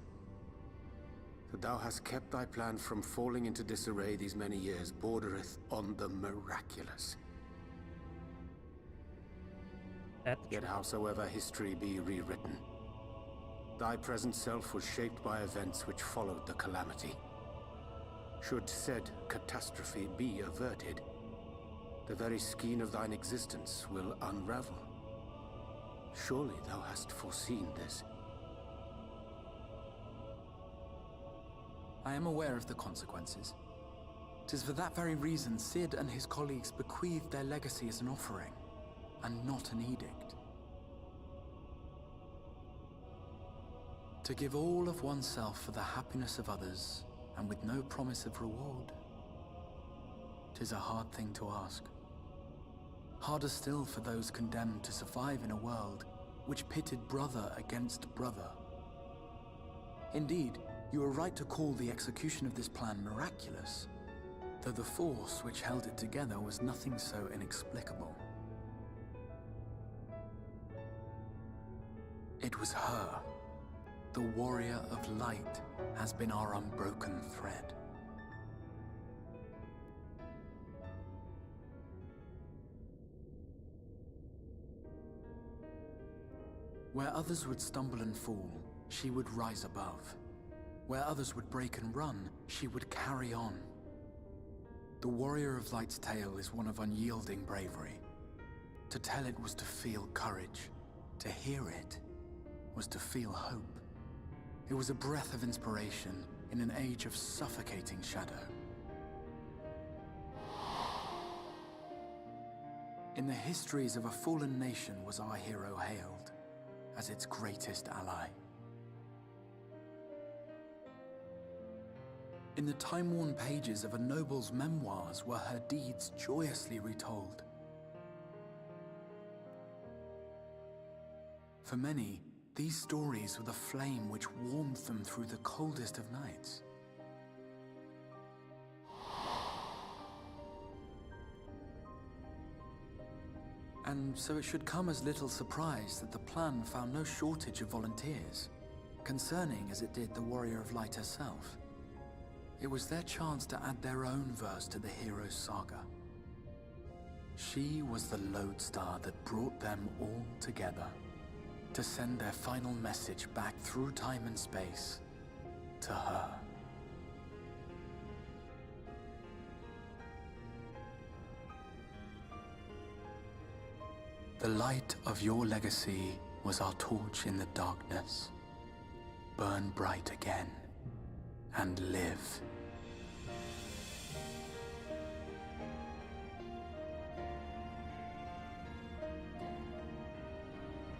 S2: That thou hast kept thy plan from falling into disarray these many years bordereth on the miraculous. Yet howsoever history be rewritten,
S12: Thy present self was shaped by events which followed the calamity. Should said catastrophe be averted, the very skein of thine existence will unravel. Surely thou hast foreseen this.
S11: I am aware of the consequences. 'Tis for that very reason Sid and his colleagues bequeathed their legacy as an offering, and not an edict. To give all of oneself for the happiness of others, and with no promise of reward. 'Tis a hard thing to ask. Harder still for those condemned to survive in a world which pitted brother against brother. Indeed, you are right to call the execution of this plan miraculous, though the force which held it together was nothing so inexplicable. It was her. The warrior of light has been our unbroken thread. Where others would stumble and fall, she would rise above. Where others would break and run, she would carry on. The warrior of light's tale is one of unyielding bravery. To tell it was to feel courage. To hear it was to feel hope. It was a breath of inspiration in an age of suffocating shadow. In the histories of a fallen nation was our hero hailed as its greatest ally. In the time-worn pages of a noble's memoirs were her deeds joyously retold. For many, these stories were the flame which warmed them through the coldest of nights. And so it should come as little surprise that the plan found no shortage of volunteers, concerning as it did the Warrior of Light herself. It was their chance to add their own verse to the hero's saga. She was the lodestar that brought them all together, to send their final message back through time and space to her. The light of your legacy was our torch in the darkness. Burn bright again and live.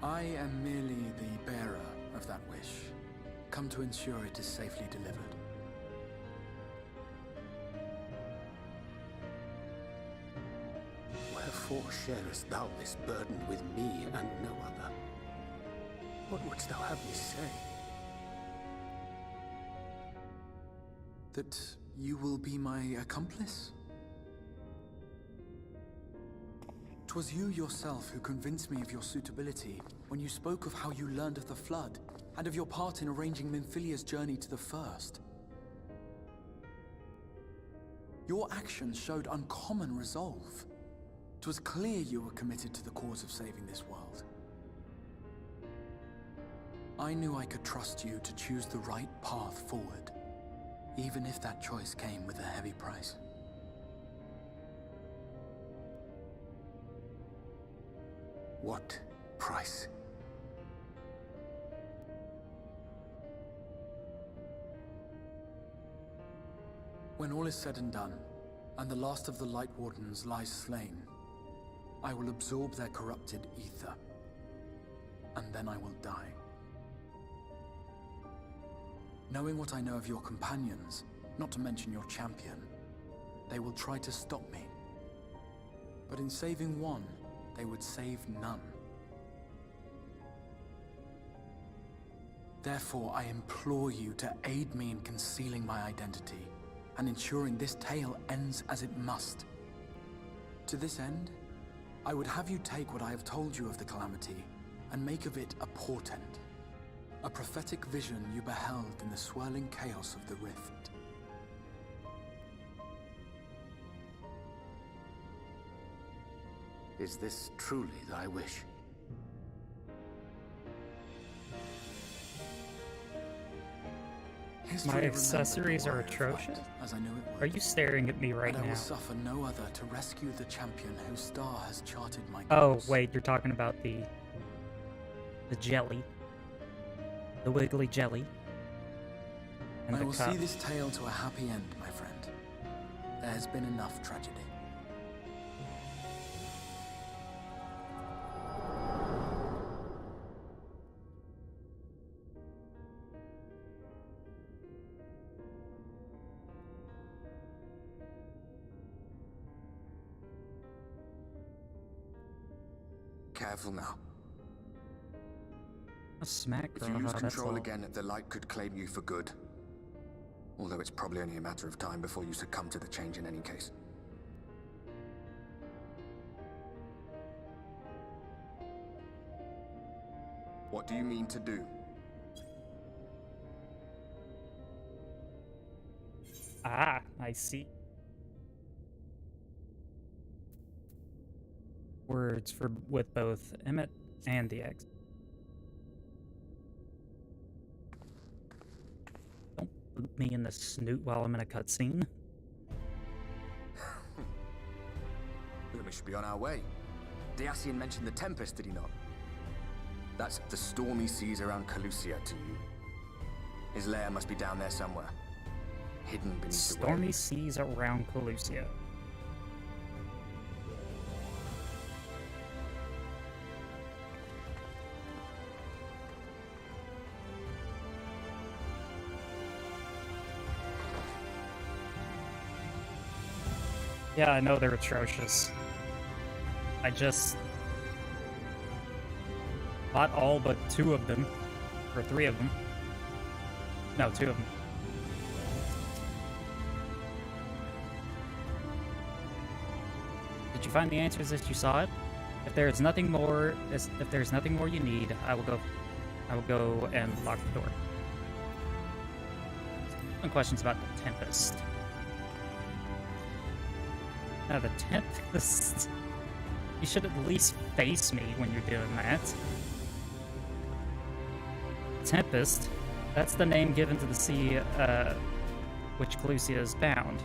S11: I am merely the bearer of that wish, come to ensure it is safely delivered.
S12: Wherefore sharest thou this burden with me and no other? What wouldst thou have me say?
S11: That you will be my accomplice? 'Twas you yourself who convinced me of your suitability when you spoke of how you learned of the Flood and of your part in arranging Minfilia's journey to the First. Your actions showed uncommon resolve. 'Twas clear you were committed to the cause of saving this world. I knew I could trust you to choose the right path forward, even if that choice came with a heavy price.
S12: What price?
S11: When all is said and done, and the last of the Light Wardens lies slain, I will absorb their corrupted ether, and then I will die. Knowing what I know of your companions, not to mention your champion, they will try to stop me. But in saving one, they would save none. Therefore, I implore you to aid me in concealing my identity and ensuring this tale ends as it must. To this end, I would have you take what I have told you of the calamity and make of it a portent, a prophetic vision you beheld in the swirling chaos of the rift.
S12: Is this truly thy wish?
S11: history
S1: My
S11: remembered the
S1: accessories are
S11: warrior fight,
S1: atrocious?
S11: as I knew it would.
S1: Are you staring at me right
S11: And I
S1: now?
S11: will suffer no other to rescue the champion whose star has charted my
S1: Oh,
S11: course.
S1: wait, you're talking about the jelly. The wiggly jelly. And
S11: I
S1: the
S11: will
S1: cup.
S11: see this tale to a happy end, my friend. There has been enough tragedy.
S13: Careful now.
S1: A smack.
S13: If you lose
S1: that's
S13: control
S1: all.
S13: again, the light could claim you for good. Although it's probably only a matter of time before you succumb to the change in any case. What do you mean to do?
S1: Ah, I see. Words for with both Emmett and the X. Don't boot me in the snoot while I'm in a cutscene.
S13: Then we should be on our way. Dacian mentioned the Tempest, did he not? That's the stormy seas around Calusia to you. His lair must be down there somewhere. Hidden beneath the
S1: Stormy seas around Calusia. Yeah, I know they're atrocious. I just bought all but 2 of them. Or 3 of them. No, 2 of them. Did you find the answers as you saw it? If there's nothing more you need, I will go and lock the door. Some questions about the Tempest. Now the Tempest. You should at least face me when you're doing that. Tempest. That's the name given to the sea, which Calusia is bound.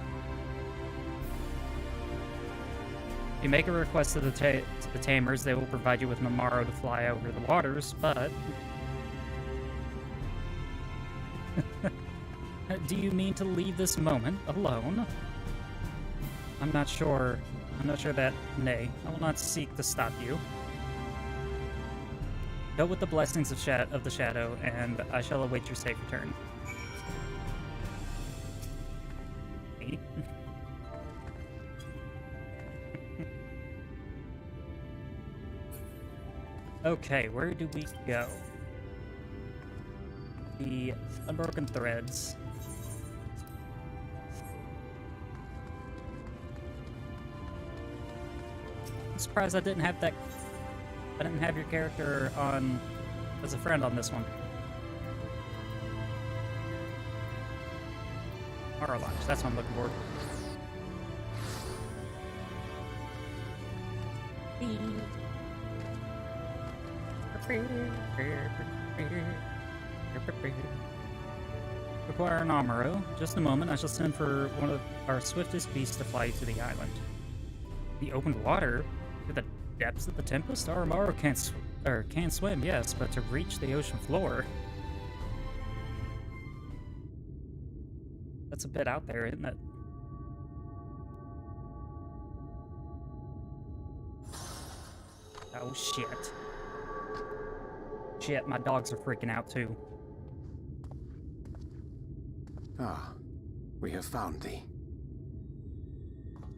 S1: If you make a request to the Tamers, they will provide you with Mamaro to fly over the waters, but... Do you mean to leave this moment alone? I'm not sure that... Nay, I will not seek to stop you. Go with the blessings of the Shadow, and I shall await your safe return. Okay, where do we go? The Unbroken Threads. I'm surprised I didn't have your character on as a friend on this one. Horror Launch, that's what I'm looking for. Require an Amaro. Just a moment, I shall send for one of our swiftest beasts to fly you to the island. The open water? To the depths of the Tempest? Our Amaro can swim, yes, but to reach the ocean floor... That's a bit out there, isn't it? Oh, shit. Shit, my dogs are freaking out, too.
S12: Ah, we have found thee.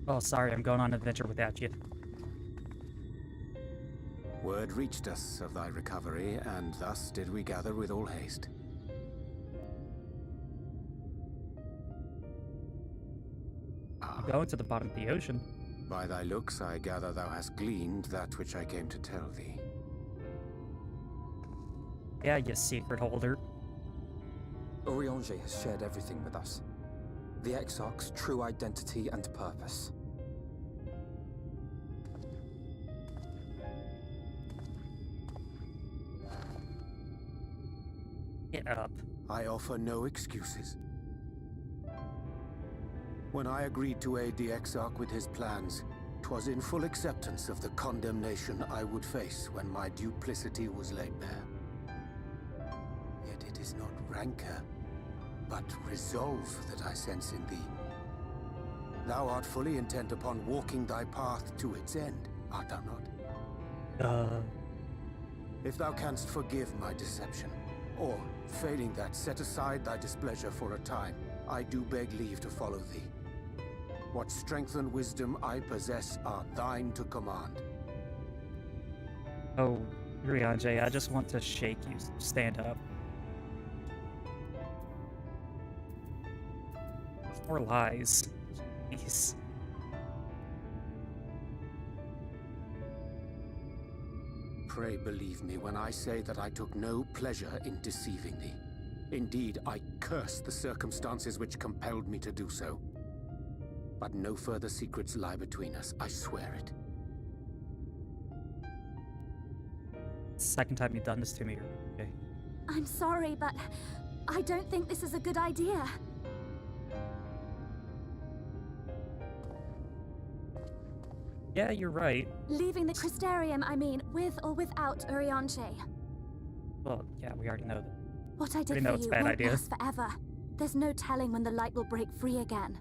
S1: Oh, sorry, I'm going on an adventure without you.
S12: Word reached us of thy recovery, and thus did we gather with all haste.
S1: I'm going to the bottom of the ocean.
S12: By thy looks, I gather thou hast gleaned that which I came to tell thee.
S1: Yeah, you secret holder.
S3: Oriange has shared everything with us. The Exarch's true identity and purpose.
S1: Get up.
S12: I offer no excuses. When I agreed to aid the Exarch with his plans, 'twas in full acceptance of the condemnation I would face when my duplicity was laid bare. Yet it is not rancor, but resolve that I sense in thee. Thou art fully intent upon walking thy path to its end, art thou not? If thou canst forgive my deception, or, failing that, set aside thy displeasure for a time, I do beg leave to follow thee. What strength and wisdom I possess are thine to command.
S1: Oh, Rianje, I just want to shake you. Stand up. More lies. Jeez.
S12: Pray believe me when I say that I took no pleasure in deceiving thee. Indeed, I curse the circumstances which compelled me to do so. But no further secrets lie between us, I swear it.
S1: Second time you've done this to me. Okay.
S4: I'm sorry, but I don't think this is a good idea.
S1: Yeah, you're right.
S4: Leaving the Crystarium, I mean, with or without Urianger.
S1: Well, yeah, we already know that.
S4: What I did
S1: know
S4: for
S1: it's a
S4: you
S1: bad
S4: won't
S1: idea.
S4: last forever. There's no telling when the light will break free again.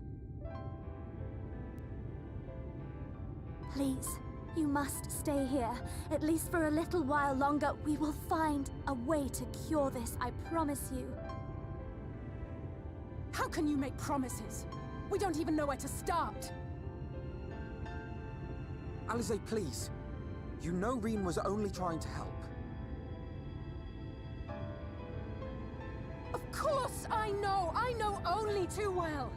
S4: Please, you must stay here. At least for a little while longer. We will find a way to cure this, I promise you.
S15: How can you make promises? We don't even know where to start.
S3: Alize, please. You know Reen was only trying to help.
S15: Of course I know! I know only too well!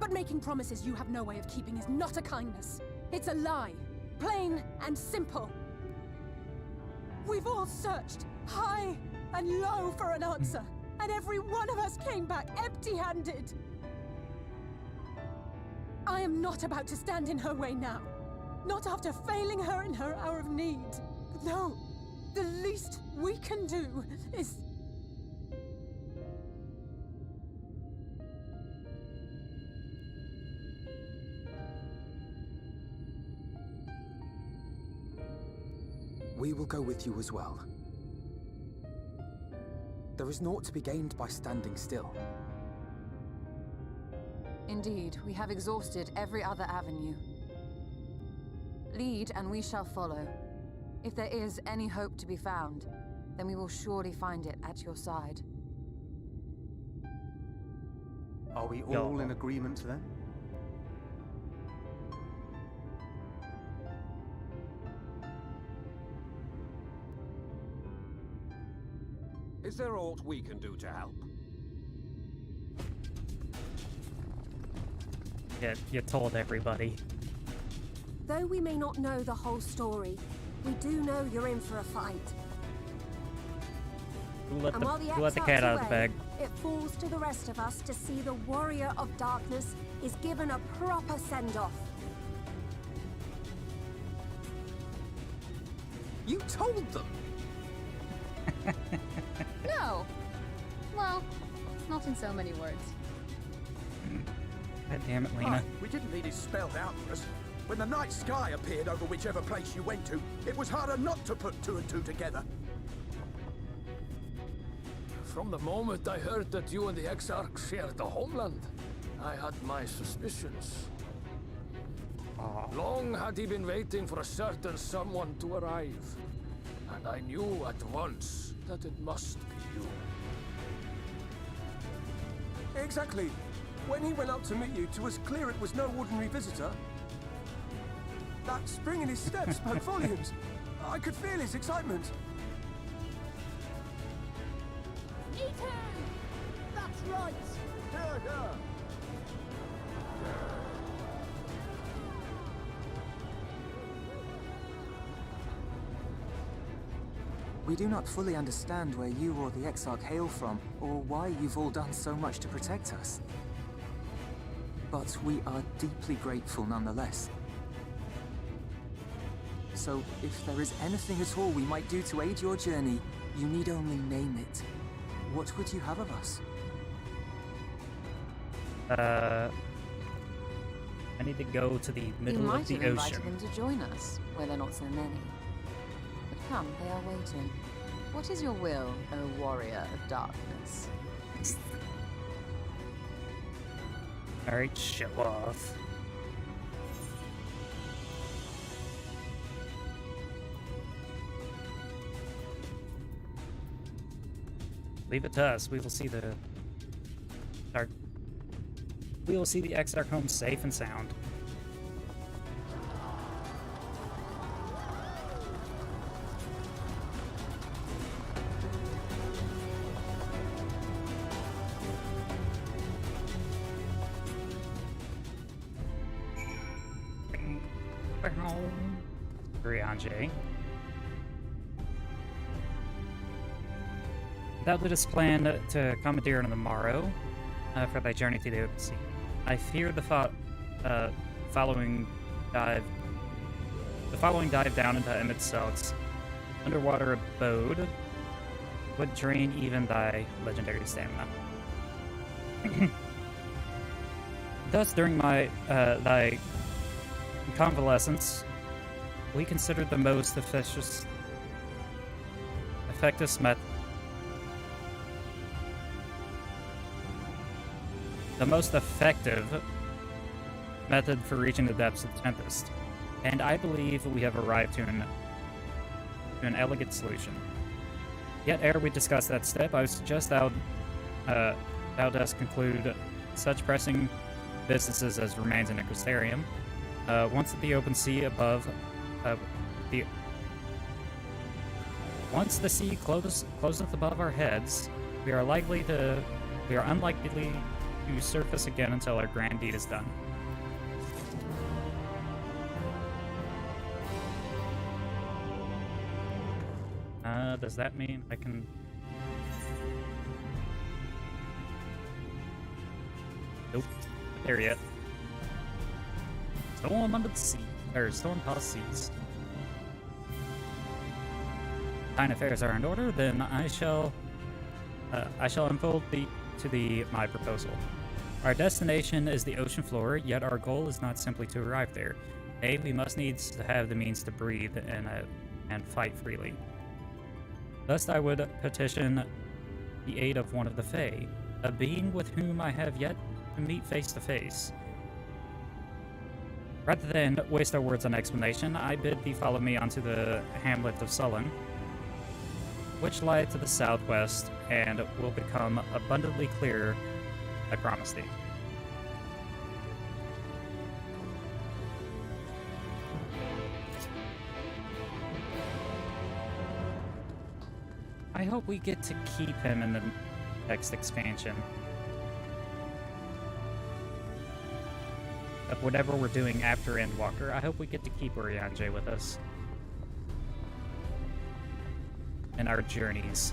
S15: But making promises you have no way of keeping is not a kindness. It's a lie. Plain and simple. We've all searched high and low for an answer, and every one of us came back empty-handed. I am not about to stand in her way now. Not after failing her in her hour of need. No, the least we can do is...
S3: We will go with you as well. There is naught to be gained by standing still.
S5: Indeed, we have exhausted every other avenue. Lead, and we shall follow. If there is any hope to be found, then we will surely find it at your side.
S16: Are we all in agreement then?
S2: Is there aught we can do to help?
S1: Yeah, you told everybody.
S17: Though we may not know the whole story, we do know you're in for a fight.
S1: Who let
S17: And while the
S1: the cat out of the
S17: away,
S1: bag?
S17: it falls to the rest of us to see the Warrior of Darkness is given a proper send-off.
S13: You told them!
S18: No! Well, not in so many words.
S1: God damn it, Lena.
S2: We didn't need it spelled out for us. When the night sky appeared over whichever place you went to, it was harder not to put two and two together.
S19: From the moment I heard that you and the Exarch shared the homeland, I had my suspicions. Long had he been waiting for a certain someone to arrive, and I knew at once that it must be you.
S20: Exactly. When he went up to meet you, it was clear it was no ordinary visitor. That spring in his step spoke volumes. I could feel his excitement.
S15: Ethan! That's right!
S2: Here, here!
S3: We do not fully understand where you or the Exarch hail from, or why you've all done so much to protect us. But we are deeply grateful nonetheless. So, if there is anything at all we might do to aid your journey, you need only name it. What would you have of us?
S1: I need to go to the
S5: You
S1: middle
S5: might
S1: of the
S5: have invited
S1: ocean.
S5: them to join us, where they're not so many. But come, they are waiting. What is your will, O warrior of darkness?
S1: Alright, show off. Leave it to us. We will see the Exarch home safe and sound. Briange. Thou didst plan to commandeer on the morrow for thy journey to the open sea. I fear the following dive down into Emmett Selk's underwater abode would drain even thy legendary stamina. Thus, during thy convalescence, we considered the most effective method. The most effective method for reaching the depths of the Tempest, and I believe we have arrived to an elegant solution. Yet ere we discuss that step, I would suggest thou dost conclude such pressing businesses as remains in Icrystarium. Once at the open sea above, once the sea closeth above our heads, we are unlikely to surface again until our grand deed is done. Does that mean I can... Nope. Not there yet. Storm under the sea. Or storm past seas. Fine affairs are in order, then I shall unfold my proposal. Our destination is the ocean floor, yet our goal is not simply to arrive there. Nay, we must needs to have the means to breathe and fight freely. Thus I would petition the aid of one of the Fae, a being with whom I have yet to meet face to face. Rather than waste our words on explanation, I bid thee follow me onto the hamlet of Sullen, which lie to the southwest, and will become abundantly clear, I promise thee. I hope we get to keep him in the next expansion. Of whatever we're doing after Endwalker, I hope we get to keep Urianger with us. In our journeys.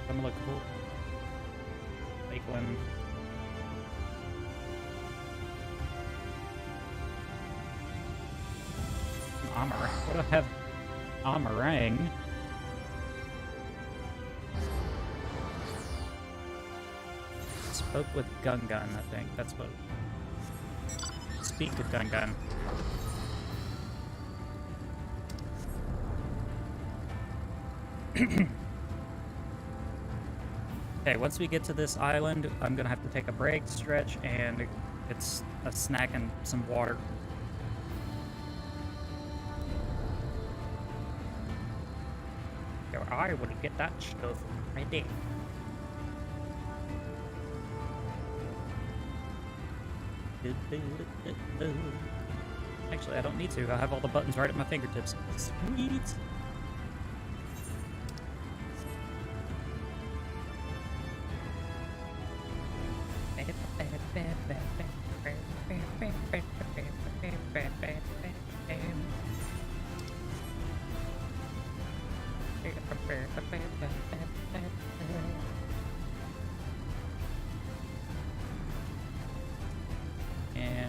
S1: I'm looking for Lakeland. What do I have? Amarang. Spoke with Gungun, I think. That's what. Speak with Gungun. Okay, once we get to this island, I'm gonna have to take a break, stretch, and it's a snack and some water. So I will get that stuff ready. Actually, I don't need to. I have all the buttons right at my fingertips. Sweet.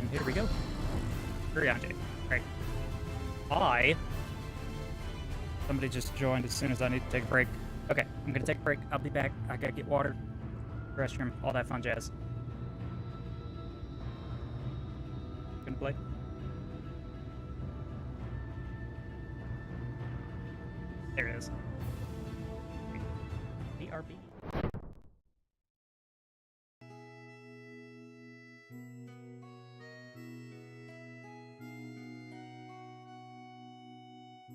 S1: And here we go. Grianje. Great. Somebody just joined as soon as I need to take a break. Okay, I'm gonna take a break. I'll be back. I gotta get water, restroom, all that fun jazz. Gonna play. There it is. BRB.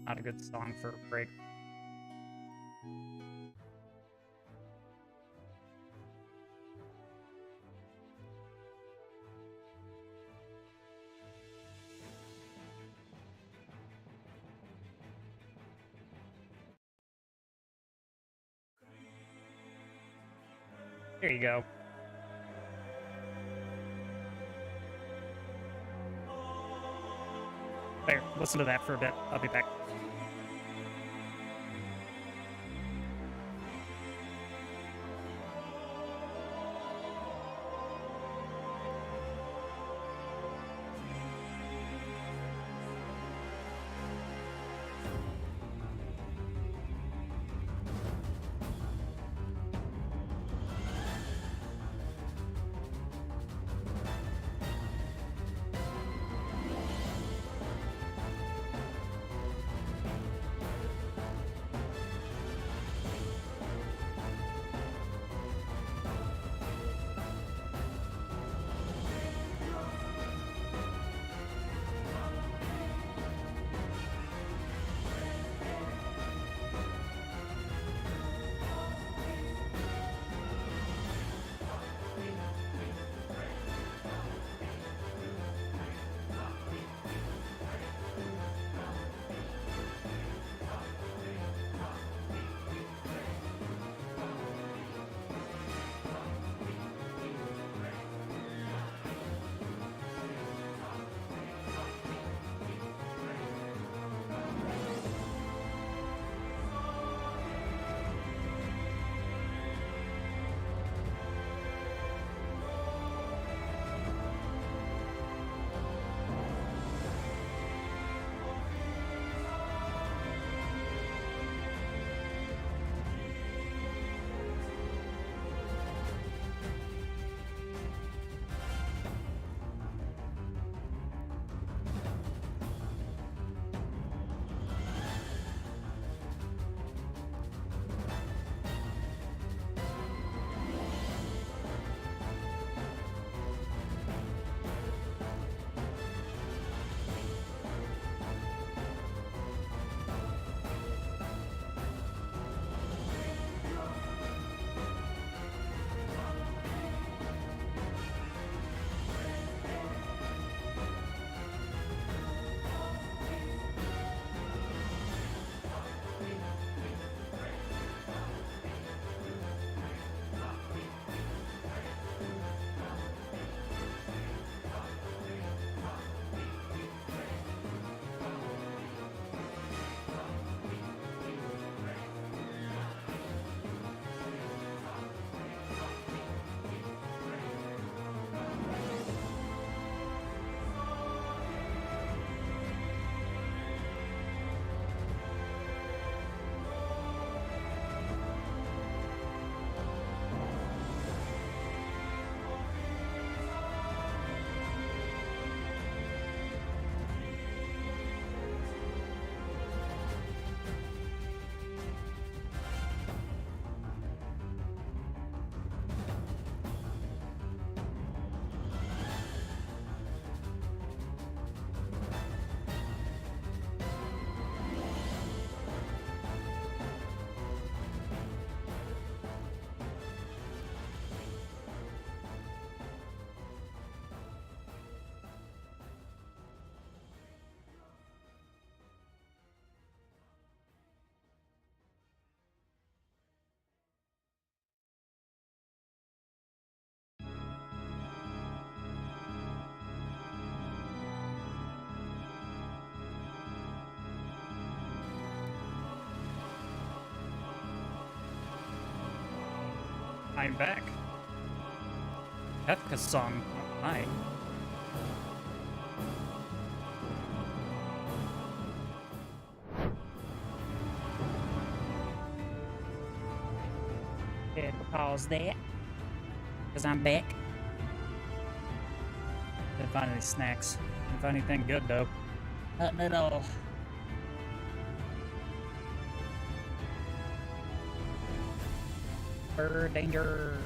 S1: Not a good song for a break. There you go. There, listen to that for a bit. I'll be back. I'm back. Kefka's song, not mine. pause that. Because I'm back. Didn't find any snacks. Didn't find anything good, though. Nothing at all. Bird danger.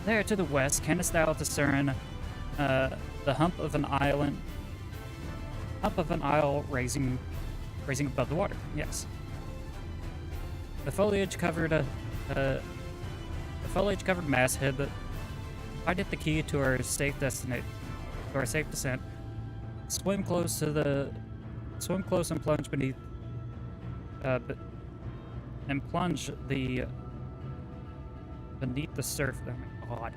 S1: There to the west, canst thou discern the hump of an island? Hump of an isle raising above the water. Yes. The foliage-covered masthead that hideth the key to our safe destination, to our safe descent. Swim close and plunge beneath. And plunge beneath the surface. Oh my god!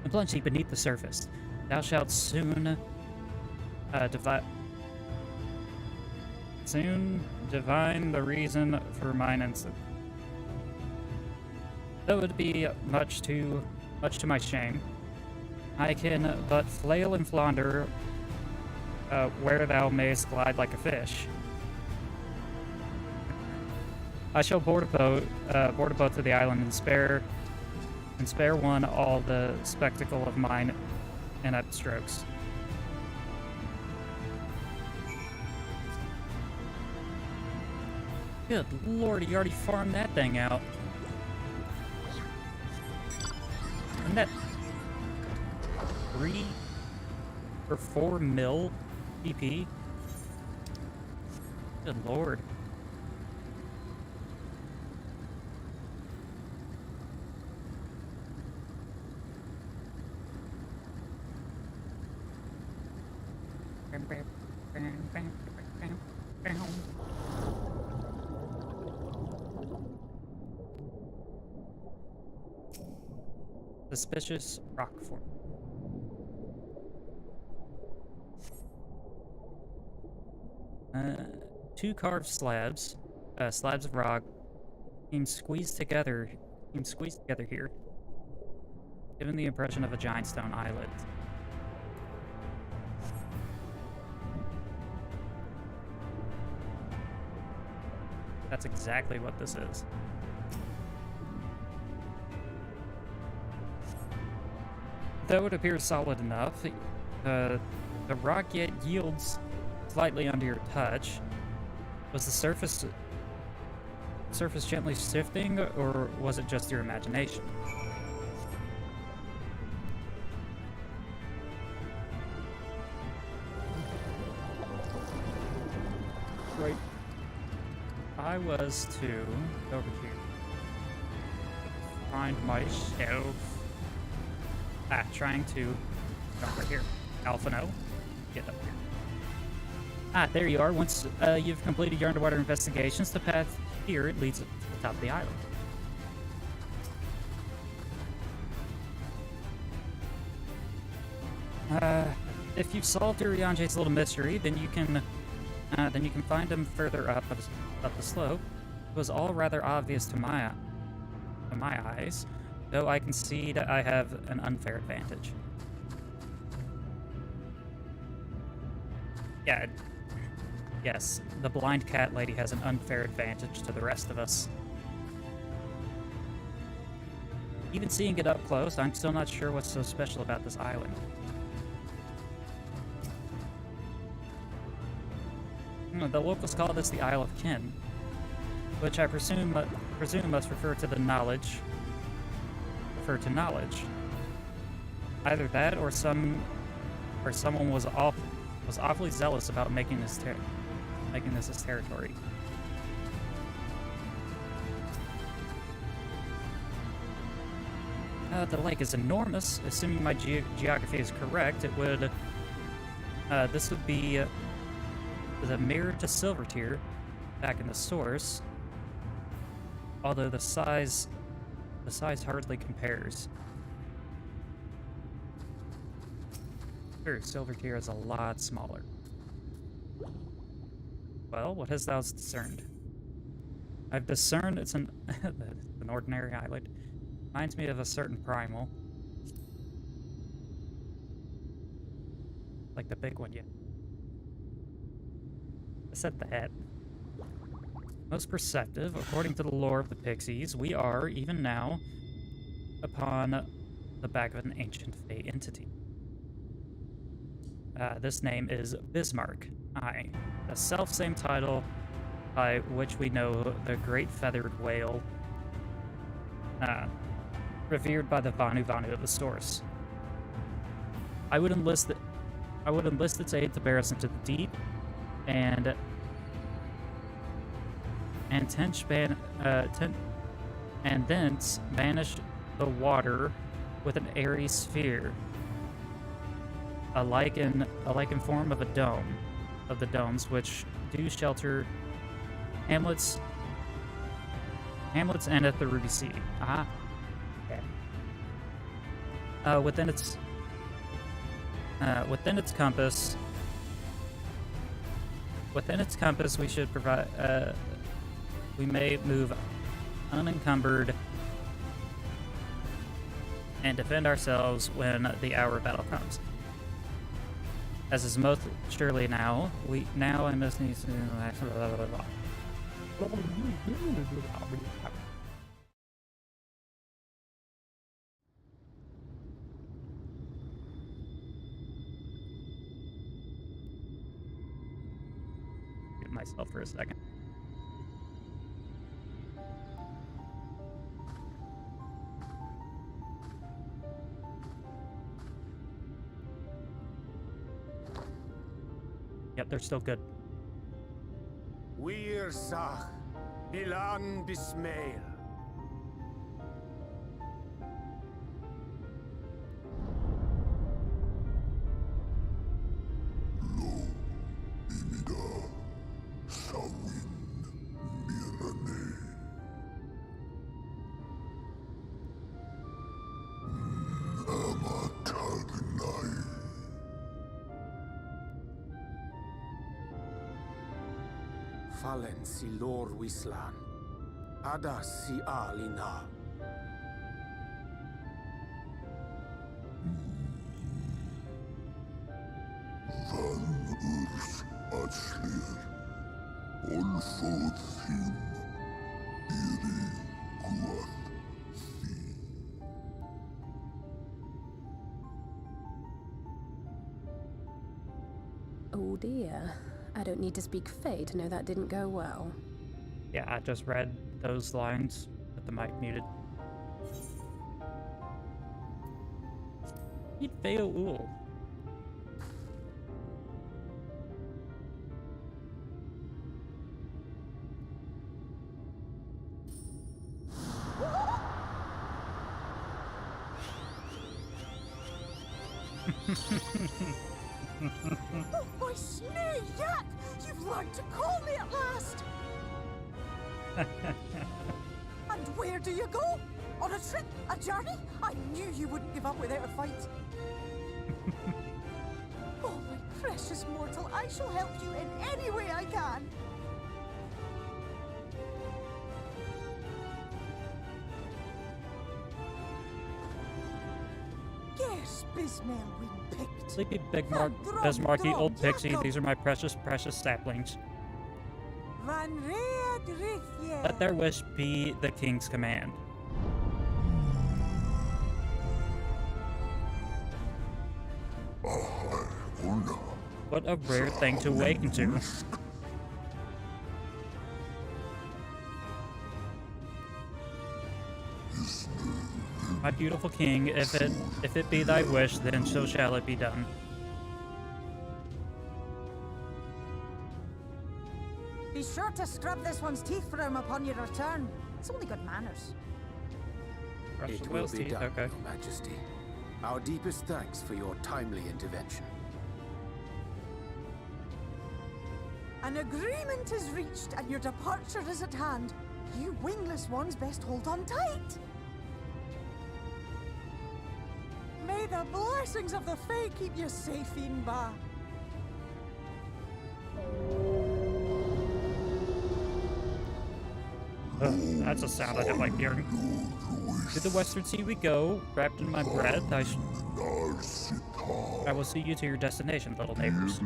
S1: And plunge thee beneath the surface. Thou shalt soon divine the reason for mine instant. Though it be much to my shame, I can but flail and flounder where thou mayst glide like a fish. I shall board a boat to the island and spare one all the spectacle of mine inept strokes. Good lord, he already farmed that thing out. Isn't that 3 or 4 mil EP? Good lord. Suspicious rock form. Two carved slabs of rock seem squeezed together here, giving the impression of a giant stone islet. That's exactly what this is. Though it appears solid enough, the rock yet yields slightly under your touch. Was the surface gently shifting, or was it just your imagination? Right. I was to over here. Find myself. Trying to jump right here. Alpha no. Get up here. There you are. Once you've completed your underwater investigations, the path here leads to the top of the island. If you've solved Urianje's little mystery, then you can find him further up the slope. It was all rather obvious to my eyes, though I concede I have an unfair advantage. Yeah, yes, the blind cat lady has an unfair advantage to the rest of us. Even seeing it up close, I'm still not sure what's so special about this island. The locals call this the Isle of Kin, which I presume must refer to knowledge. Either that, or someone was awfully zealous about making this his territory. The lake is enormous. Assuming my geography is correct, it would. This would be the mirror to Silvertear back in the source. Although the size hardly compares. Sure, Silvertear is a lot smaller. Well, what hast thou discerned? I've discerned it's an ordinary island. Reminds me of a certain primal. Like the big one, yeah. I said that. most perceptive. According to the lore of the Pixies, we are, even now, upon the back of an ancient Fey entity. This name is Bismarck, the self-same title by which we know the great feathered whale, revered by the Vanu Vanu of the Stores. I would enlist its aid to bear us into the deep, and thence banish the water with an airy sphere, a lichen form of a dome, of the domes which do shelter hamlets and at the Ruby Sea. Okay. Within its compass, we should provide. We may move unencumbered and defend ourselves when the hour of battle comes. As is most surely now, I must need to. Blah, blah, blah. Get myself for a second. Yep, they're still good.
S2: Wir Sach, Bilan Bismail.
S12: Fallen si lor wislan, ada si alina.
S2: Van urs atslir, olfod thim, iri guath thi.
S21: Oh dear. I don't need to speak Fey to know that didn't go well.
S1: Yeah, I just read those lines with the mic muted. He'd fail Uhl.
S14: Oh, my snake yak! You've learned to call me at last! And where do you go? On a trip? A journey? I knew you wouldn't give up without a fight. Oh, my precious mortal, I shall help you in any way I can. Yes, Bismail wind-picked.
S1: Sleepy Bismarcky old pixie, these are my precious, precious saplings.
S14: Van Read Rithye.
S1: Let their wish be the king's command. What a rare thing to awaken to. My beautiful king, if it be thy wish, then so shall it be done.
S14: Be sure to scrub this one's teeth for him upon your return. It's only good manners.
S12: It will be done, Your Majesty. Our deepest thanks for your timely intervention.
S14: An agreement is reached and your departure is at hand. You wingless ones best hold on tight. May the blessings of the Fae keep you safe, Inba.
S1: That's a sound I don't like hearing. To the Western Sea we go, wrapped in my breath. I will see you to your destination, little neighbors.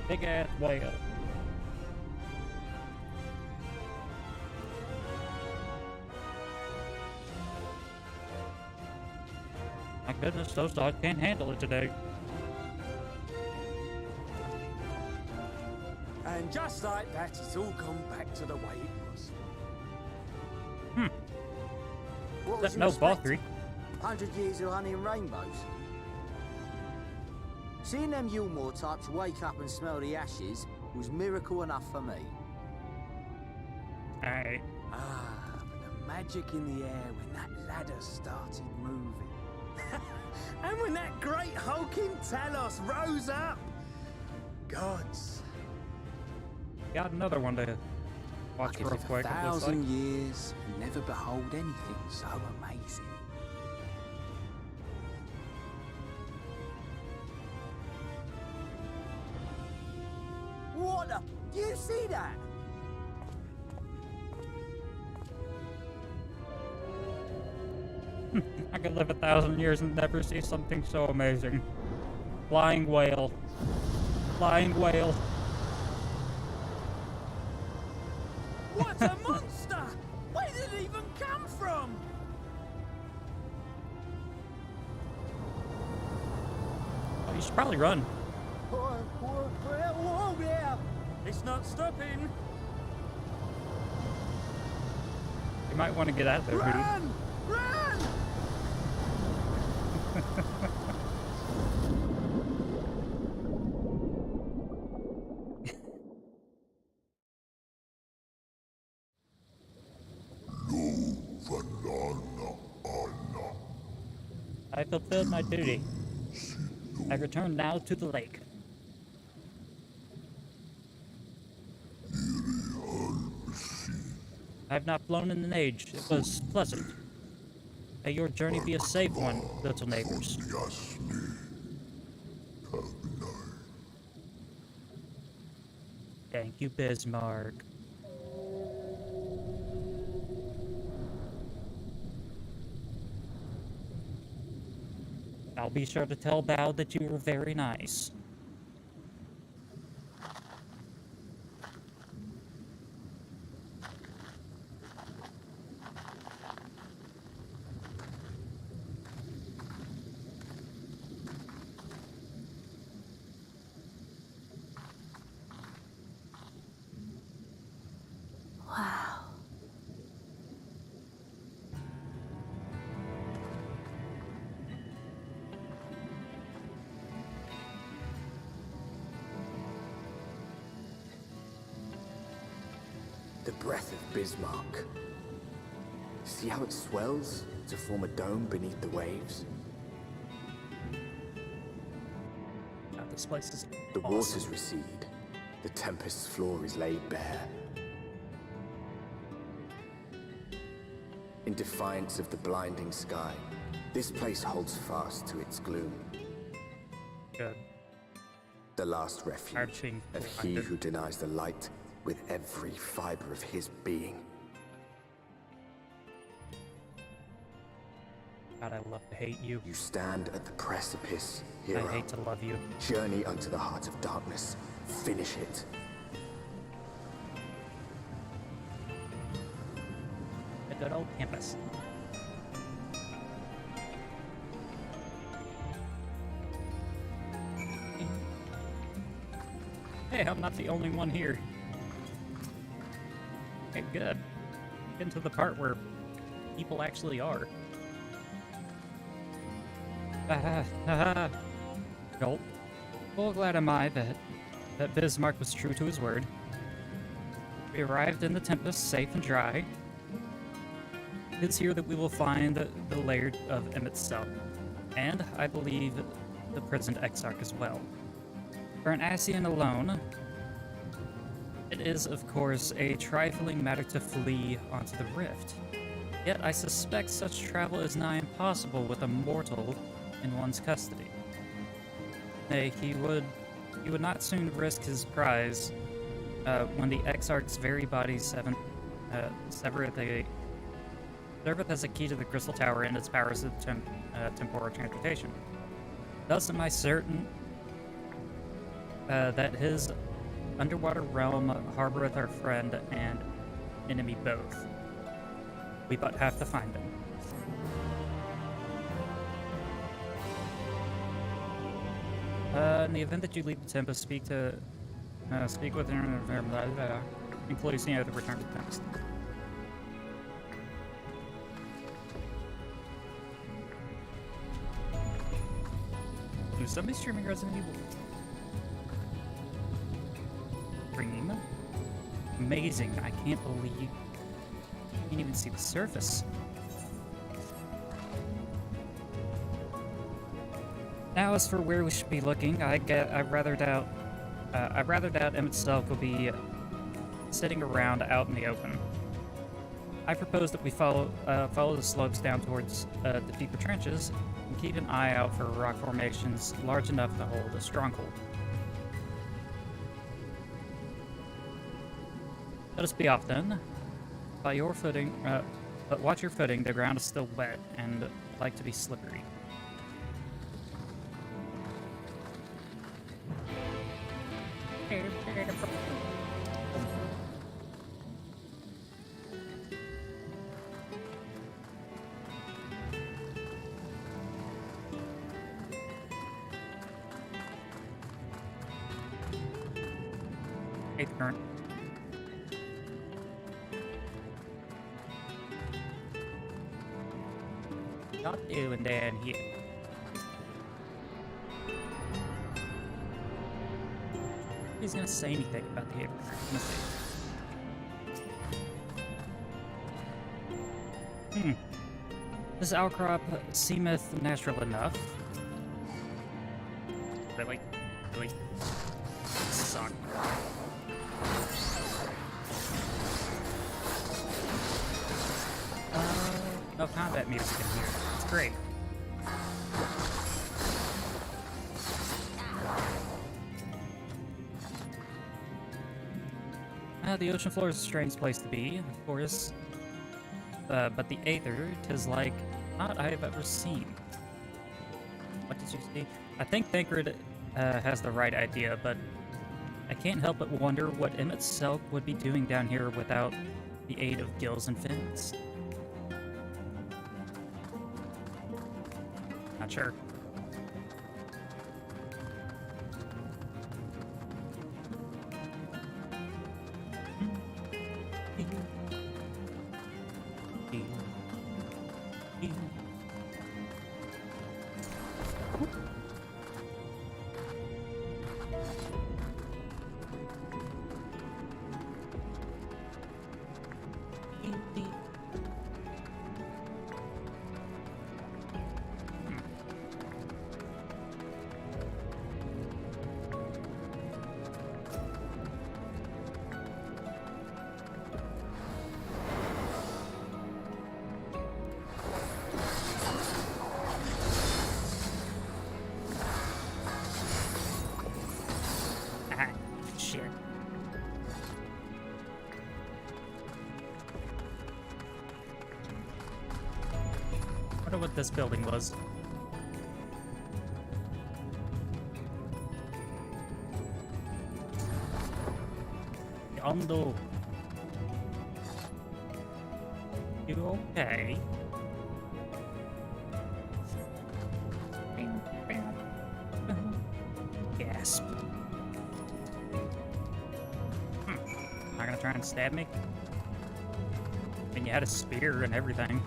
S1: Big ass whale. My goodness, those dogs can't handle it today.
S6: And just like that, it's all gone back to the way it was.
S14: What was
S1: No
S14: your respect?
S1: Valkyrie.
S14: 100 years of honey and rainbows. Seeing them Yulmore types wake up and smell the ashes was miracle enough for me.
S1: Alright.
S6: Ah, but the magic in the air when that ladder started moving. And when that great hulking Talos rose up. Gods.
S1: Got another one to watch
S6: I could
S1: real
S6: live
S1: quick. It looks
S6: 1,000
S1: like.
S6: years and never behold anything so amazing.
S14: What the? Do you see that?
S1: I could live 1,000 years and never see something so amazing. Flying whale. Flying whale.
S6: What a monster! Where did it even come from?
S1: Oh, you should probably run.
S6: Whoa there! It's not stopping.
S1: You might want to get out of there, Hootie.
S6: Run! Run!
S1: I fulfilled my duty. I return now to the lake. I have not flown in an age. It was pleasant. May your journey be a safe one, little neighbors. Thank you, Bismarck. I'll be sure to tell Bao that you were very nice.
S17: Wow.
S13: The breath of Bismarck. See how it swells to form a dome beneath the waves?
S1: God, this place is
S13: The
S1: awesome.
S13: waters recede. The tempest's floor is laid bare. In defiance of the blinding sky, this place holds fast to its gloom.
S1: Good.
S13: The last refuge of he who denies the light with every fiber of his being.
S1: God, I love to hate you.
S13: You stand at the precipice, hero.
S1: I hate to love you.
S13: Journey unto the heart of darkness. Finish it.
S1: A good old campus. Hey, I'm not the only one here. Okay, good. Getting to the part where people actually are. Gulp. Full glad am I that Bismarck was true to his word. We arrived in the Tempest safe and dry. It's here that we will find the lair of Emmett's cell, and I believe the prisoned Exarch as well. For an Ascian alone, it is, of course, a trifling matter to flee onto the rift. Yet I suspect such travel is nigh impossible with a mortal in one's custody. Nay, he would not soon risk his prize when the Exarch's very body serveth as a key to the Crystal Tower and its powers of temporal transportation. Thus am I certain that his underwater realm harboreth our friend and enemy both. We but have to find them. In the event that you leave the Tempest, speak with him, including the return to the Tempest. Who's somebody streaming Resident Evil? Dream? Amazing. I can't believe you can't even see the surface. Now, as for where we should be looking, I rather doubt Emmett Selk will be sitting around out in the open. I propose that we follow the slopes down towards the deeper trenches and keep an eye out for rock formations large enough to hold a stronghold. Let us be off then. By your footing, but watch your footing. The ground is still wet and like to be slippery. Eighth current. Not doing down here. He's gonna say anything about the April. This outcrop seemeth natural enough. Really? Really? Suck. No combat music in here. It's great. The ocean floor is a strange place to be, of course. But the Aether, 'tis like naught I have ever seen. What did you see? I think Thancred has the right idea, but I can't help but wonder what Emmett Selk would be doing down here without the aid of gills and fins. Not sure. I wonder what this building was. Yondo. You okay? Gasp. Not gonna try and stab me? And you had a spear and everything.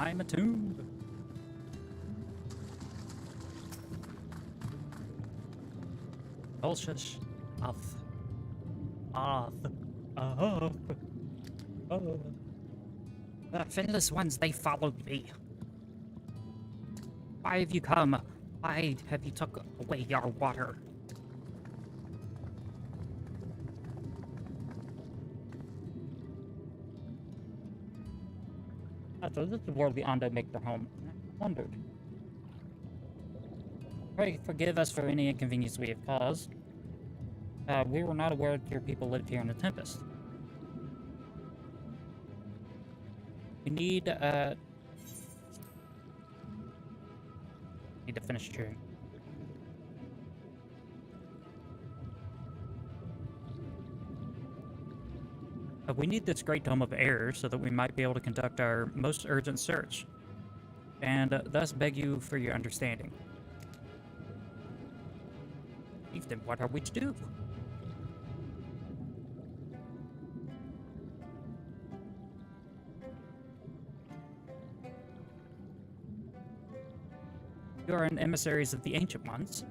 S1: I'm attuned. Bullshit. Off. The finless ones, they followed me. Why have you come? Why have you took away our water? So this is where the Ondo make their home. I wondered. Pray forgive us for any inconvenience we have caused. We were not aware that your people lived here in the Tempest. We need to finish chewing. We need this Great Dome of Air so that we might be able to conduct our most urgent search, and thus beg you for your understanding. Then what are we to do? You are an emissaries of the Ancient Ones.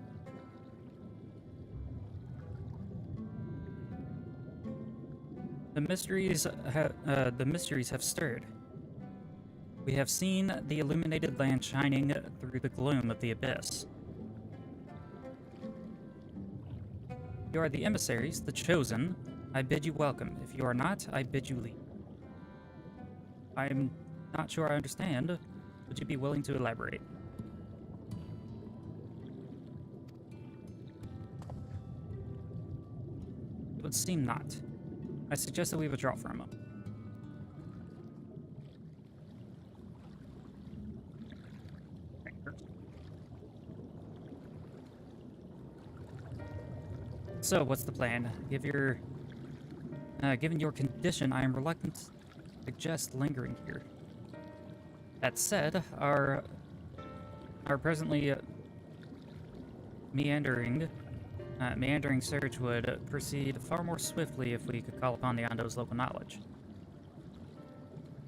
S1: The mysteries have stirred. We have seen the illuminated land shining through the gloom of the abyss. You are the emissaries, the chosen. I bid you welcome. If you are not, I bid you leave. I'm not sure I understand. Would you be willing to elaborate? It would seem not. I suggest that we withdraw for a moment. So, what's the plan? Given your condition, I am reluctant to suggest lingering here. That said, our presently meandering search would proceed far more swiftly if we could call upon the Ondo's local knowledge.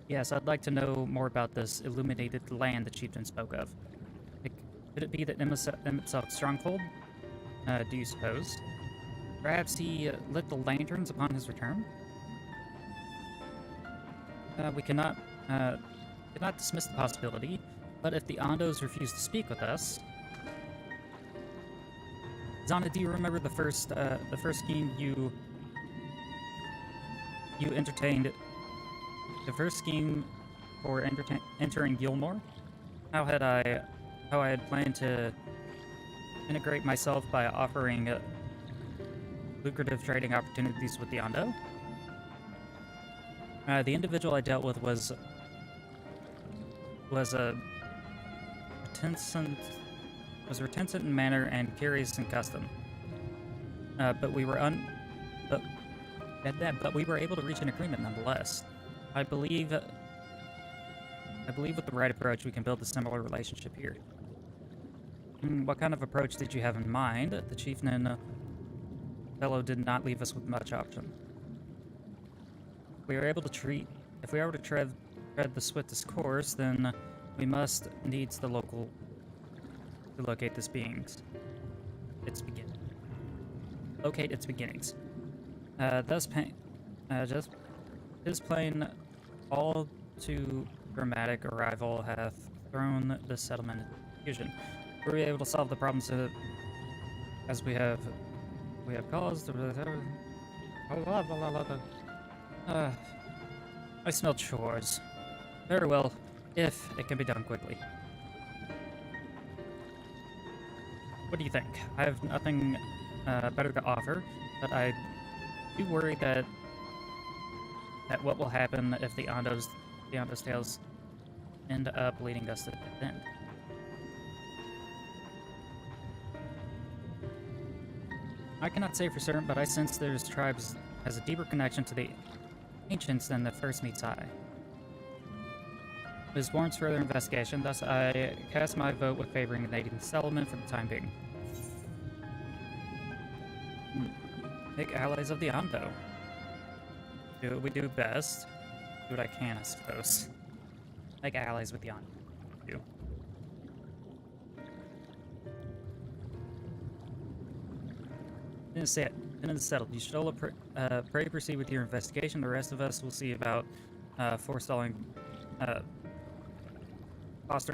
S1: Yes, I'd like to know more about this illuminated land the chieftain spoke of. Could it be the Emitsel's stronghold? Do you suppose? Perhaps he lit the lanterns upon his return? We cannot dismiss the possibility, but if the Ondos refuse to speak with us... Zana, do you remember the first scheme you entertained? The first scheme for entering Gilmore? How I had planned to integrate myself by offering lucrative trading opportunities with the Ondo. The individual I dealt with was a reticent in manner and curious in custom. But we were able to reach an agreement nonetheless. I believe with the right approach we can build a similar relationship here. What kind of approach did you have in mind? The chieftain fellow did not leave us with much option. If we are to tread the swiftest course, then we must needs locate this beings. Locate its beginnings. Just his plain, all too dramatic arrival hath thrown the settlement into confusion. Were we able to solve the problems as we have caused? I smell chores. Very well, if it can be done quickly. What do you think? I have nothing better to offer, but I do worry that what will happen if the Ondo's tales end up leading us to the end. I cannot say for certain, but I sense this tribe has a deeper connection to the ancients than the first meets eye. This warrants further investigation, thus I cast my vote with favoring the native settlement for the time being. Make allies of the Ondo. Do what we do best. Do what I can, I suppose. Make allies with the Ondo. Do. Then it's set. Then it's settled. You should all pray proceed with your investigation. The rest of us will see about fostering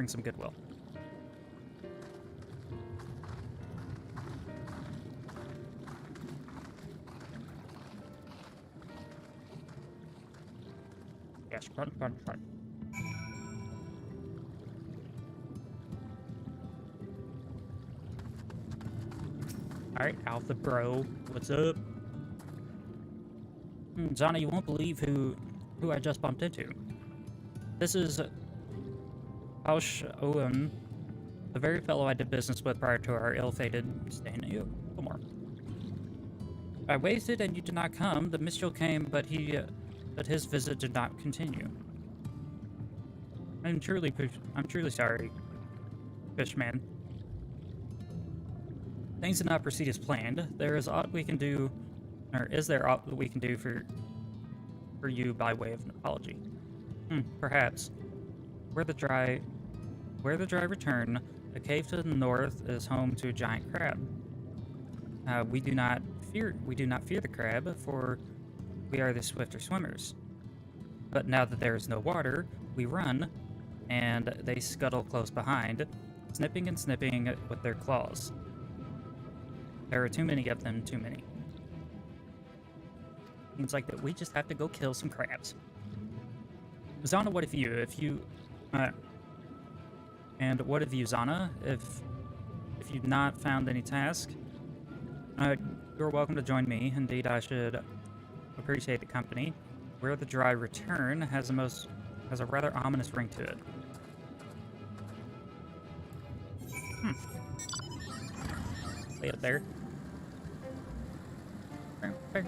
S1: some goodwill. Yes, run. Alright, Alpha Bro. What's up? Zana, you won't believe who I just bumped into. This is Pausch Owen, the very fellow I did business with prior to our ill-fated stay in Gilmore. I waited and you did not come. The minstrel came, but his visit did not continue. I'm truly sorry, Fishman. Things did not proceed as planned. There is aught we can do, or is there aught that we can do for you by way of an apology? Perhaps. Where the dry return, a cave to the north is home to a giant crab. We do not fear the crab, for we are the swifter swimmers. But now that there is no water, we run, and they scuttle close behind, snipping and snipping with their claws. There are too many of them, too many. Seems like that we just have to go kill some crabs. Zana, what if you, and what if you, Zana, if you've not found any task, you're welcome to join me. Indeed, I should appreciate the company. Where the dry return has a rather ominous ring to it. Lay it there. Gotta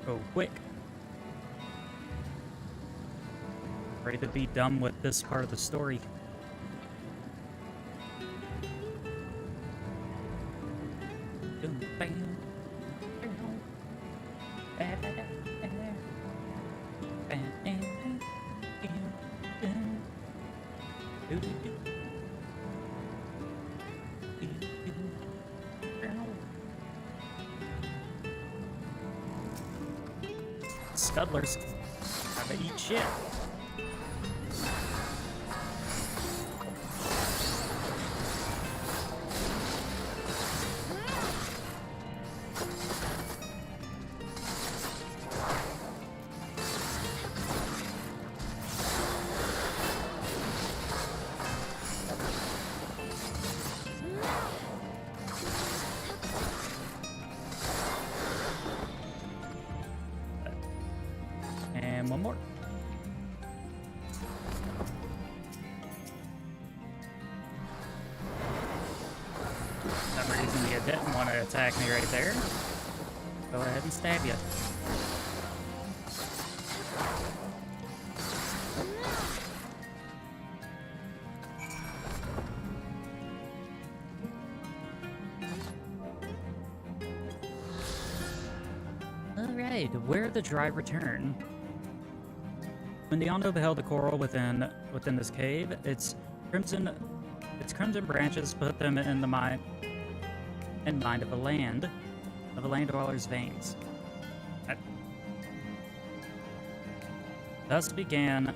S1: go quick. Ready to be done with this part of the story. Scuttlers have to eat shit. And one more. For some reason you didn't want to attack me right there. Go ahead and stab you. Alright, where the dry return? When Deondo beheld the coral within this cave, its crimson branches put them in mind of a land dweller's veins. Thus began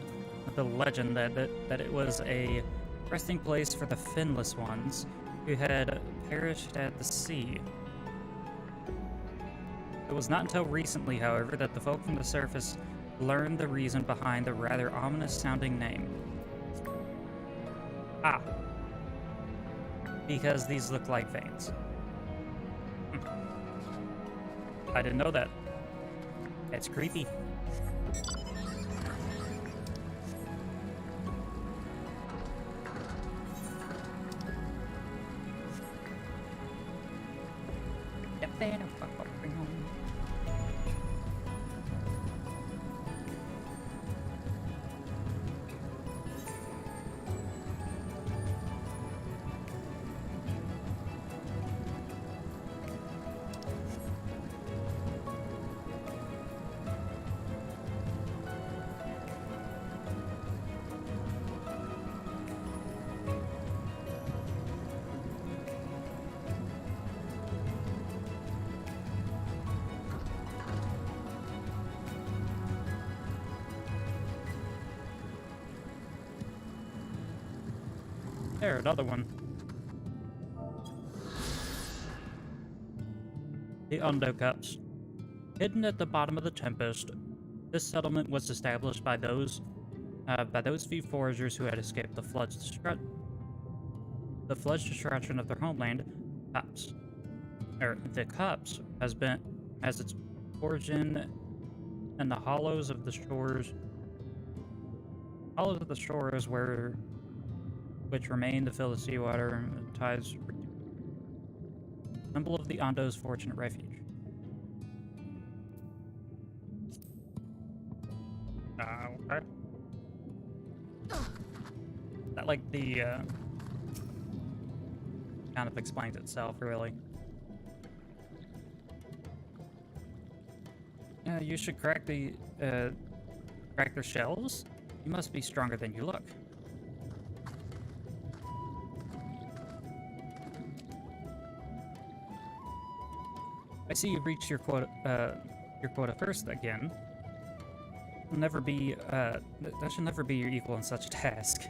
S1: the legend that it was a resting place for the finless ones who had perished at the sea. It was not until recently, however, that the folk from the surface learned the reason behind the rather ominous-sounding name. Ah. Because these look like veins. I didn't know that. That's creepy. There, another one. The Ondo Cups. Hidden at the bottom of the Tempest, this settlement was established by those few foragers who had escaped the flood's destruction of their homeland. The Cups has its origin in the hollows of the shores. Hollows of the shores which remain to fill the seawater and tides. Symbol of the Ondo's fortunate refuge. Okay. That, like, the, kind of explains itself, really. Yeah, you should crack their shells? You must be stronger than you look. I see you've reached your quota first again. You'll never be, that should never be your equal in such a task.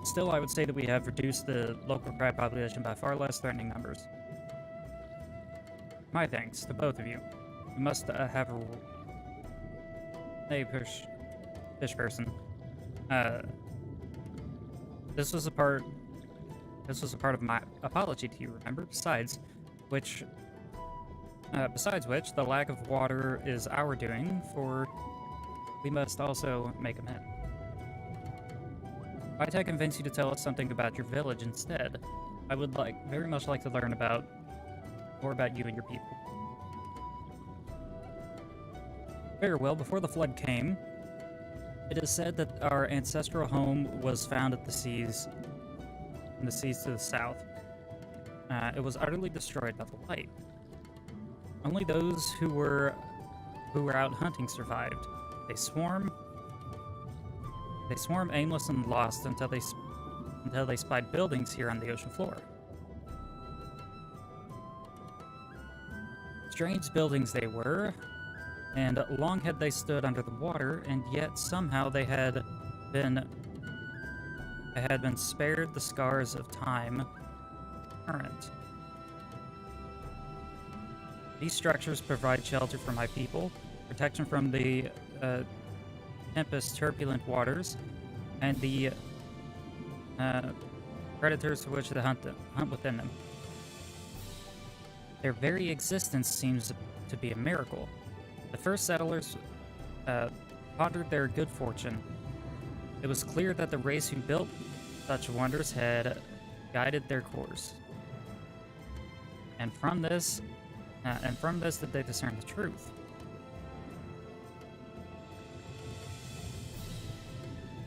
S1: Still, I would say that we have reduced the local crab population by far less threatening numbers. My thanks to both of you. We must have a... Hey, fish person. This was a part of my apology to you, remember? Besides which, the lack of water is our doing, for we must also make amends. Might I convince you to tell us something about your village instead? I would very much like to learn more about you and your people. Very well, before the flood came, it is said that our ancestral home was found at the seas, in the seas to the south. It was utterly destroyed by the light. Only those who were out hunting survived. They swarm aimless and lost until they spied buildings here on the ocean floor. Strange buildings they were, and long had they stood under the water, and yet somehow they had been spared the scars of time current. These structures provide shelter for my people, protection from the Tempest's turbulent waters, and the predators for which they hunt within them. Their very existence seems to be a miracle. The first settlers pondered their good fortune. It was clear that the race who built such wonders had guided their course. And from this did they discern the truth.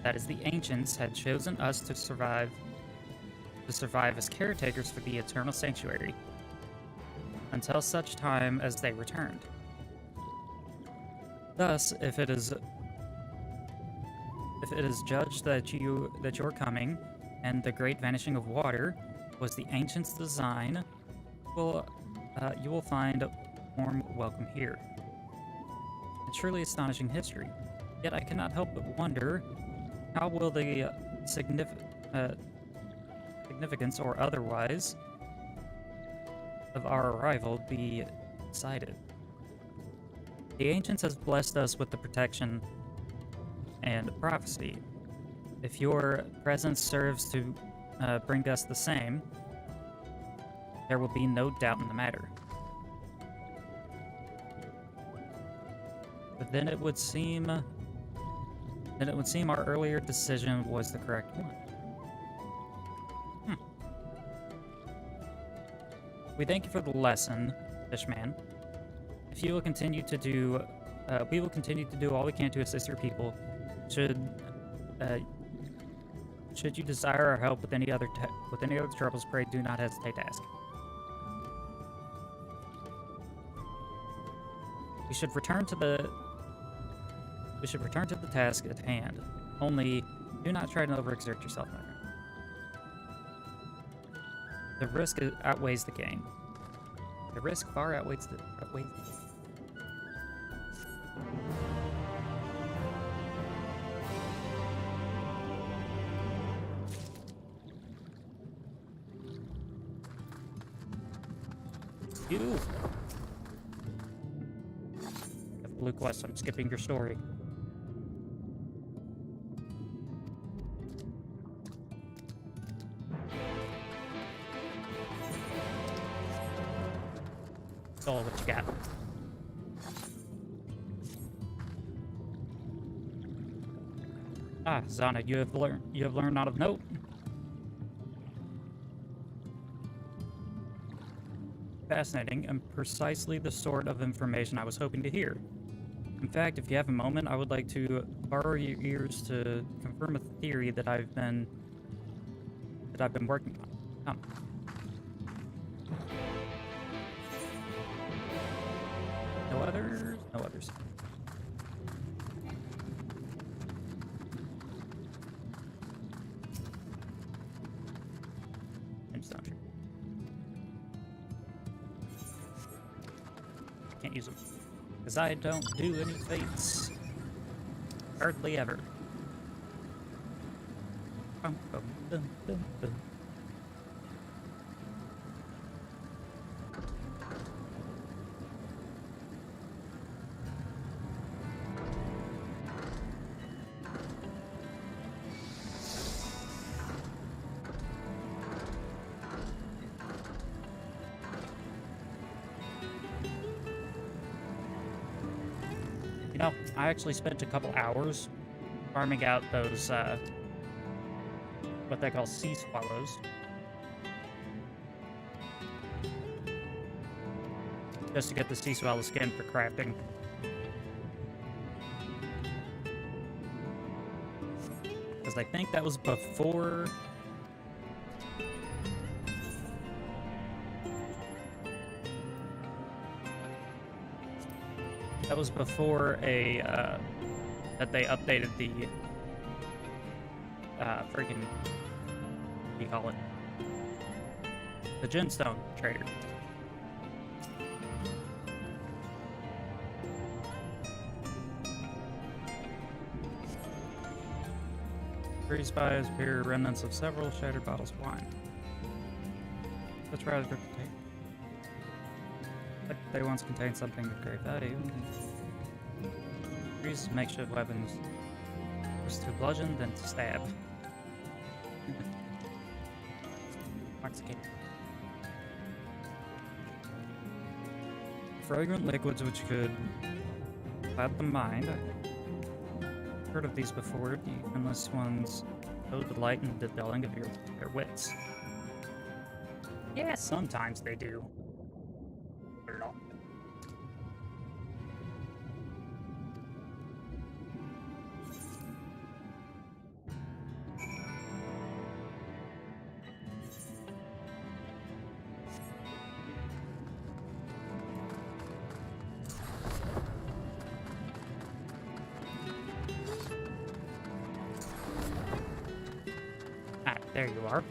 S1: That is, the ancients had chosen us to survive as caretakers for the eternal sanctuary, until such time as they returned. Thus, if it is judged that your coming and the great vanishing of water was the ancients' design, you will find a warm welcome here. A truly astonishing history. Yet I cannot help but wonder, how will the significance or otherwise of our arrival be decided? The ancients has blessed us with the protection and prophecy. If your presence serves to bring us the same, there will be no doubt in the matter. But then it would seem our earlier decision was the correct one. We thank you for the lesson, Fishman. If you will continue to do, we will continue to do all we can to assist your people. Should you desire our help with any other troubles, pray do not hesitate to ask. We should return to the task at hand. Only, do not try to overexert yourself, my friend. The risk outweighs the gain. The risk far outweighs the... You! Blue quest, I'm skipping your story. That's all what you got. Ah, Zana, you have learned not of note. Fascinating, and precisely the sort of information I was hoping to hear. In fact, if you have a moment, I would like to borrow your ears to confirm a theory that I've been working on. Come. No others? No others. Can't use them. Because I don't do any fates. Hardly ever. Bum, bum, bum, bum, bum. You know, I actually spent a couple hours farming out those, what they call sea swallows. Just to get the sea swallow skin for crafting. Because I think that was before... That was before that they updated the, freaking, what do you call it? The gemstone trader. Three spies appear remnants of several shattered bottles of wine. Let's rather contain. They once contained something of great value. Use makeshift weapons. First to bludgeon, then to stab. Intoxicating. Fragrant liquids which could cloud the mind. I've heard of these before. The endless ones show delight in the dulling of their wits. Yeah, sometimes they do. There you are.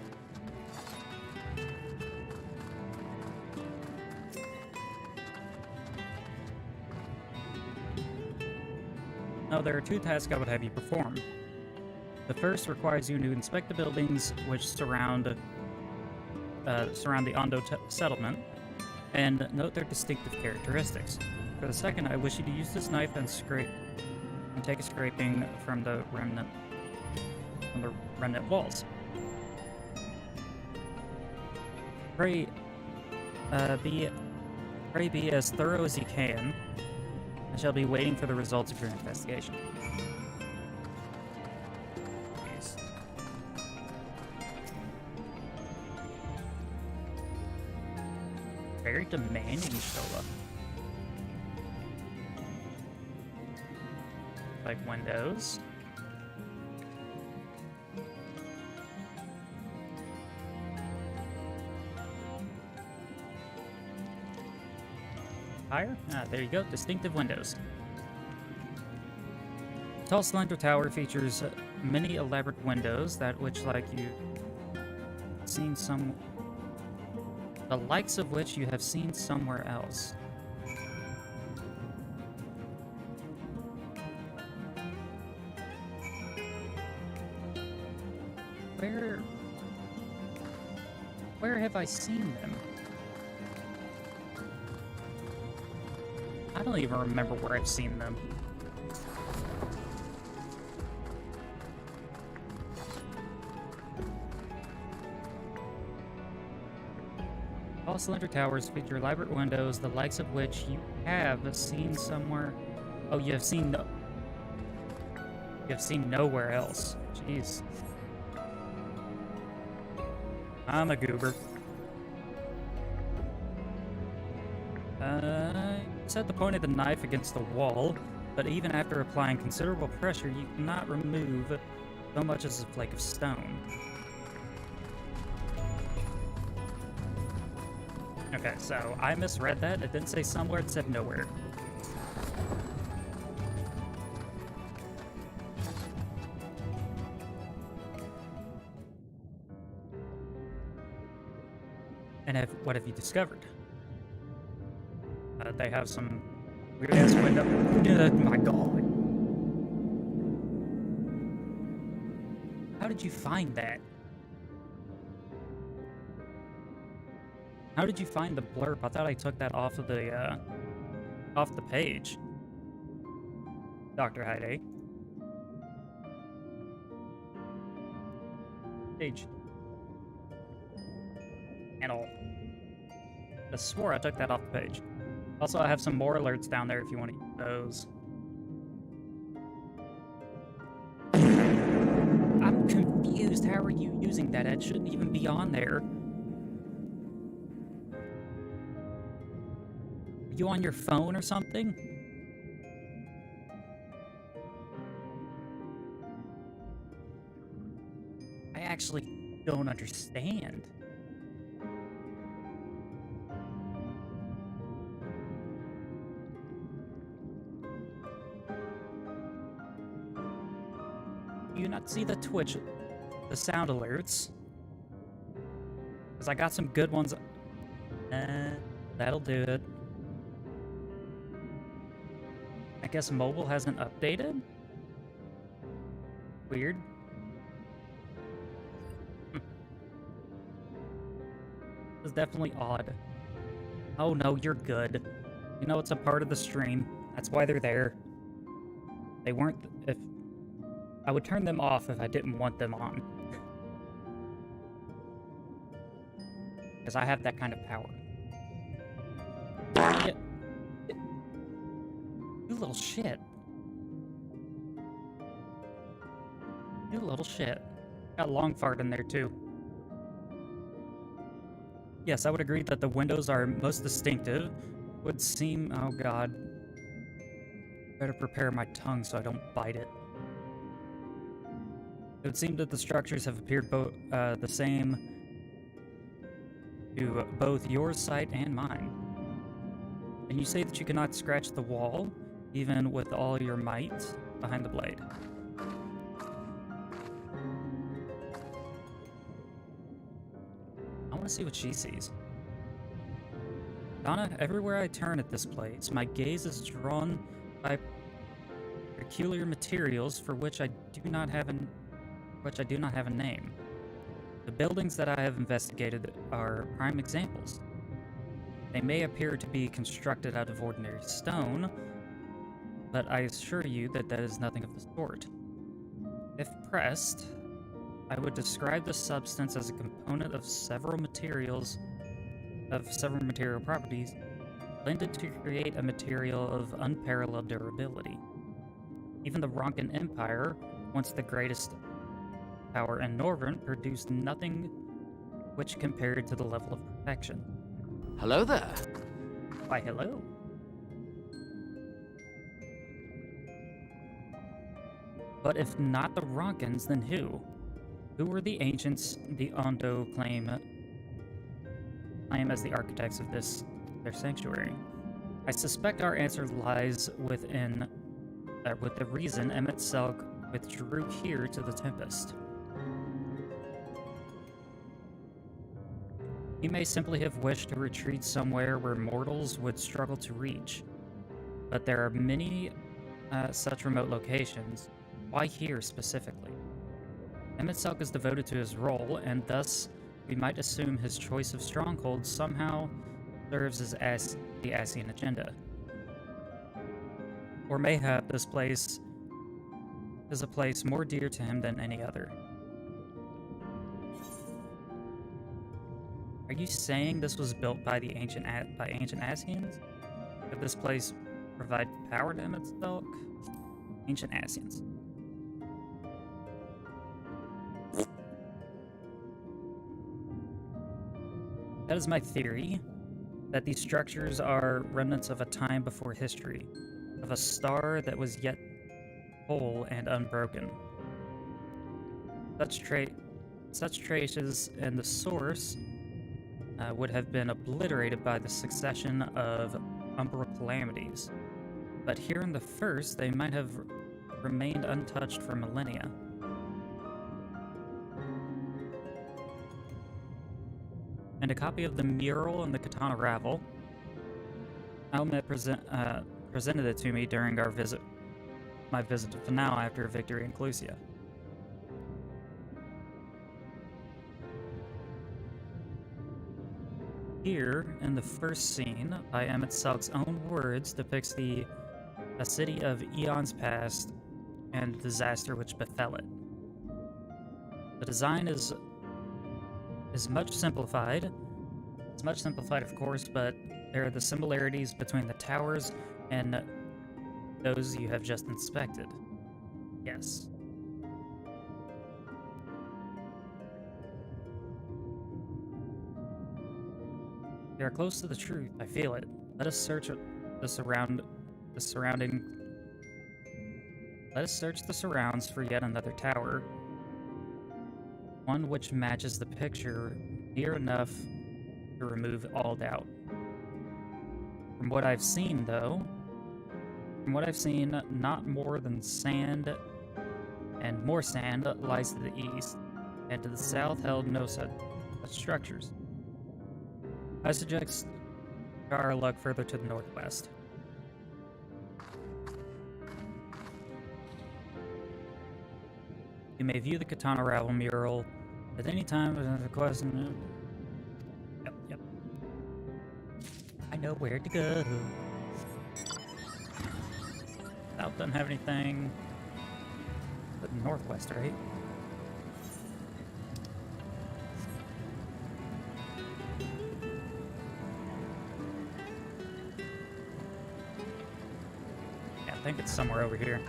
S1: Now, there are two tasks I would have you perform. The first requires you to inspect the buildings which surround the Ondo settlement, and note their distinctive characteristics. For the second, I wish you to use this knife and take a scraping from the remnant walls. Pray be as thorough as you can. I shall be waiting for the results of your investigation. Please. Very demanding, Shola. Like windows. Higher? Ah, there you go. Distinctive windows. The tall, slender tower features many elaborate windows, the likes of which you have seen somewhere else. Where have I seen them? I don't even remember where I've seen them. All cylinder towers feature elaborate windows, the likes of which you have seen somewhere. Oh, you have seen nowhere else. Jeez. I'm a goober. Set the point of the knife against the wall, but even after applying considerable pressure, you cannot remove so much as a flake of stone. Okay, so I misread that. It didn't say somewhere, it said nowhere. And what have you discovered? They have some weird-ass window. Oh my god. How did you find that? How did you find the blurb? I thought I took that off of the page. Dr. Hyde. Page. And all. I swore I took that off the page. Also, I have some more alerts down there if you want to use those. I'm confused. How are you using that? It shouldn't even be on there. Are you on your phone or something? I actually don't understand. Do you not see the Twitch, the sound alerts? Because I got some good ones. That'll do it. I guess mobile hasn't updated? Weird. It's definitely odd. Oh no, you're good. You know it's a part of the stream. That's why they're there. They weren't... if I would turn them off if I didn't want them on. Because I have that kind of power. Yeah. You little shit. You little shit. Got long fart in there too. Yes, I would agree that the windows are most distinctive. Would seem... oh god. Better prepare my tongue so I don't bite it. It would seem that the structures have appeared the same to both your sight and mine. And you say that you cannot scratch the wall, even with all your might, behind the blade. I want to see what she sees. Donna, everywhere I turn at this place, my gaze is drawn by peculiar materials for which I do not have a name. The buildings that I have investigated are prime examples. They may appear to be constructed out of ordinary stone, but I assure you that that is nothing of the sort. If pressed, I would describe the substance as a component of several material properties blended to create a material of unparalleled durability. Even the Ronkan Empire, once the greatest power in Northern, produced nothing which compared to the level of perfection.
S8: Hello there.
S1: Why, hello. But if not the Ronkans, then who? Who were the ancients the Ondo claim as the architects of their sanctuary? I suspect our answer lies with the reason Emmett Selk withdrew here to the Tempest. He may simply have wished to retreat somewhere where mortals would struggle to reach. But there are many such remote locations. Why here specifically? Emmett Selk is devoted to his role, and thus we might assume his choice of strongholds somehow serves as the Ascian agenda. Or mayhap this place is a place more dear to him than any other. Are you saying this was built by the ancient Asians? Could this place provide power to itself? Ancient Asians. That is my theory, that these structures are remnants of a time before history, of a star that was yet whole and unbroken. Such traces in the source would have been obliterated by the succession of umbral calamities, but here in the first, they might have remained untouched for millennia. And a copy of the mural in the Katana Ravel. Almet presented it to me during my visit to Fanal after victory in Clusia. Here, in the first scene, by Emmett Selk's own words, depicts a city of eons past and the disaster which befell it. The design is much simplified. It's much simplified, of course, but there are the similarities between the towers and those you have just inspected. Yes. We are close to the truth. I feel it. Let us search the surrounds for yet another tower. One which matches the picture near enough to remove all doubt. From what I've seen, not more than sand, and more sand lies to the east, and to the south held no such structures. I suggest try our luck further to the northwest. You may view the Katana Ravel mural at any time without a question. Yep. I know where to go. South doesn't have anything. But northwest, right? Yeah, I think it's somewhere over here.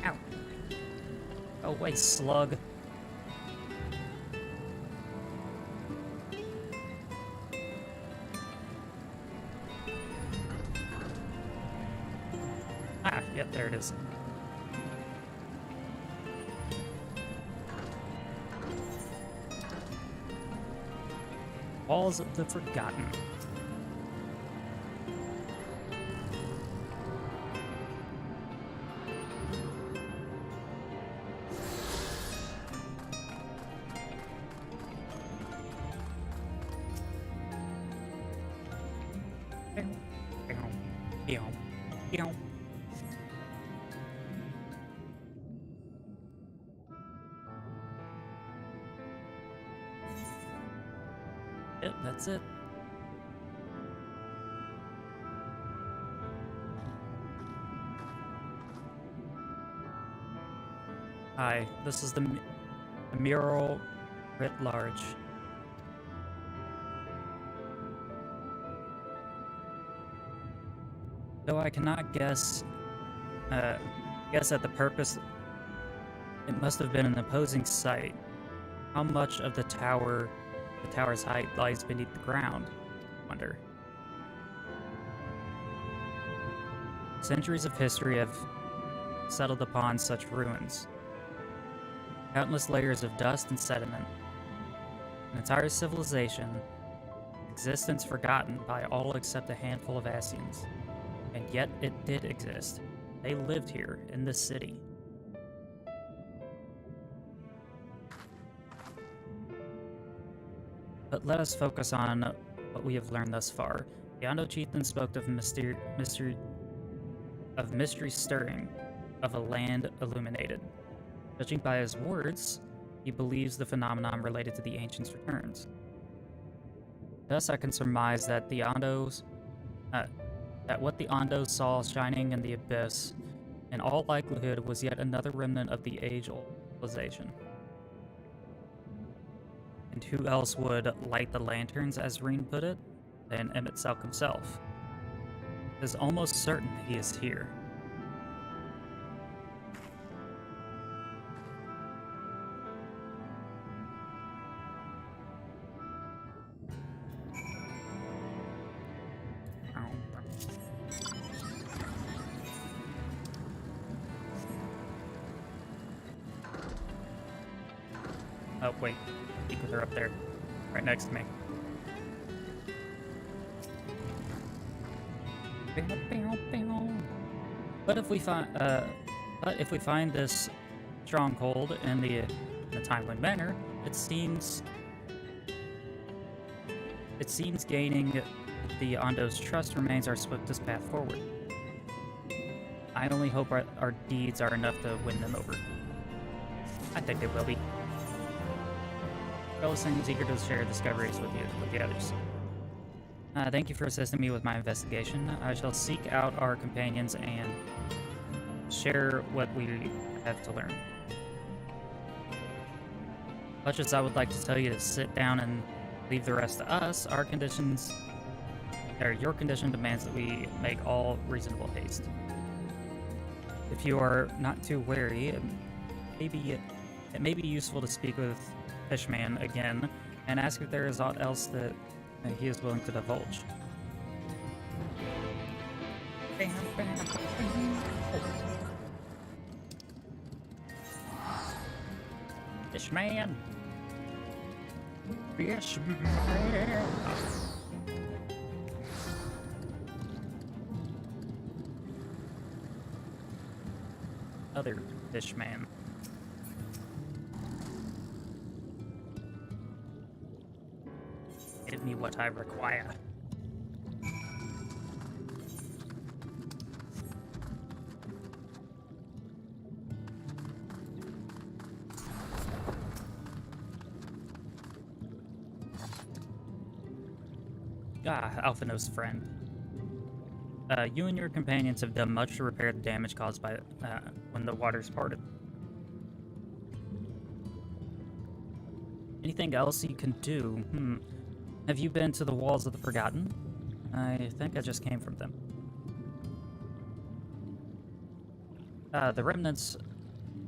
S1: Ow. Go away, slug. Ah, yep, there it is. Walls of the Forgotten. Yep, that's it. Hi, this is the mural writ large. Though I cannot guess at the purpose, it must have been an imposing sight. How much of the tower's height lies beneath the ground, I wonder. Centuries of history have settled upon such ruins. Countless layers of dust and sediment. An entire civilization, existence forgotten by all except a handful of Asians. And yet it did exist. They lived here, in this city. But let us focus on what we have learned thus far. The Yando chieftain spoke of mystery stirring, of a land illuminated. Judging by his words, he believes the phenomenon related to the Ancients returns. Thus, I can surmise that that what the Ondos saw shining in the abyss, in all likelihood, was yet another remnant of the age-old civilization. And who else would light the lanterns, as Reen put it, than Emet-Selch himself? It is almost certain he is here. Oh, wait. Speak with her up there. Right next to me. But if we find this stronghold in a timely manner, it seems gaining the Ondo's trust remains our swiftest path forward. I only hope our deeds are enough to win them over. I think they will be. Ellison is eager to share discoveries with the others. Thank you for assisting me with my investigation. I shall seek out our companions and share what we have to learn. Much as I would like to tell you to sit down and leave the rest to us, your condition demands that we make all reasonable haste. If you are not too wary, it may be useful to speak with Fishman again and ask if there is aught else that he is willing to divulge. Fishman! Fishman! Other Fishman. Give me what I require. Alphino's friend. You and your companions have done much to repair the damage caused by when the waters parted. Anything else you can do? Have you been to the Walls of the Forgotten? I think I just came from them. The remnants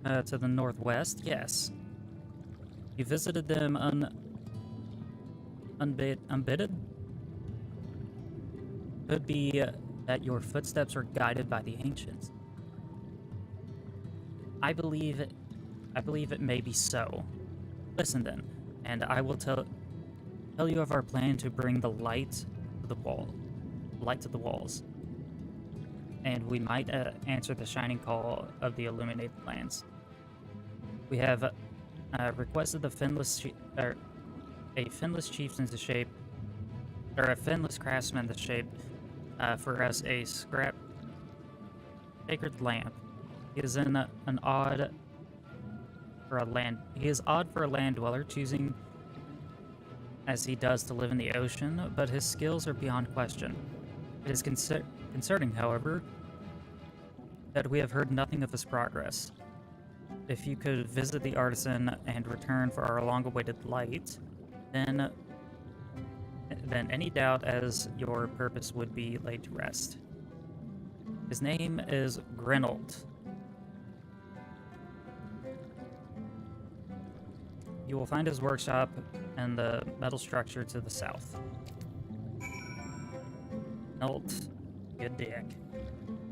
S1: to the northwest, yes. You visited them unbidden? Could be that your footsteps are guided by the Ancients. I believe it may be so. Listen then, and I will tell you of our plan to bring the light to the walls. And we might answer the shining call of the illuminated lands. We have requested a finless chieftain to shape, or a finless craftsman to shape for us a sacred lamp. He is odd for a land dweller, choosing as he does to live in the ocean, but his skills are beyond question. It is concerning, however, that we have heard nothing of his progress. If you could visit the artisan and return for our long-awaited light, then any doubt as your purpose would be laid to rest. His name is Grenold. You will find his workshop and the metal structure to the south. Grenold, good dick.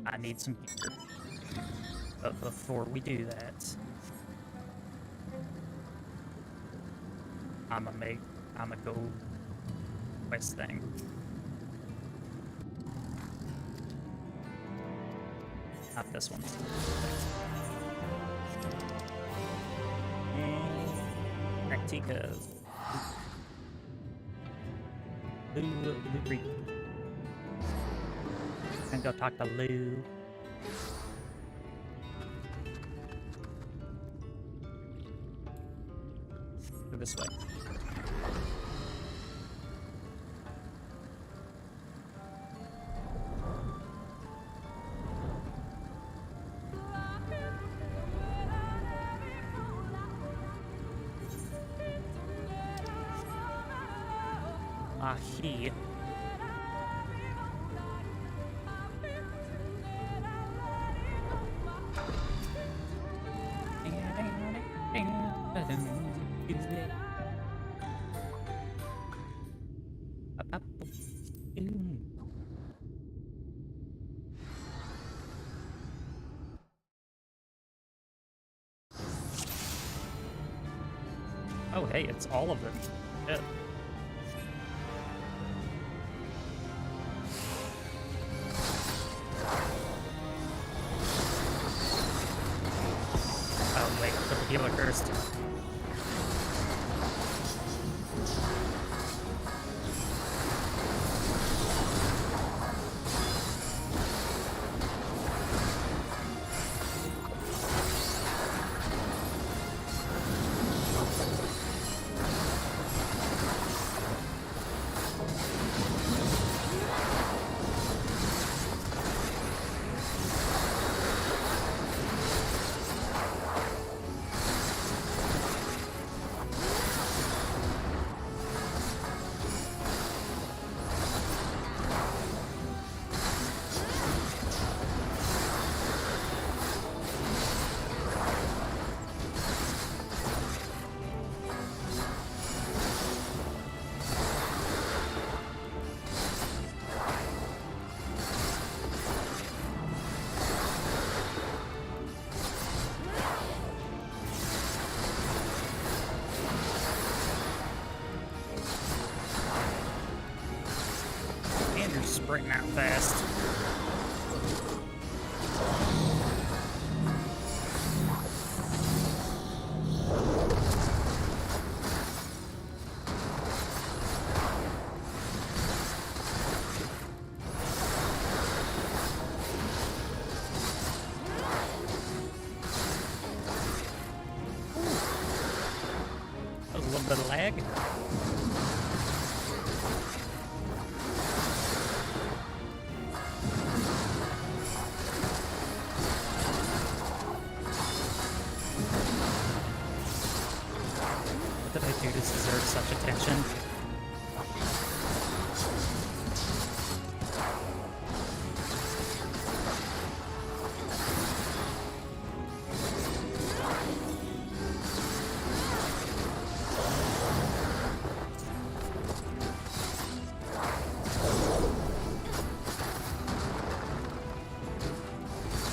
S1: I need some gear. But before we do that, I'ma go quest thing. Not this one. Practica. Lou Reed. And go talk to Lou. Go this way. He. Oh, hey, it's all of them. Shit. Oh, wait, put the healer first. Sprinting out fast. That was a little bit of lag. What did I do to deserve such attention?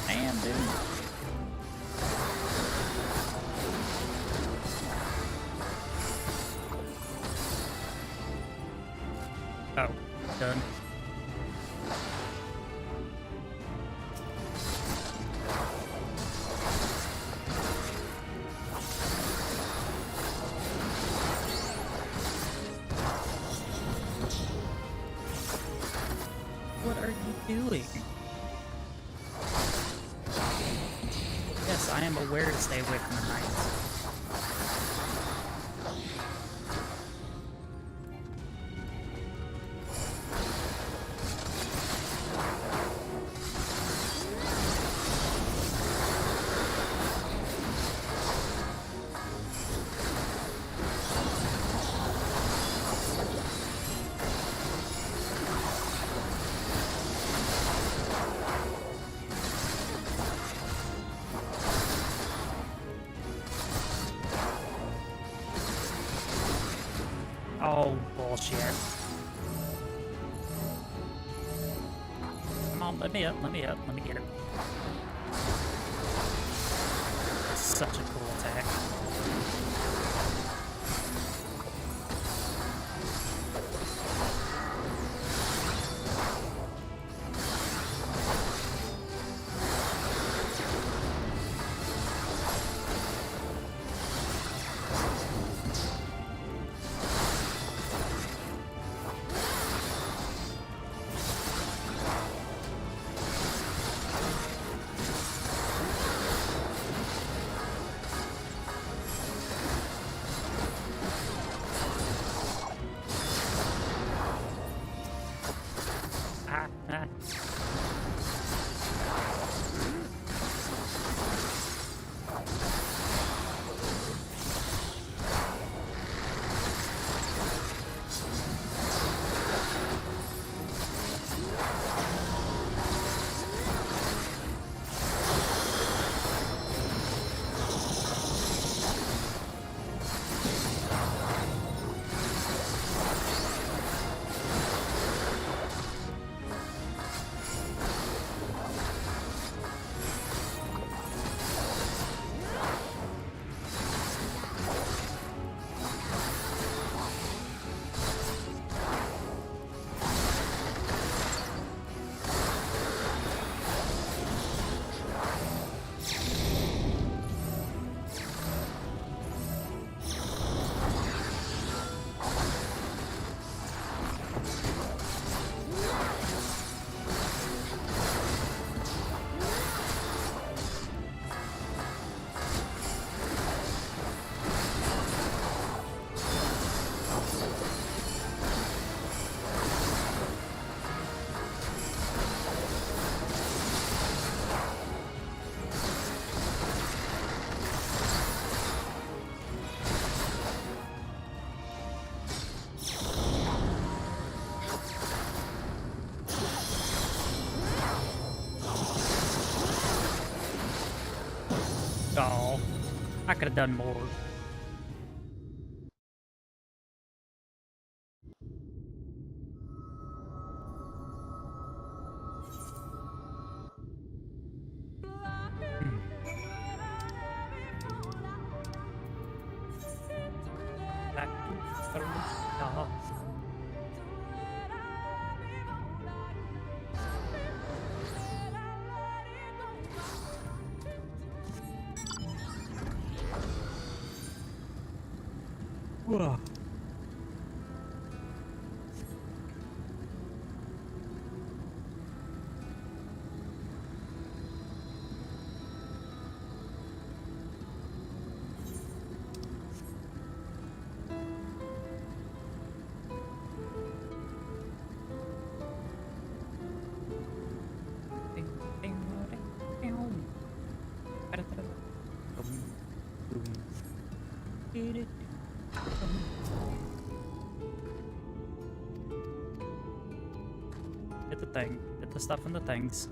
S1: Damn, dude. Oh, done. What are you doing? Yes, I am aware to stay away from the knights. Oh, bullshit. Come on, let me up, let me up, let me get it. Such a cool attack. I could have done more. Whoa. Get the thing. Get the stuff in the things.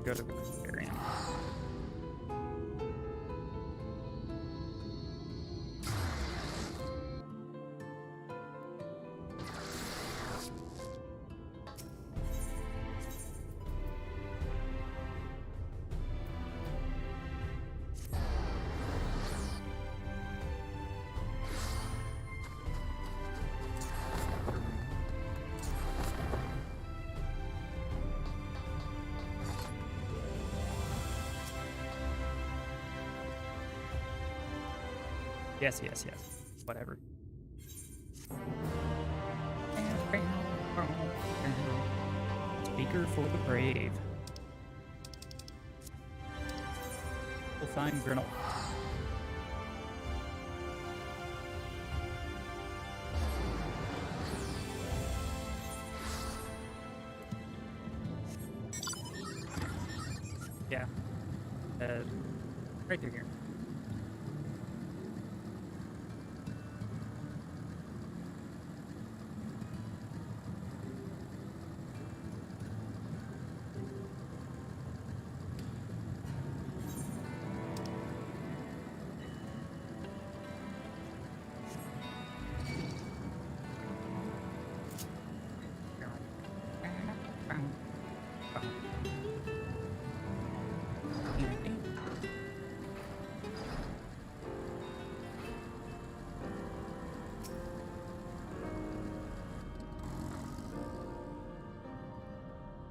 S1: Go to the aquarium. Yes, yes, yes. Whatever. Speaker for the brave. We'll find Grinnell. Yeah. Right through here.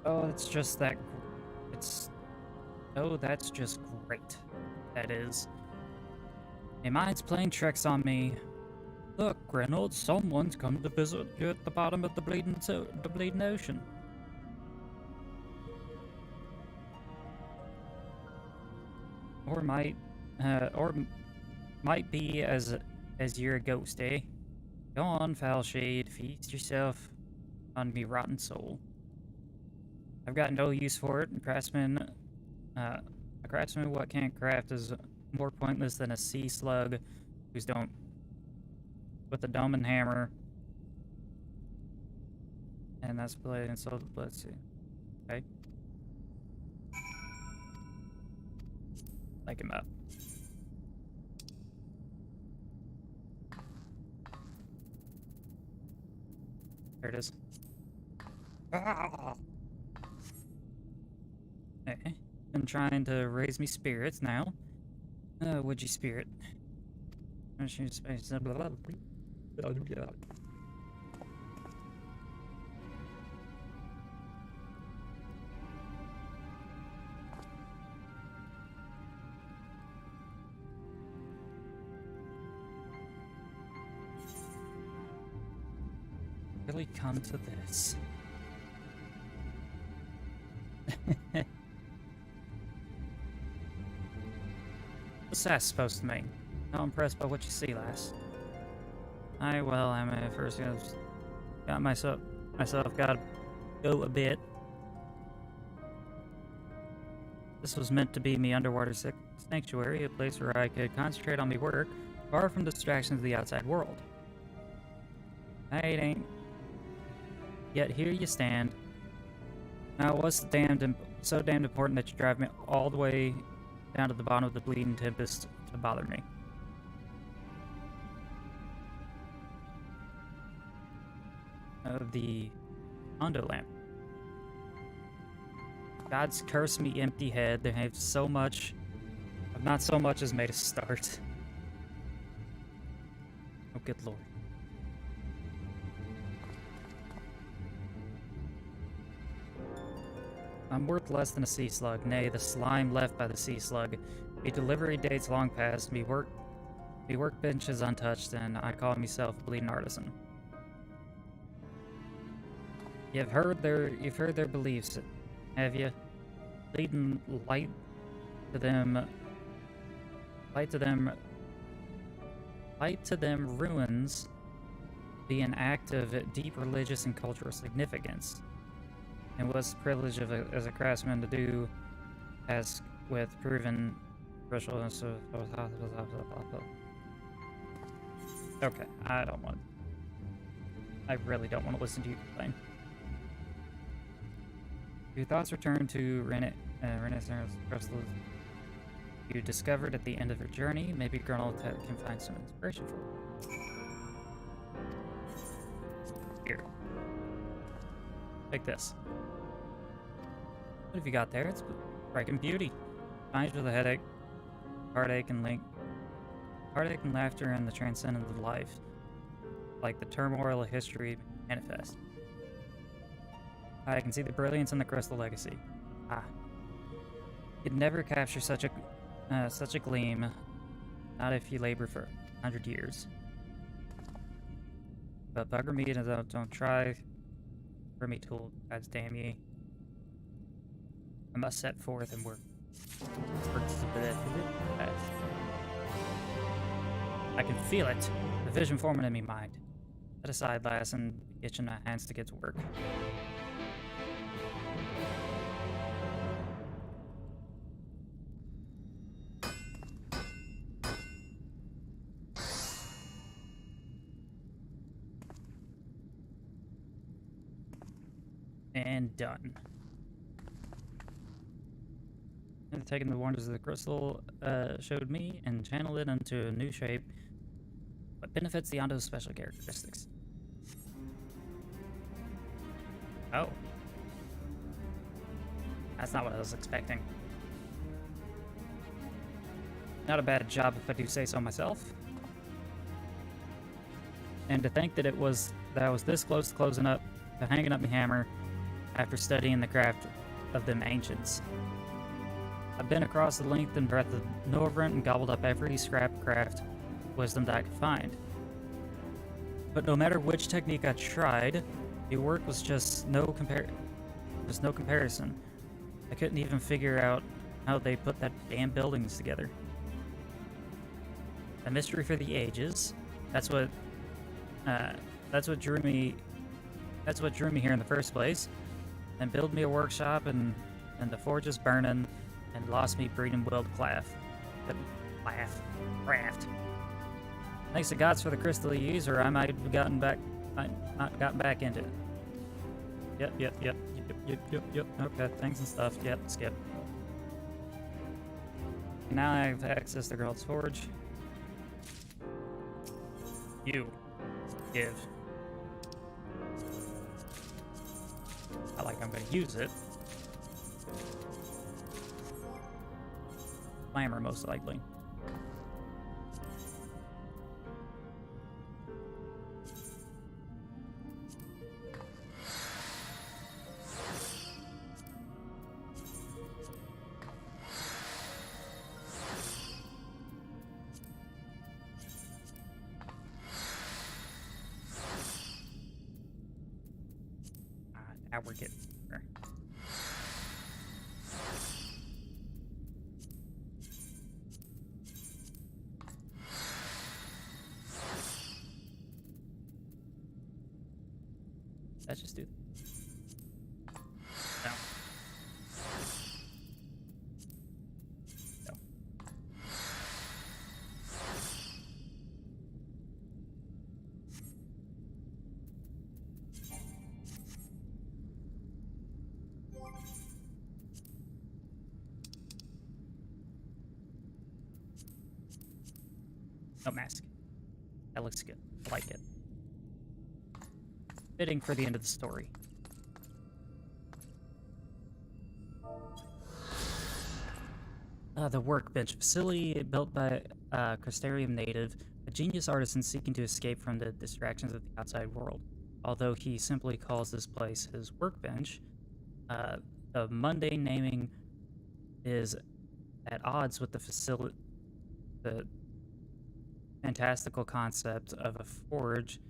S1: Oh, it's just that. It's. Oh, that's just great. That is. My mind's playing tricks on me. Look, Reynolds, someone's come to visit you at the bottom of the bleeding ocean. Or might be as you're a ghost, eh? Go on, foul shade, feast yourself on me rotten soul. I've got no use for it. A craftsman what can't craft is more pointless than a sea slug who's don't with a dome and hammer. And that's blade and soul. Let's see. Okay. Like him up. There it is. Ah! Okay. I'm trying to raise me spirits now. Would you spirit? Really come to this. What's that supposed to mean? Not impressed by what you see, lass. Well, I'm first got myself gotta go a bit. This was meant to be me underwater sanctuary, a place where I could concentrate on my work, far from distractions of the outside world. It ain't. Yet here you stand. Now, what's the damned so damned important that you drive me all the way down to the bottom of the Bleeding Tempest to bother me. The Ondo lamp. God's curse me, empty head. They have so much, but not so much as made a start. Oh, good lord. I'm worth less than a sea slug, nay, the slime left by the sea slug. Me delivery dates long past, me workbench is untouched, and I call myself a bleeding artisan. You've heard their beliefs, have you? Leading light to them ruins be an act of deep religious and cultural significance. And what's the privilege of as a craftsman to do as with proven ritual and so. Okay, I really don't want to listen to you complain. Your thoughts return to Renaissance crystals you discovered at the end of your journey. Maybe Colonel can find some inspiration for you. Here. Take this. What have you got there? It's freaking beauty. Finds with a headache, heartache and laughter, and the transcendence of life. Like the turmoil of history manifest. I can see the brilliance in the crystal legacy. You'd never capture such a gleam, not if you labor for 100 years. But bugger me and don't try for me, tool. God's damn ye. I must set forth and work. I can feel it. The vision forming in me mind. Set aside, lass, and itching my hands to get to work. And done. And taking the wonders of the crystal showed me and channeled it into a new shape. What benefits the Ondo's special characteristics? Oh. That's not what I was expecting. Not a bad job if I do say so myself. And to think that I was this close to closing up, to hanging up my hammer, after studying the craft of them ancients. I've been across the length and breadth of Norvrent and gobbled up every scrap craft wisdom that I could find. But no matter which technique I tried, the work was just no comparison. I couldn't even figure out how they put that damn buildings together. A mystery for the ages. That's what drew me here in the first place. And build me a workshop, and the forge is burning, and lost me breeding world craft. Thanks to gods for the crystal you use, or I might have gotten back into it. Yep. Okay, things and stuff. Yep, skip. Now I have access to Girl's Forge. You. Give. Not like I'm going to use it. Glamour, most likely. Now we're getting there. Let's just do that. No. No. No mask. That looks good. I like it. Fitting for the end of the story. The workbench facility built by a Crystarium native, a genius artisan seeking to escape from the distractions of the outside world. Although he simply calls this place his workbench, the mundane naming is at odds with the fantastical concept of a forge,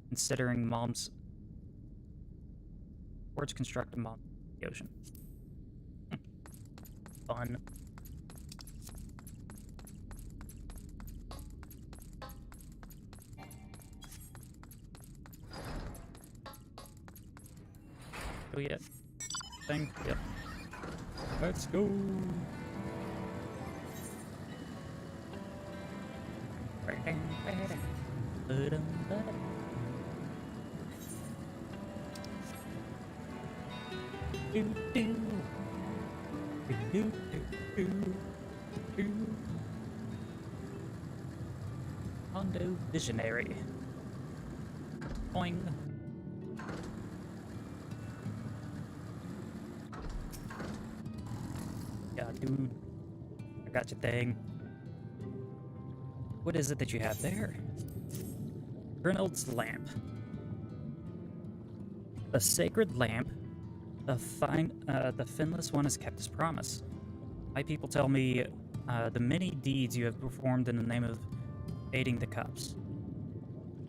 S1: considering Mom's forge constructed Mom the ocean. Fun. Oh yeah. Thing? Yep. Let's go. Hondo Visionary. Boing. Yeah, dude. I got your thing. What is it that you have there? Grenald's lamp. A sacred lamp. The finless one has kept his promise. My people tell me the many deeds you have performed in the name of aiding the cups.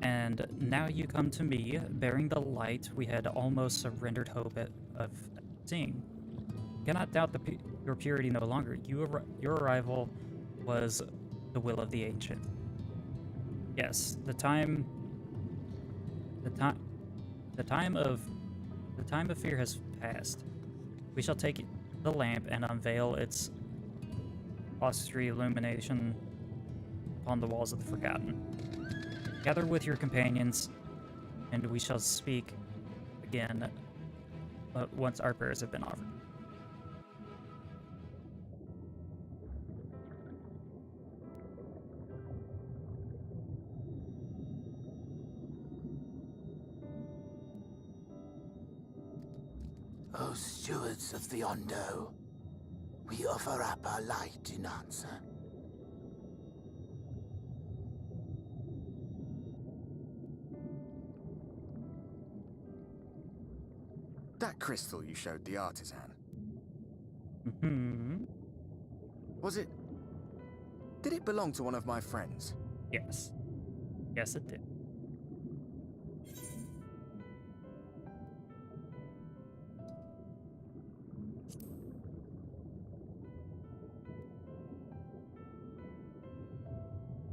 S1: And now you come to me, bearing the light we had almost surrendered hope of seeing. Cannot doubt your purity no longer. Your arrival was the will of the ancient. Yes, the time of fear has passed. We shall take the lamp and unveil its auspicious illumination upon the walls of the Forgotten. Gather with your companions, and we shall speak again once our prayers have been offered.
S2: O stewards of the Ondo, we offer up our light in answer.
S13: That crystal you showed the artisan.
S1: Mm-hmm.
S13: Was it... Did it belong to one of my friends?
S1: Yes. Yes, it did.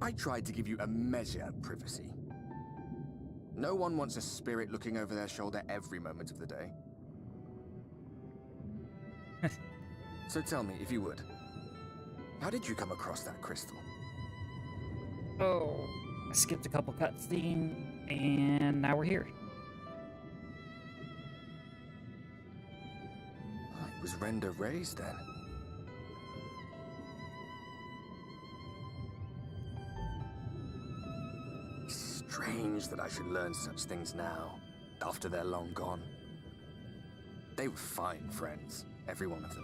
S13: I tried to give you a measure of privacy. No one wants a spirit looking over their shoulder every moment of the day. So tell me, if you would, how did you come across that crystal?
S1: Oh, I skipped a couple cutscenes, and now we're here.
S13: Oh, it was Render raised then. Strange that I should learn such things now, after they're long gone. They were fine friends, every one of them.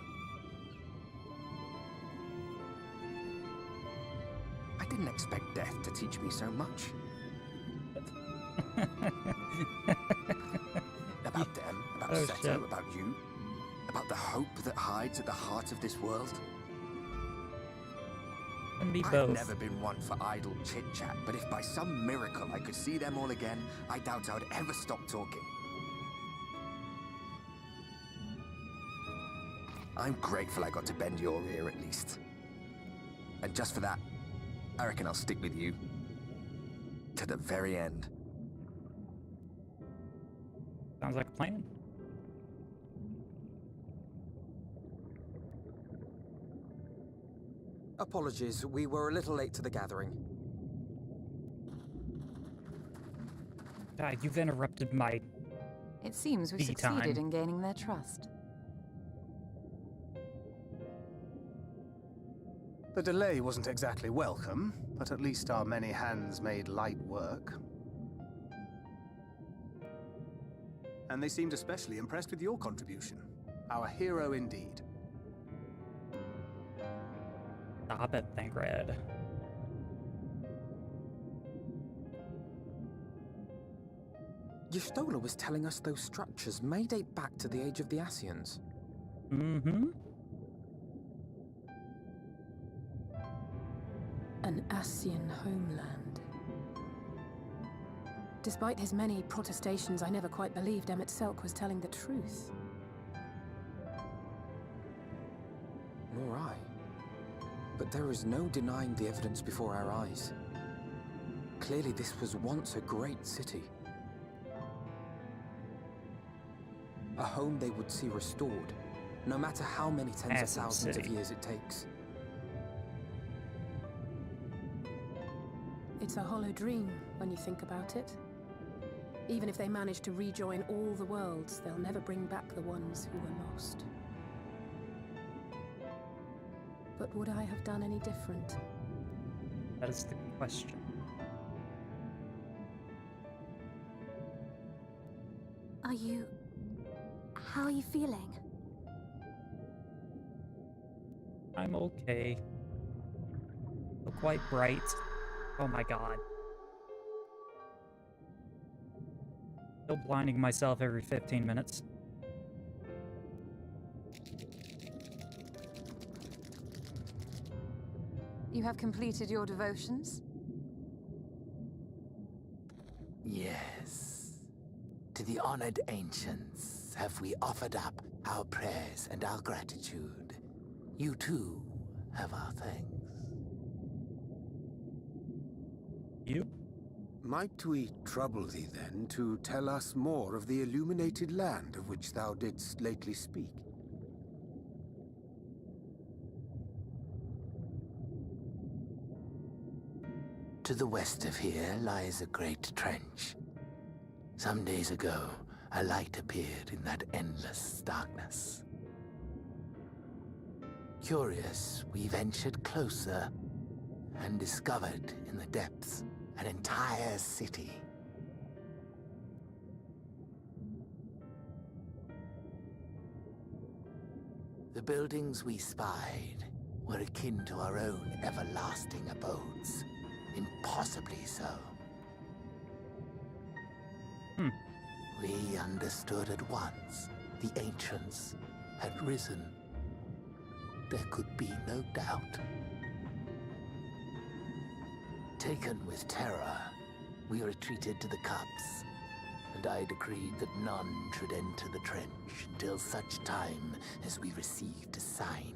S13: I didn't expect death to teach me so much. About them, about Seto, about you, about the hope that hides at the heart of this world. I've never been one for idle chit-chat, but if by some miracle I could see them all again, I doubt I would ever stop talking. I'm grateful I got to bend your ear at least. And just for that, I reckon I'll stick with you. To the very end.
S1: Sounds like a plan.
S3: Apologies, we were a little late to the gathering.
S1: You've interrupted my...
S5: It seems we succeeded in gaining their trust.
S16: The delay wasn't exactly welcome, but at least our many hands made light work. And they seemed especially impressed with your contribution. Our hero indeed.
S1: Stop it, Thancred.
S3: Y'shtola was telling us those structures may date back to the age of the Ascians.
S1: Mm-hmm.
S21: An Ascian homeland. Despite his many protestations, I never quite believed Emmett Selk was telling the truth.
S3: Nor I. But there is no denying the evidence before our eyes. Clearly this was once a great city. A home they would see restored, no matter how many tens of thousands of years it takes.
S21: It's a hollow dream when you think about it. Even if they manage to rejoin all the worlds, they'll never bring back the ones who were lost. But would I have done any different?
S1: That is the question.
S4: How are you feeling?
S1: I'm okay. Feel quite bright. Oh my god. Still blinding myself every 15 minutes.
S5: You have completed your devotions?
S8: Yes. To the honored ancients have we offered up our prayers and our gratitude. You too have our thanks.
S1: You?
S12: Might we trouble thee then to tell us more of the illuminated land of which thou didst lately speak?
S8: To the west of here lies a great trench. Some days ago, a light appeared in that endless darkness. Curious, we ventured closer and discovered in the depths an entire city. The buildings we spied were akin to our own everlasting abodes. Impossibly so. We understood at once the ancients had risen. There could be no doubt. Taken with terror, we retreated to the cups, and I decreed that none should enter the trench until such time as we received a sign.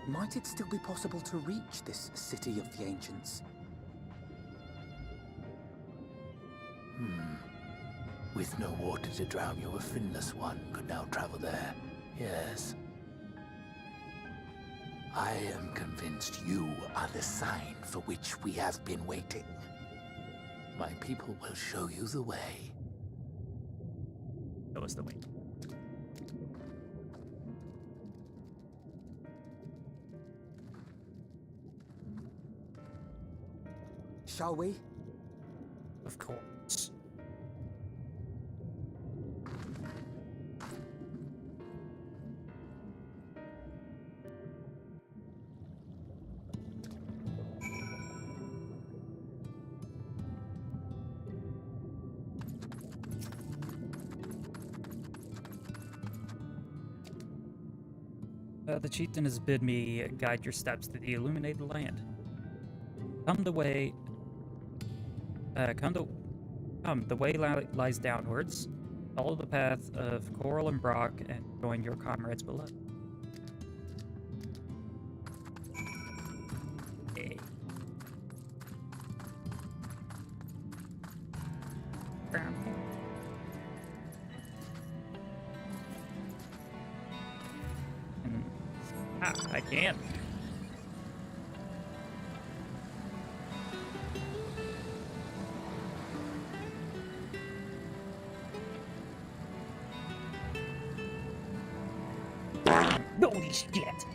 S3: Might it still be possible to reach this city of the ancients?
S8: With no water to drown you, a finless one could now travel there. Yes. I am convinced you are the sign for which we have been waiting. My people will show you the way.
S1: That was the way.
S3: Shall we?
S1: Of course. The chieftain has bid me guide your steps to the illuminated land. The way lies downwards. Follow the path of Coral and Brock and join your comrades below. Okay. I can't. Holy shit!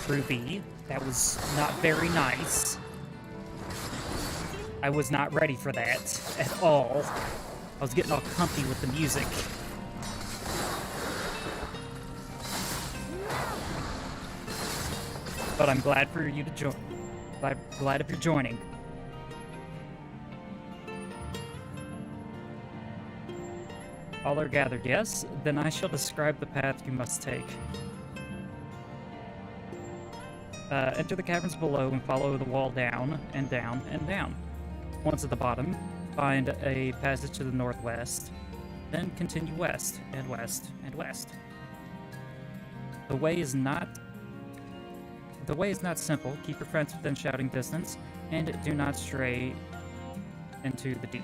S1: Ruby, that was not very nice. I was not ready for that at all. I was getting all comfy with the music. But I'm glad for you to join. Glad if you're joining. All are gathered, yes? Then I shall describe the path you must take. Enter the caverns below and follow the wall down, and down, and down. Once at the bottom, find a passage to the northwest, then continue west, and west, and west. The way is not simple. Keep your friends within shouting distance, and do not stray into the deep.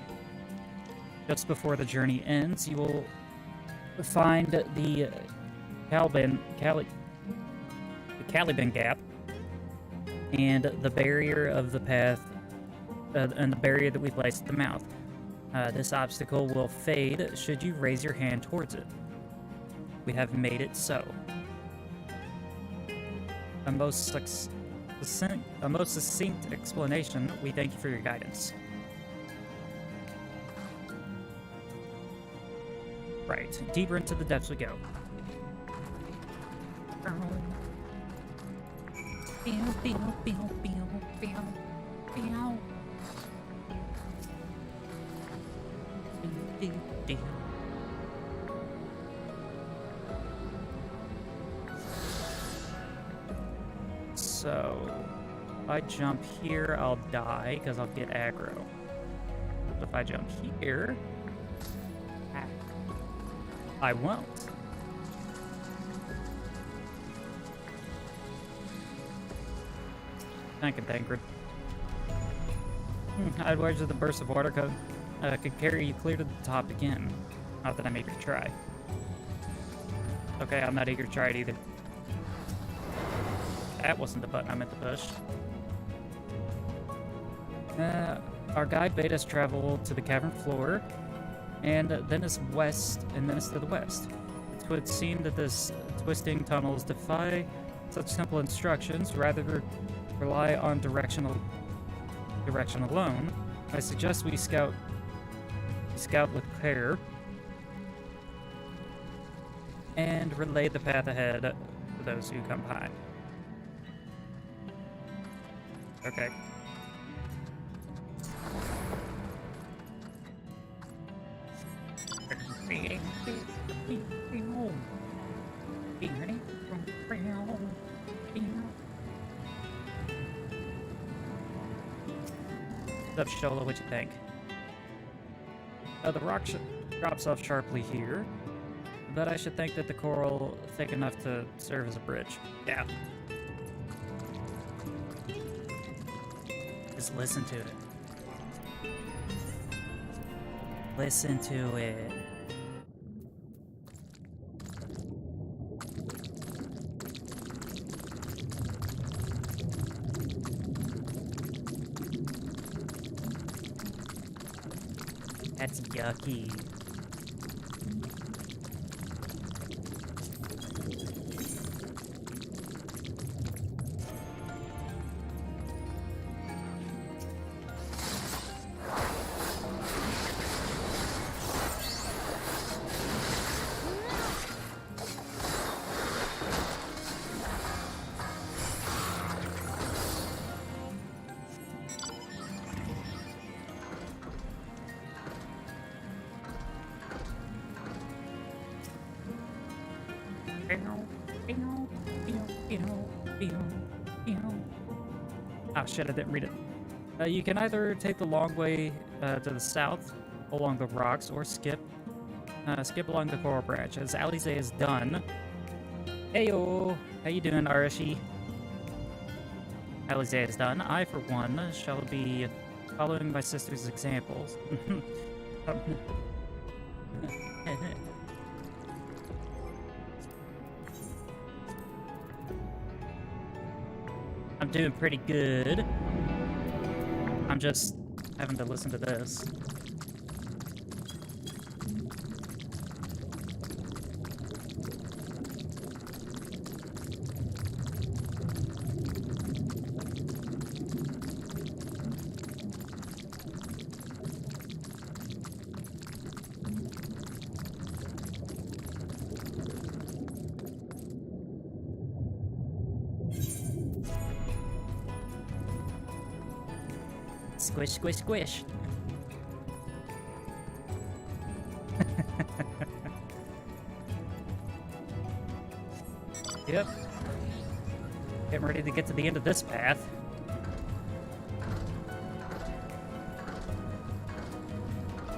S1: Just before the journey ends, you will find the Caliban Gap, and the barrier of the path, and the barrier that we placed at the mouth. This obstacle will fade should you raise your hand towards it. We have made it so. A most succinct explanation. We thank you for your guidance. Right, deeper into the depths we go. So, if I jump here, I'll die because I'll get aggro. But if I jump here, I won't. Thank you, Tancred. I'd wager the burst of water could carry you clear to the top again. Not that I'm eager to try. Okay, I'm not eager to try it either. That wasn't the button I meant to push. Our guide bade us travel to the cavern floor, and then it's west, and then it's to the west. It would seem that this twisting tunnels defy such simple instructions, rather rely on direction alone. I suggest we scout with care and relay the path ahead to those who come behind. Okay. What's up, Shola? What you think? The rock drops off sharply here, but I should think that the coral thick enough to serve as a bridge. Yeah. Just listen to it. Listen to it. That's yucky. Oh shit, I didn't read it. You can either take the long way to the south along the rocks, or skip along the coral branch, as Alize is done. Heyo! How you doing, Arashi? Alize is done. I, for one, shall be following my sister's examples. I'm doing pretty good. I'm just having to listen to this. Squish, squish, squish. Yep. Getting ready to get to the end of this path.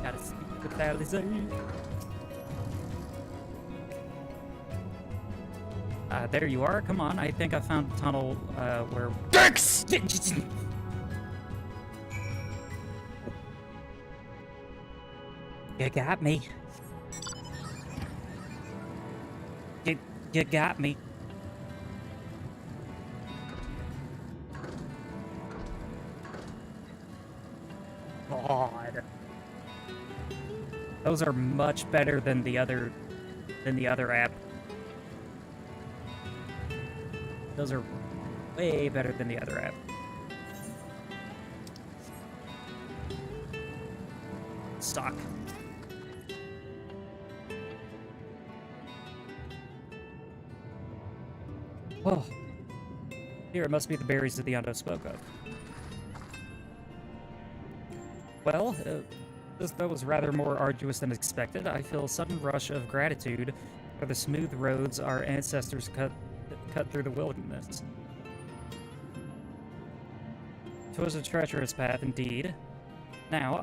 S1: Gotta speak without his there you are. Come on. I think I found the tunnel where. Dex! You got me. You got me. God. Those are much better than the other app. Those are way better than the other app. Suck. Oh. Here, it must be the berries that the Undo spoke of. Well, that was rather more arduous than expected. I feel a sudden rush of gratitude for the smooth roads our ancestors cut through the wilderness. 'Twas a treacherous path indeed. Now,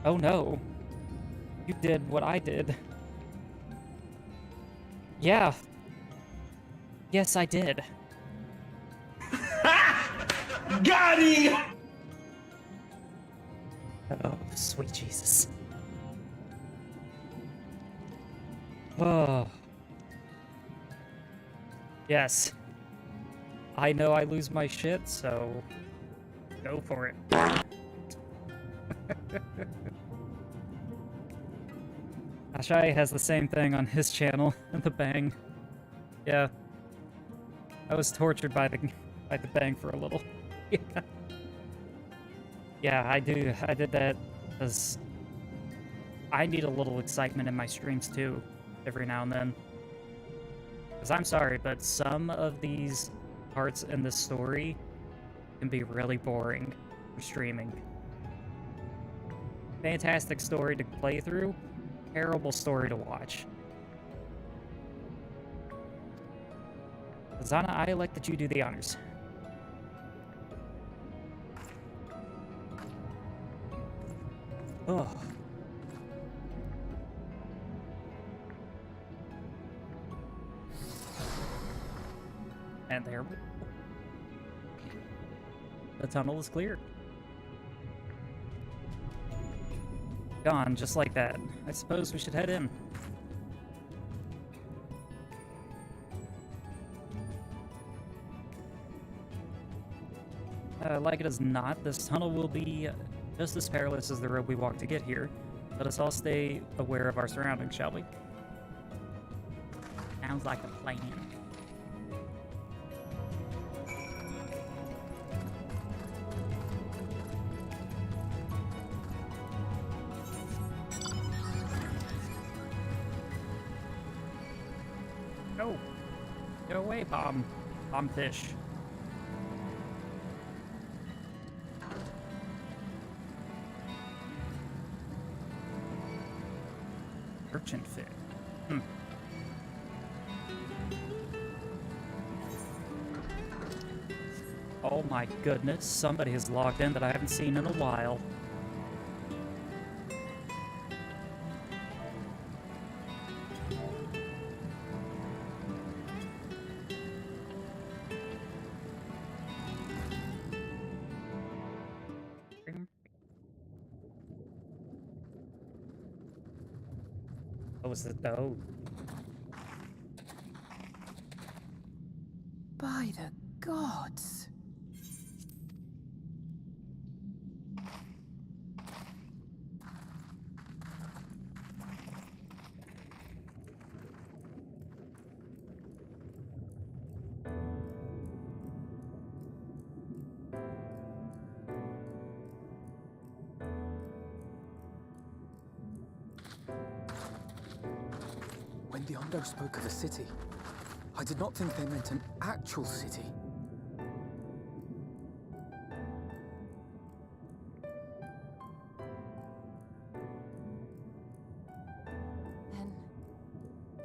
S1: Oh no. You did what I did. Yeah. Yes, I did.
S9: Got him!
S1: Oh, sweet Jesus. Oh. Yes. I know I lose my shit, so go for it. Ashai has the same thing on his channel, the bang. Yeah. I was tortured by the bang for a little. Yeah. Yeah, I did that because I need a little excitement in my streams too, every now and then. Because I'm sorry, but some of these parts in the story can be really boring for streaming. Fantastic story to play through, terrible story to watch. Zana, I elect that you do the honors. Oh. And there. The tunnel is clear. Gone, just like that. I suppose we should head in. Like it as not, this tunnel will be just as perilous as the road we walked to get here. Let us all stay aware of our surroundings, shall we? Sounds like a plan. Go! Go away, bomb fish. Urchin fish. Oh my goodness, somebody has logged in that I haven't seen in a while. What was it though?
S21: By the gods.
S3: When the Ondo spoke of a city, I did not think they meant an actual city.
S5: Then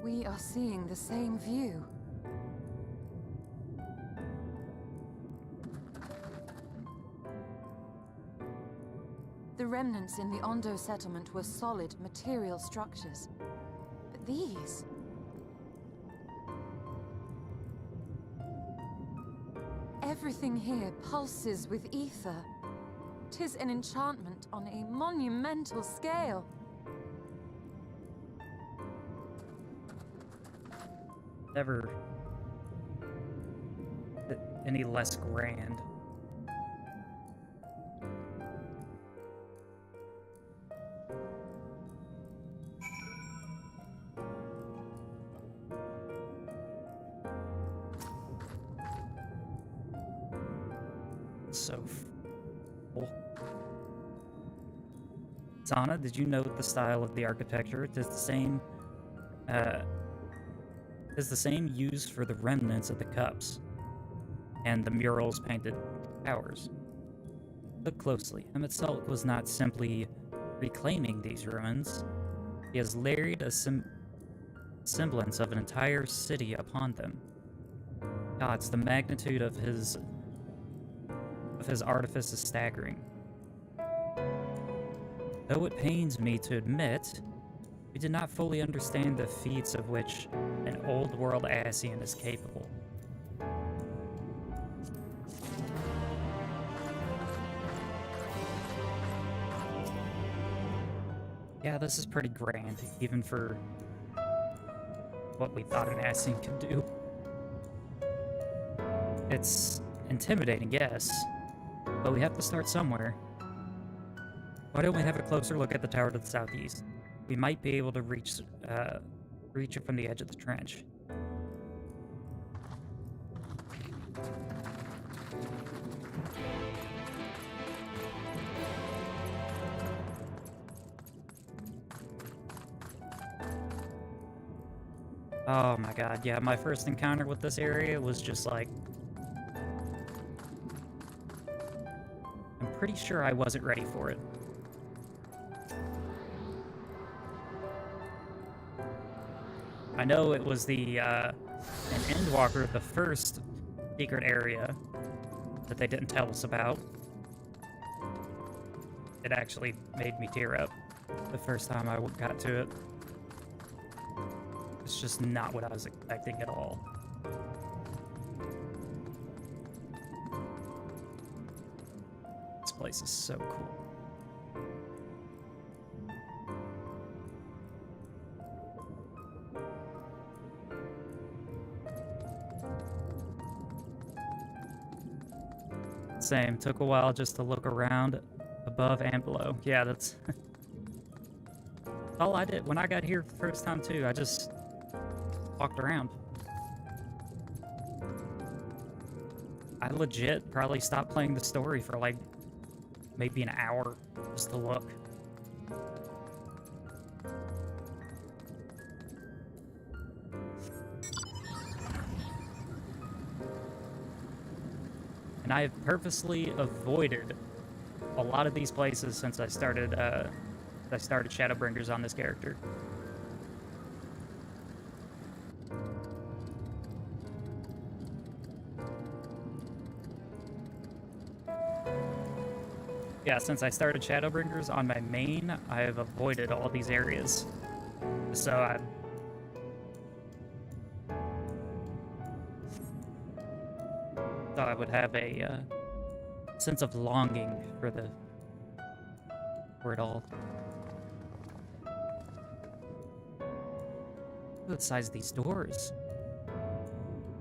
S5: we are seeing the same view. The remnants in the Ondo settlement were solid material structures. But these... everything here pulses with ether. 'Tis an enchantment on a monumental scale.
S1: Never any less grand. So full. Zana, did you note the style of the architecture? It is the same used for the remnants of the cups and the murals painted towers. Look closely. Emet was not simply reclaiming these ruins. He has layered a semblance of an entire city upon them. Gods, the magnitude of his artifice is staggering. Though it pains me to admit, we did not fully understand the feats of which an old-world Ascian is capable. Yeah, this is pretty grand, even for what we thought an Ascian could do. It's intimidating, yes, but we have to start somewhere. Why don't we have a closer look at the tower to the southeast? We might be able to reach it from the edge of the trench. Oh my god, yeah, my first encounter with this area was just like... I'm pretty sure I wasn't ready for it. I know it was the, an Endwalker, the first secret area that they didn't tell us about. It actually made me tear up the first time I got to it. It's just not what I was expecting at all. This place is so cool. Same. Took a while just to look around above and below. Yeah, that's all I did when I got here the first time too. I just walked around. I legit probably stopped playing the story for like maybe an hour just to look. And I have purposely avoided a lot of these places since I started Shadowbringers on this character. Yeah, since I started Shadowbringers on my main, I have avoided all these areas. So I thought I would have a sense of longing for it all. Look at the size of these doors.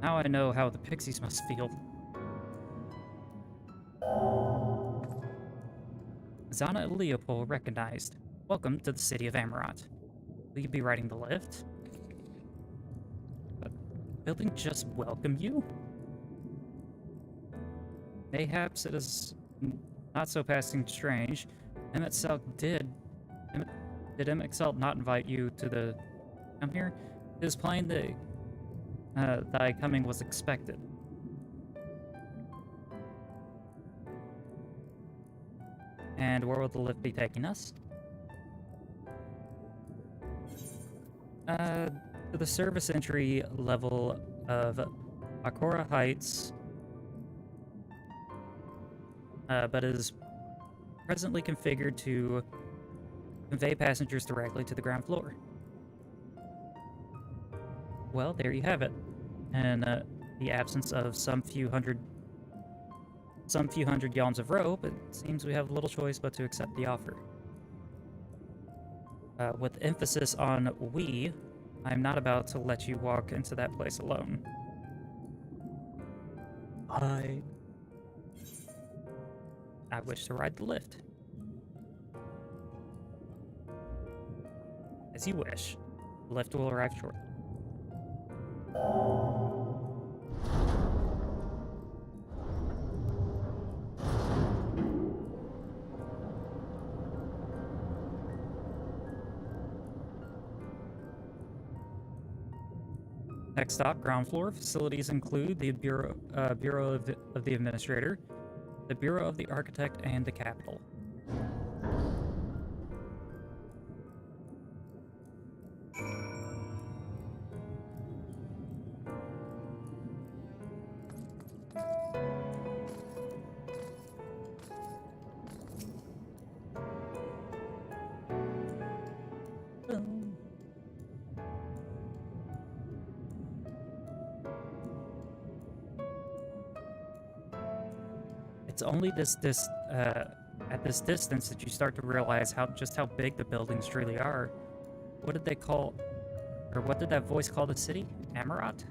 S1: Now I know how the pixies must feel. Zana Leopold recognized. Welcome to the city of Amarant. Will you be riding the lift? But the building just welcome you? Mayhaps it is not so passing strange. Did Emet not invite you to come here? It is plain that thy coming was expected. And where will the lift be taking us? To the service entry level of Akora Heights, but is presently configured to convey passengers directly to the ground floor. Well, there you have it. In the absence of some few hundred yawns of rope, it seems we have little choice but to accept the offer. With emphasis on we, I'm not about to let you walk into that place alone. I wish to ride the lift. As you wish. The lift will arrive shortly. Next stop, ground floor. Facilities include the Bureau of the Administrator, the Bureau of the Architect, and the Capitol. It's only at this distance that you start to realize just how big the buildings truly are. What did they call, or what did that voice call the city? Amarat?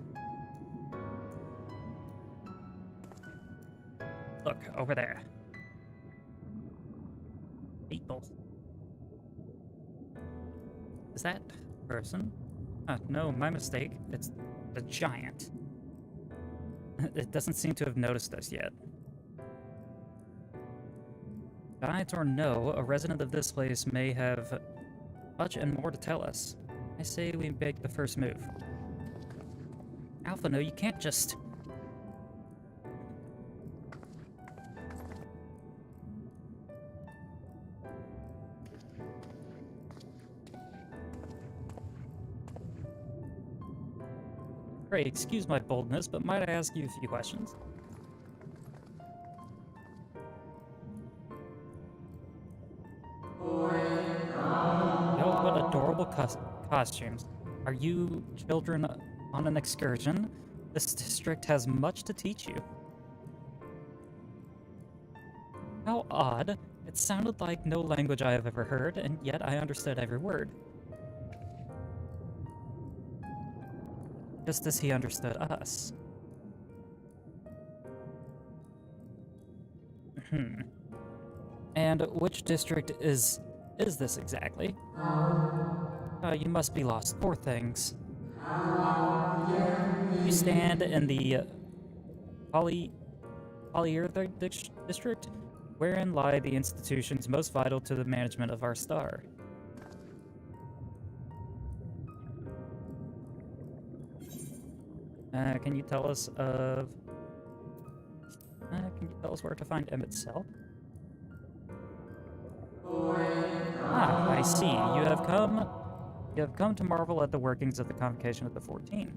S1: Look, over there. People. Is that person? No, my mistake. It's a giant. It doesn't seem to have noticed us yet. Giant or no, a resident of this place may have much and more to tell us. I say we make the first move. Alpha, no, you can't just... Great, excuse my boldness, but might I ask you a few questions? What adorable costumes. Are you children on an excursion? This district has much to teach you. How odd. It sounded like no language I have ever heard, and yet I understood every word. Just as he understood us. And which district is this exactly? You must be lost. Poor things. You stand in the Polyurtha district, wherein lie the institutions most vital to the management of our star. Can you tell us where to find M itself? I see. You have come to marvel at the workings of the Convocation of the 14.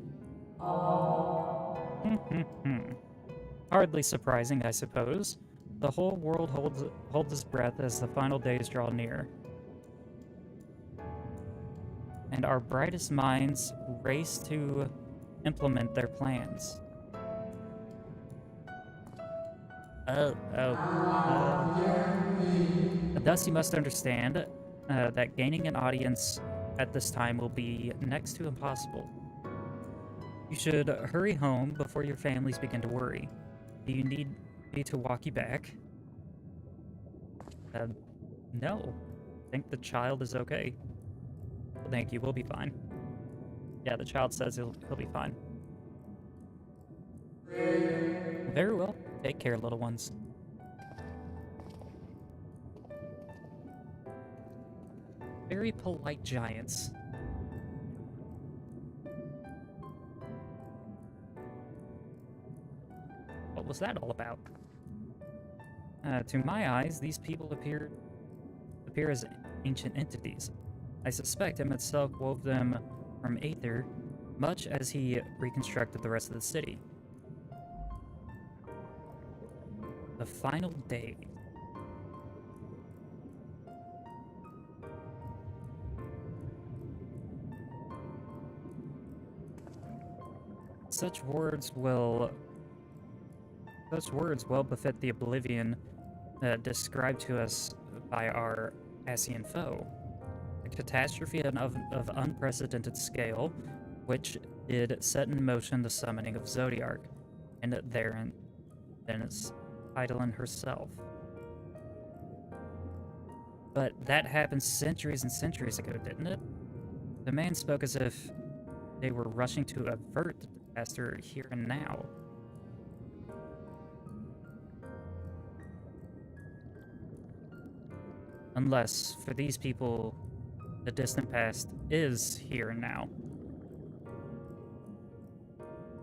S1: Hardly surprising, I suppose. The whole world holds its breath as the final days draw near. And our brightest minds race to implement their plans. Thus you must understand that gaining an audience at this time will be next to impossible. You should hurry home before your families begin to worry. Do you need me to walk you back? No. I think the child is okay. Thank you, we'll be fine. Yeah, the child says he'll be fine. Very well. Take care, little ones. Very polite giants. What was that all about? To my eyes, these people appear as ancient entities. I suspect him itself wove them from aether, much as he reconstructed the rest of the city. The final day. Such words well befit the oblivion described to us by our Asian foe. A catastrophe of unprecedented scale, which did set in motion the summoning of Zodiark, and therein is Eidolon herself. But that happened centuries and centuries ago, didn't it? The man spoke as if they were rushing to avert the disaster here and now. Unless, for these people, the distant past is here and now.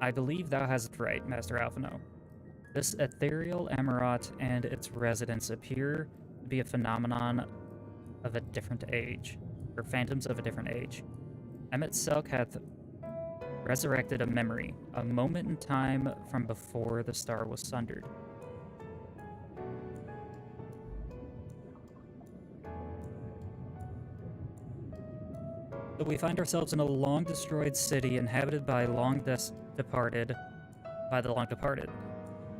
S1: I believe thou hast it right, Master Alphino. This ethereal Emerald and its residents appear to be a phenomenon of a different age, or phantoms of a different age. Emet Selk hath resurrected a memory, a moment in time from before the star was sundered. So we find ourselves in a long-destroyed city inhabited by the long departed.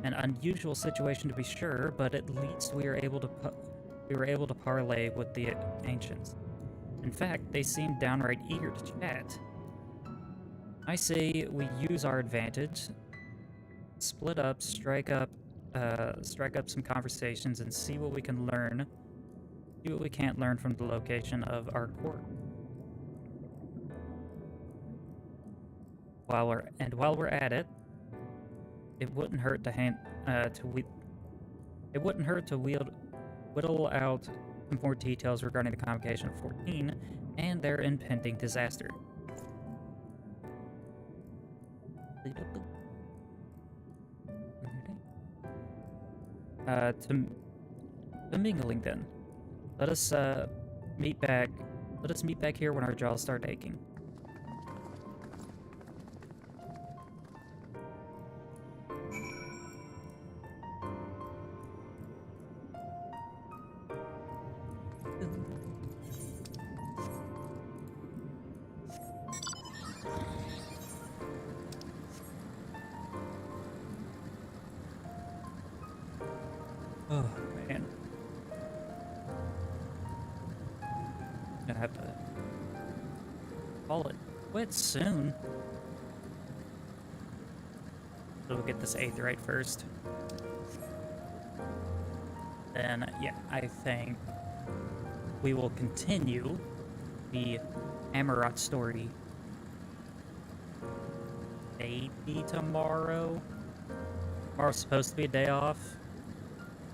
S1: An unusual situation to be sure, but at least we were able to parlay with the ancients. In fact, they seemed downright eager to chat. I say we use our advantage, split up, strike up some conversations, and see what we can learn. See what we can't learn from the location of our court. While we're at it, it wouldn't hurt to whittle out some more details regarding the Convocation of 14 and their impending disaster. To mingling then. Let us meet back here when our jaws start aching. Oh, man. Gonna have to call it quits soon. So we'll get this aetherite first. Then, yeah, I think we will continue the Amarat story maybe tomorrow. Tomorrow's supposed to be a day off,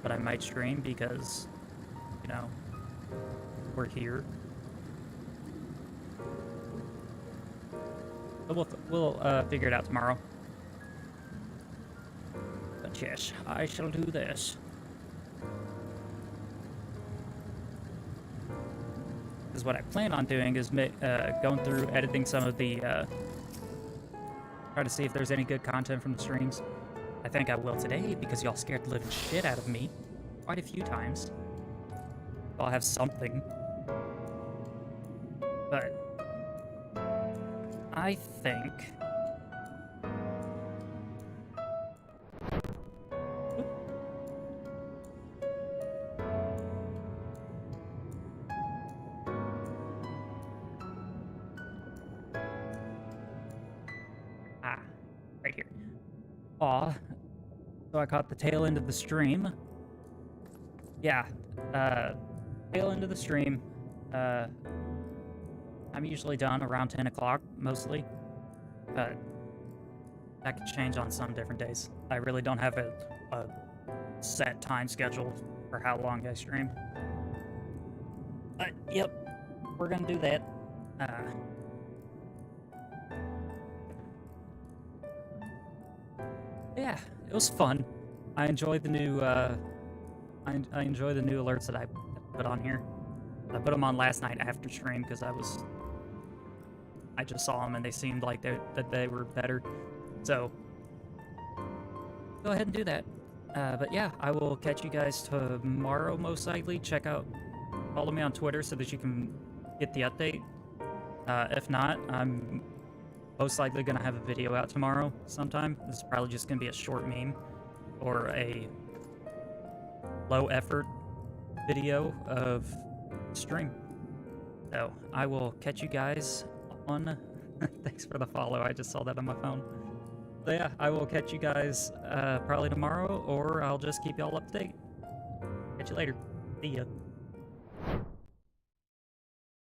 S1: but I might stream because, you know, we're here. But we'll figure it out tomorrow. But yes, I shall do this. Because what I plan on doing is going through editing some of the, try to see if there's any good content from the streams. I think I will today because y'all scared the living shit out of me quite a few times. I'll have something. But I think right here. Aw. So I caught the tail end of the stream. Yeah, tail end of the stream. I'm usually done around 10 o'clock, mostly. But that could change on some different days. I really don't have a set time schedule for how long I stream. But, yep, we're gonna do that. Yeah, it was fun. I enjoy the new I enjoy the new alerts that I put on here. I put them on last night after stream because I just saw them and they seemed like that they were better. So go ahead and do that. But yeah, I will catch you guys tomorrow most likely. Follow me on Twitter so that you can get the update. If not, I'm most likely gonna have a video out tomorrow sometime. This is probably just gonna be a short meme or a low effort video of stream. So I will catch you guys on thanks for the follow, I just saw that on my phone. So yeah, I will catch you guys probably tomorrow, or I'll just keep y'all up to date. Catch you later. See ya.